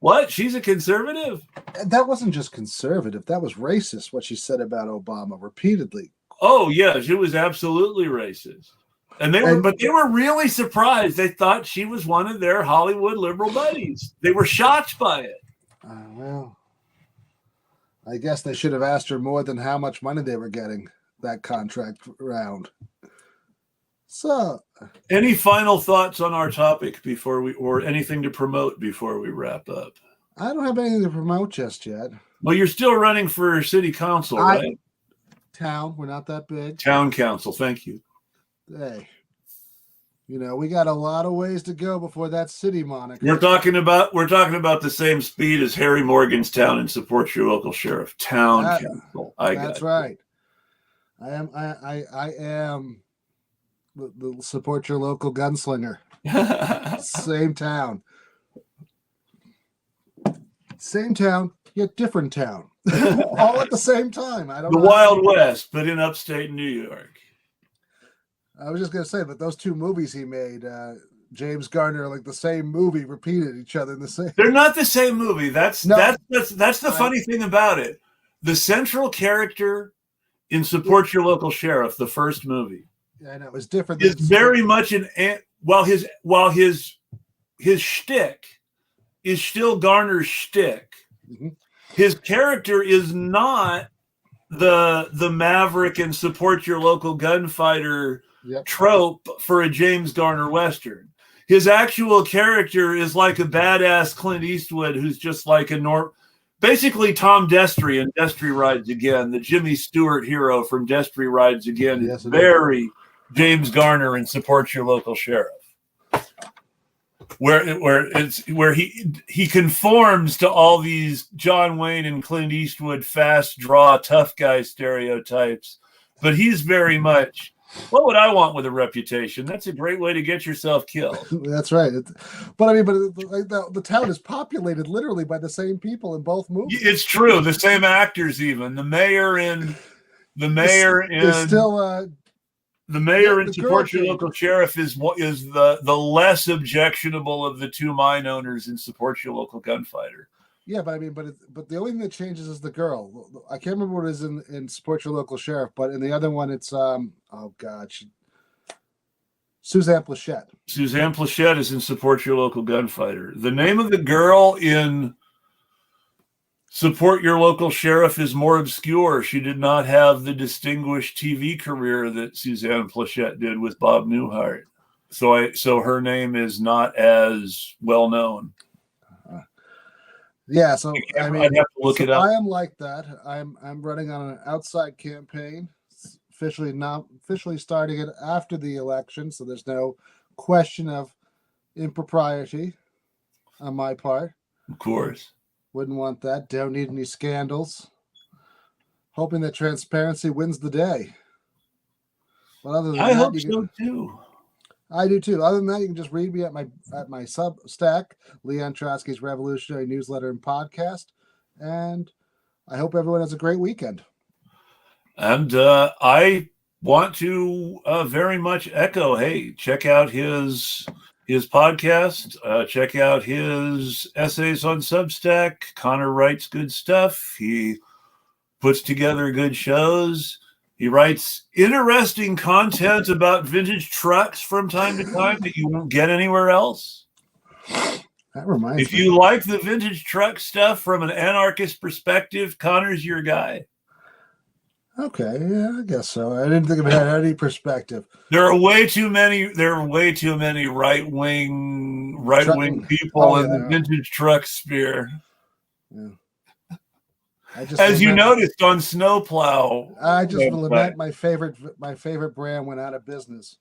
Speaker 1: what? She's a conservative?
Speaker 2: That wasn't just conservative. That was racist, what she said about Obama repeatedly.
Speaker 1: Oh, yeah. She was absolutely racist. But they were really surprised. They thought she was one of their Hollywood liberal buddies. They were shocked by it.
Speaker 2: Well, I guess they should have asked her more than how much money they were getting that contract round. So,
Speaker 1: any final thoughts on our topic or anything to promote before we wrap up?
Speaker 2: I don't have anything to promote just yet.
Speaker 1: Well, you're still running for city council, right?
Speaker 2: Town. We're not that big.
Speaker 1: Town council. Thank you.
Speaker 2: Hey, we got a lot of ways to go before that city moniker.
Speaker 1: We're talking about the same speed as Harry Morgantown and Support Your Local Sheriff. Town council.
Speaker 2: That's right. I am the Support Your Local Gunslinger. Same town, yet different town. All at the same time. I don't know.
Speaker 1: The Wild West, but in upstate New York.
Speaker 2: I was just gonna say, but those two movies he made, James Garner, like the same movie, repeated each other in the same.
Speaker 1: They're not the same movie. That's the funny thing about it. The central character in Support Your Local Sheriff, the first movie,
Speaker 2: I know, it's different.
Speaker 1: It's very much while his shtick is still Garner's shtick. Mm-hmm. His character is not the maverick and Support Your Local gunfighter trope for a James Garner Western. His actual character is like a badass Clint Eastwood who's just like basically Tom Destry in Destry Rides Again, the Jimmy Stewart hero from Destry Rides Again. Yes, very James Garner and Support Your Local Sheriff. Where he conforms to all these John Wayne and Clint Eastwood fast draw tough guy stereotypes, but he's very much, what would I want with a reputation? That's a great way to get yourself killed.
Speaker 2: That's right. But the town is populated literally by the same people in both movies.
Speaker 1: It's true. The same actors, even the mayor in Support Your Local Sheriff is the less objectionable of the two mine owners in Support Your Local Gunfighter.
Speaker 2: Yeah, but I mean, but the only thing that changes is the girl. I can't remember what it is in Support Your Local Sheriff, but in the other one, it's oh god, Suzanne Plachette.
Speaker 1: Suzanne Plachette is in Support Your Local Gunfighter. The name of the girl in Support Your Local Sheriff is more obscure. She did not have the distinguished TV career that Suzanne Plachette did with Bob Newhart. So her name is not as well known.
Speaker 2: Yeah, so I mean,
Speaker 1: I'd have to look it up.
Speaker 2: I am like that. I'm running on an outside campaign, officially starting it after the election, so there's no question of impropriety on my part.
Speaker 1: Of course.
Speaker 2: Wouldn't want that. Don't need any scandals. Hoping that transparency wins the day. But other than
Speaker 1: I
Speaker 2: that,
Speaker 1: hope so too.
Speaker 2: I do too. Other than that, you can just read me at my Substack, Leon Trotsky's Revolutionary Newsletter and Podcast. And I hope everyone has a great weekend.
Speaker 1: And I want to very much echo, hey, check out his podcast. Check out his essays on Substack. Connor writes good stuff. He puts together good shows. He writes interesting content about vintage trucks from time to time that you won't get anywhere else.
Speaker 2: That reminds me.
Speaker 1: If you like the vintage truck stuff from an anarchist perspective, Connor's your guy.
Speaker 2: Okay, yeah, I guess so. I didn't think it had any perspective.
Speaker 1: There are way too many right wing people in the vintage truck sphere.
Speaker 2: Yeah.
Speaker 1: As you noticed on Snowplow,
Speaker 2: I just lament my favorite brand went out of business.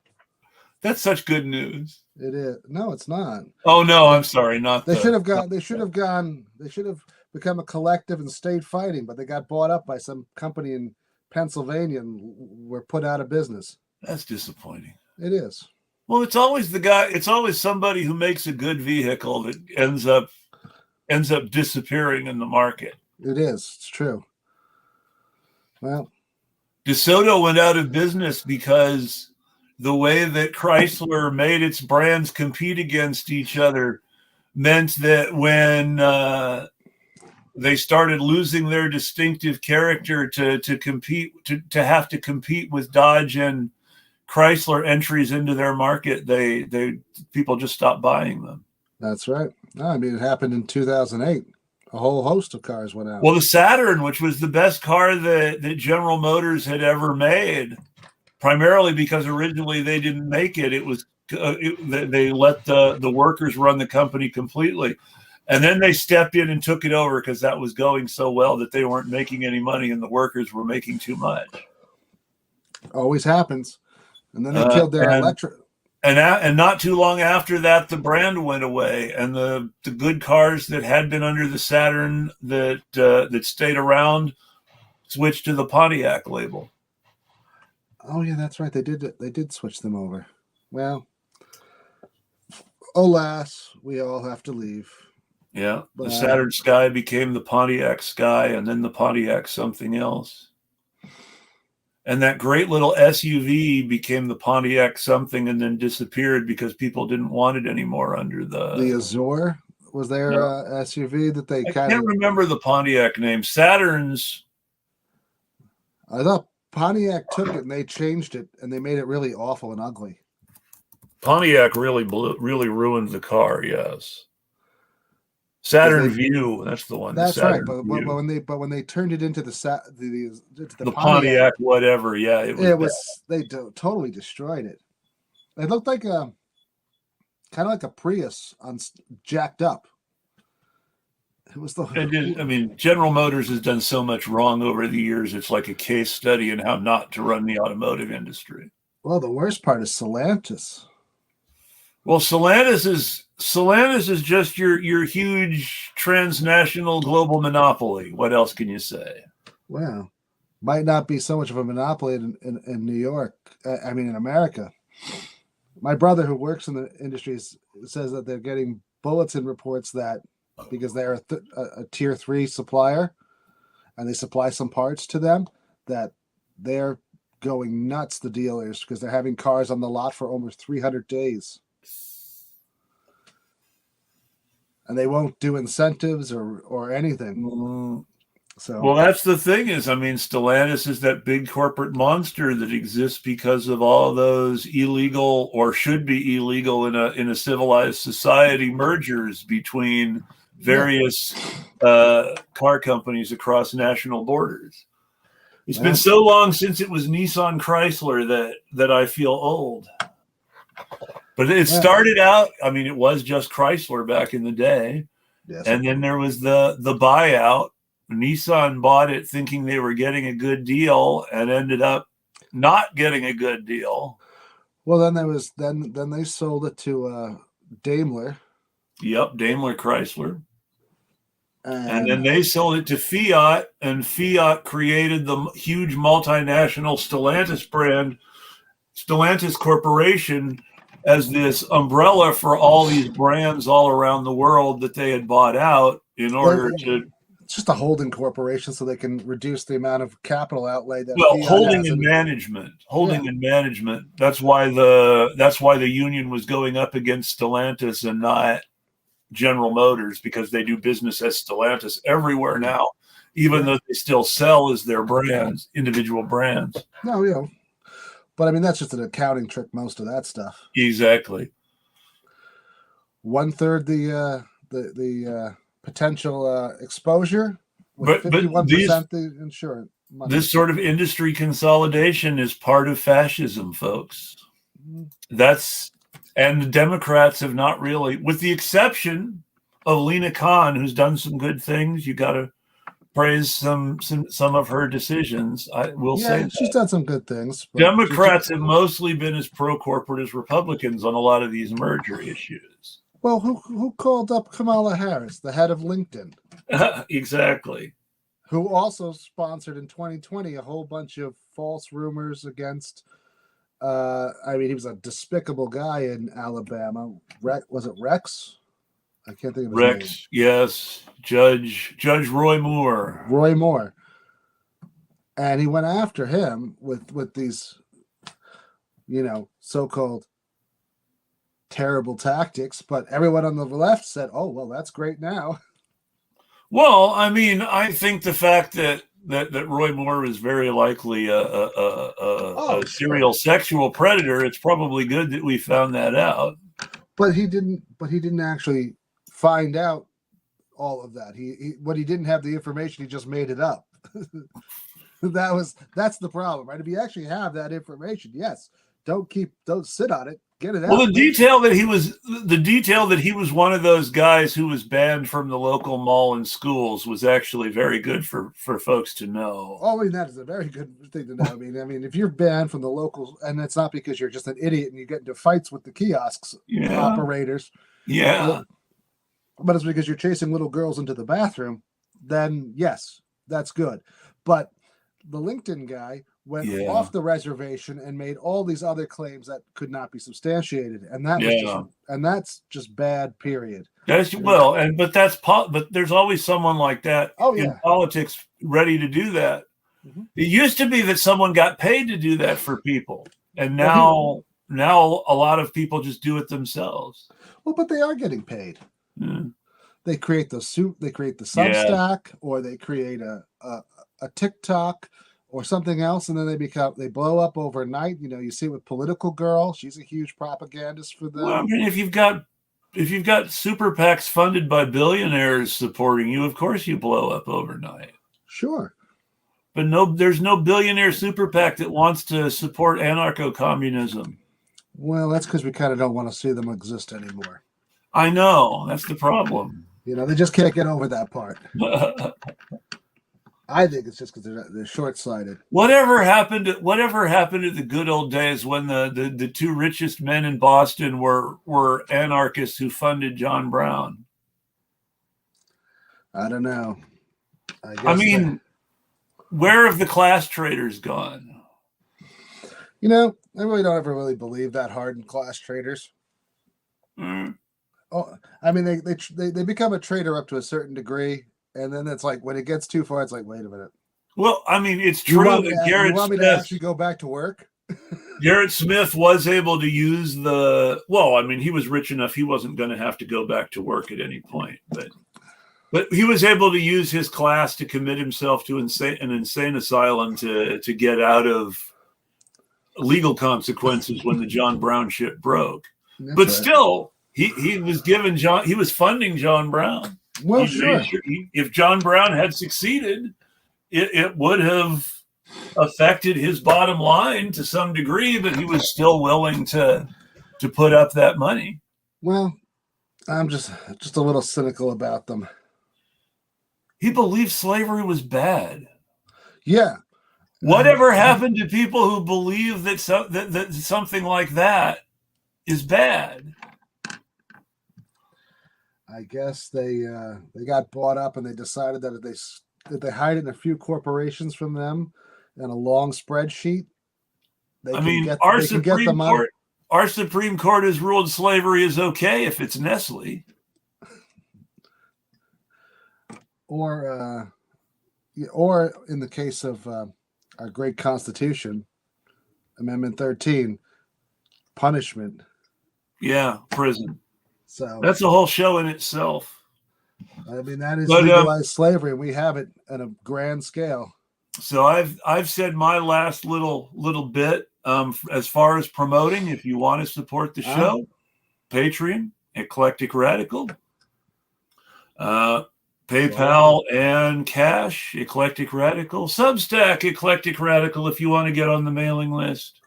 Speaker 1: That's such good news.
Speaker 2: It is. No, it's not.
Speaker 1: Oh no, I'm sorry. Not
Speaker 2: they should have become a collective and stayed fighting, but they got bought up by some company in Pennsylvania and were put out of business.
Speaker 1: That's disappointing.
Speaker 2: It is.
Speaker 1: Well, it's always somebody who makes a good vehicle that ends up disappearing in the market.
Speaker 2: It is. It's true. Well,
Speaker 1: DeSoto went out of business because the way that Chrysler made its brands compete against each other meant that when they started losing their distinctive character to compete, to have to compete with Dodge and Chrysler entries into their market, people just stopped buying them.
Speaker 2: That's right. No, I mean, it happened in 2008. A whole host of cars went out.
Speaker 1: Well, the Saturn, which was the best car that General Motors had ever made, primarily because originally they didn't make it. It was they let the workers run the company completely. And then they stepped in and took it over because that was going so well that they weren't making any money and the workers were making too much.
Speaker 2: Always happens. And then they killed their electric.
Speaker 1: And not too long after that, the brand went away, and the good cars that had been under the Saturn that stayed around switched to the Pontiac label.
Speaker 2: Oh yeah, that's right. They did switch them over. Well, alas, we all have to leave.
Speaker 1: Yeah, the Saturn Sky became the Pontiac Sky, and then the Pontiac something else. And that great little SUV became the Pontiac something and then disappeared because people didn't want it anymore under the
Speaker 2: Azure. Was there a SUV that they
Speaker 1: I can't remember the Pontiac name. Saturn's.
Speaker 2: I thought Pontiac took it and they changed it and they made it really awful and ugly.
Speaker 1: Pontiac really ruined the car, yes. Saturn View, that's the one.
Speaker 2: That's right, but when they turned it into the
Speaker 1: Pontiac, whatever, yeah,
Speaker 2: they totally destroyed it. It looked like kind of like a Prius jacked up. It was
Speaker 1: General Motors has done so much wrong over the years. It's like a case study in how not to run the automotive industry.
Speaker 2: Well, the worst part is Stellantis.
Speaker 1: Well, Stellantis is just your huge transnational global monopoly. What else can you say?
Speaker 2: Well, might not be so much of a monopoly in New York. In America. My brother, who works in the industry, says that they're getting bulletin reports that because they're a tier 3 supplier and they supply some parts to them, that they're going nuts, the dealers, because they're having cars on the lot for almost 300 days. and they won't do incentives or anything.
Speaker 1: Mm.
Speaker 2: So,
Speaker 1: Well, that's the thing is, I mean, Stellantis is that big corporate monster that exists because of all those illegal or should be illegal in a civilized society mergers between various car companies across national borders. It's been so long since it was Nissan Chrysler that I feel old. But it started out, I mean, it was just Chrysler back in the day. Yes. And then there was the buyout. Nissan bought it thinking they were getting a good deal and ended up not getting a good deal.
Speaker 2: Well, then they sold it to Daimler.
Speaker 1: Yep, Daimler Chrysler. And then they sold it to Fiat, and Fiat created the huge multinational Stellantis brand, Stellantis Corporation, as this umbrella for all these brands all around the world that they had bought out in order to.
Speaker 2: It's just a holding corporation so they can reduce the amount of capital outlay that
Speaker 1: Well,
Speaker 2: Fiat
Speaker 1: holding
Speaker 2: has
Speaker 1: and management. And management. That's why the union was going up against Stellantis and not General Motors, because they do business as Stellantis everywhere now, even though they still sell as their brands, individual brands.
Speaker 2: No, you know. But I mean, that's just an accounting trick, most of that stuff.
Speaker 1: Exactly.
Speaker 2: 1/3 the potential exposure, with 51% the insurance money.
Speaker 1: This sort of industry consolidation is part of fascism, folks. And the Democrats have not really, with the exception of Lena Khan, who's done some good things. You got to praise some of her decisions. I will say that.
Speaker 2: She's done some good things.
Speaker 1: Democrats have mostly been as pro-corporate as Republicans on a lot of these merger issues.
Speaker 2: Well, who called up Kamala Harris, the head of LinkedIn?
Speaker 1: Exactly.
Speaker 2: Who also sponsored in 2020 a whole bunch of false rumors against. I mean, he was a despicable guy in Alabama. Was it Rex? I can't think of his name.
Speaker 1: Yes. Judge Roy Moore.
Speaker 2: Roy Moore. And he went after him with these, so-called terrible tactics. But everyone on the left said, oh, well, that's great now.
Speaker 1: Well, I mean, I think the fact that Roy Moore is very likely a serial sexual predator, it's probably good that we found that out.
Speaker 2: But he didn't actually find out all of that. He didn't have the information, he just made it up. That's the problem, right? If you actually have that information, yes, don't sit on it. Get it out.
Speaker 1: Well, the detail that he was one of those guys who was banned from the local mall and schools was actually very good for folks to know.
Speaker 2: Oh, I mean, that is a very good thing to know. I mean, if you're banned from the locals, and it's not because you're just an idiot and you get into fights with the kiosks operators.
Speaker 1: Yeah.
Speaker 2: But it's because you're chasing little girls into the bathroom, then yes, that's good. But the LinkedIn guy went off the reservation and made all these other claims that could not be substantiated, and that's just bad. Period.
Speaker 1: But there's always someone like that in politics ready to do that. Mm-hmm. It used to be that someone got paid to do that for people, and now a lot of people just do it themselves.
Speaker 2: Well, but they are getting paid. Mm. They create the Substack, or they create a TikTok or something else, and then they blow up overnight. You see it with Political Girl. She's a huge propagandist for them.
Speaker 1: Well, I mean, if you've got super PACs funded by billionaires supporting you, of course you blow up overnight.
Speaker 2: Sure.
Speaker 1: But there's no billionaire super PAC that wants to support anarcho-communism.
Speaker 2: Well, that's because we kind of don't want to see them exist anymore.
Speaker 1: I know. That's the problem.
Speaker 2: They just can't get over that part. I think it's just because they're short-sighted.
Speaker 1: Whatever happened to the good old days when the two richest men in Boston were anarchists who funded John Brown?
Speaker 2: I don't know.
Speaker 1: Where have the class traders gone?
Speaker 2: I really don't ever really believe that hard in class traders. Mm. Oh, I mean, they become a trader up to a certain degree. And then it's like, when it gets too far, it's like, wait a minute.
Speaker 1: Well, I mean, it's true that Garrett
Speaker 2: you want me to actually go back to work?
Speaker 1: Garrett Smith was able to use he was rich enough he wasn't going to have to go back to work at any point, but he was able to use his class to commit himself to an insane asylum to get out of legal consequences when the John Brown shit broke.
Speaker 2: That's
Speaker 1: but
Speaker 2: right.
Speaker 1: Still, he was funding John Brown.
Speaker 2: Well, sure.
Speaker 1: If John Brown had succeeded, it would have affected his bottom line to some degree, but he was still willing to put up that money.
Speaker 2: Well, I'm just a little cynical about them.
Speaker 1: He believed slavery was bad.
Speaker 2: Yeah.
Speaker 1: Whatever happened to people who believe that something like that is bad?
Speaker 2: I guess they got bought up and they decided that if they hide in a few corporations from them and a long spreadsheet,
Speaker 1: our Supreme Court has ruled slavery is okay if it's Nestle.
Speaker 2: Or in the case of our great Constitution, Amendment 13, punishment.
Speaker 1: Yeah, prison.
Speaker 2: So
Speaker 1: that's a whole show in itself.
Speaker 2: I mean, that is legalized slavery, and we have it at a grand scale.
Speaker 1: So I've said my last little bit. As far as promoting, if you want to support the show, Patreon, Eclectic Radical, PayPal and Cash, Eclectic Radical, Substack, Eclectic Radical, if you want to get on the mailing list.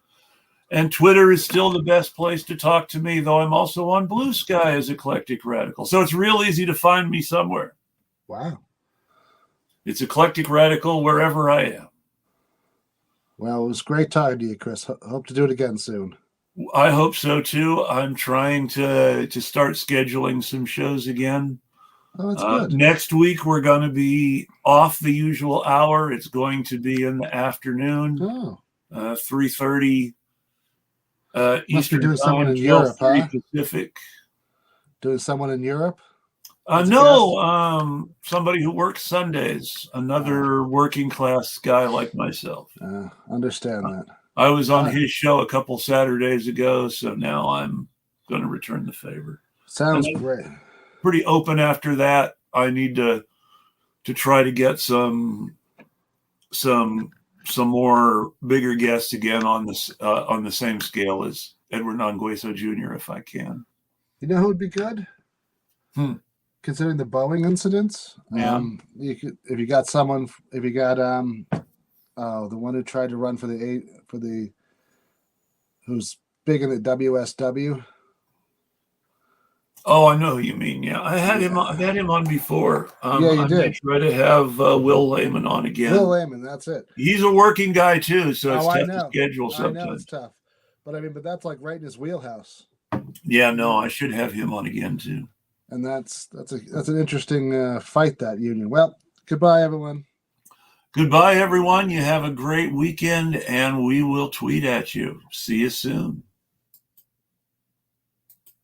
Speaker 1: And Twitter is still the best place to talk to me, though I'm also on Blue Sky as Eclectic Radical. So it's real easy to find me somewhere.
Speaker 2: Wow.
Speaker 1: It's Eclectic Radical wherever I am.
Speaker 2: Well, it was great talking to you, Chris. Hope to do it again soon.
Speaker 1: I hope so, too. I'm trying to start scheduling some shows again.
Speaker 2: Oh, that's good.
Speaker 1: Next week, we're going to be off the usual hour. It's going to be in the afternoon, 3:30
Speaker 2: Must be doing someone in Europe, huh?
Speaker 1: Pacific.
Speaker 2: Doing someone in Europe?
Speaker 1: No, somebody who works Sundays, another working class guy like myself.
Speaker 2: Understand that.
Speaker 1: I was on his show a couple Saturdays ago, so now I'm going to return the favor.
Speaker 2: Sounds great.
Speaker 1: Pretty open after that. I need to try to get some more bigger guests again on the same scale as Edward Nongueso Jr. if I can.
Speaker 2: You know who would be good? Considering the Boeing incidents,
Speaker 1: yeah.
Speaker 2: If you got the one who tried to run who's big in the WSW.
Speaker 1: Oh, I know who you mean. Yeah, I had him on before.
Speaker 2: Yeah, you did.
Speaker 1: I try to have Will Lehman on again.
Speaker 2: Will Lehman, that's it.
Speaker 1: He's a working guy too, so it's tough to schedule sometimes.
Speaker 2: I know it's tough, but that's like right in his wheelhouse.
Speaker 1: Yeah, no, I should have him on again too.
Speaker 2: And that's an interesting fight, that union. Well, goodbye, everyone.
Speaker 1: Goodbye, everyone. You have a great weekend, and we will tweet at you. See you soon.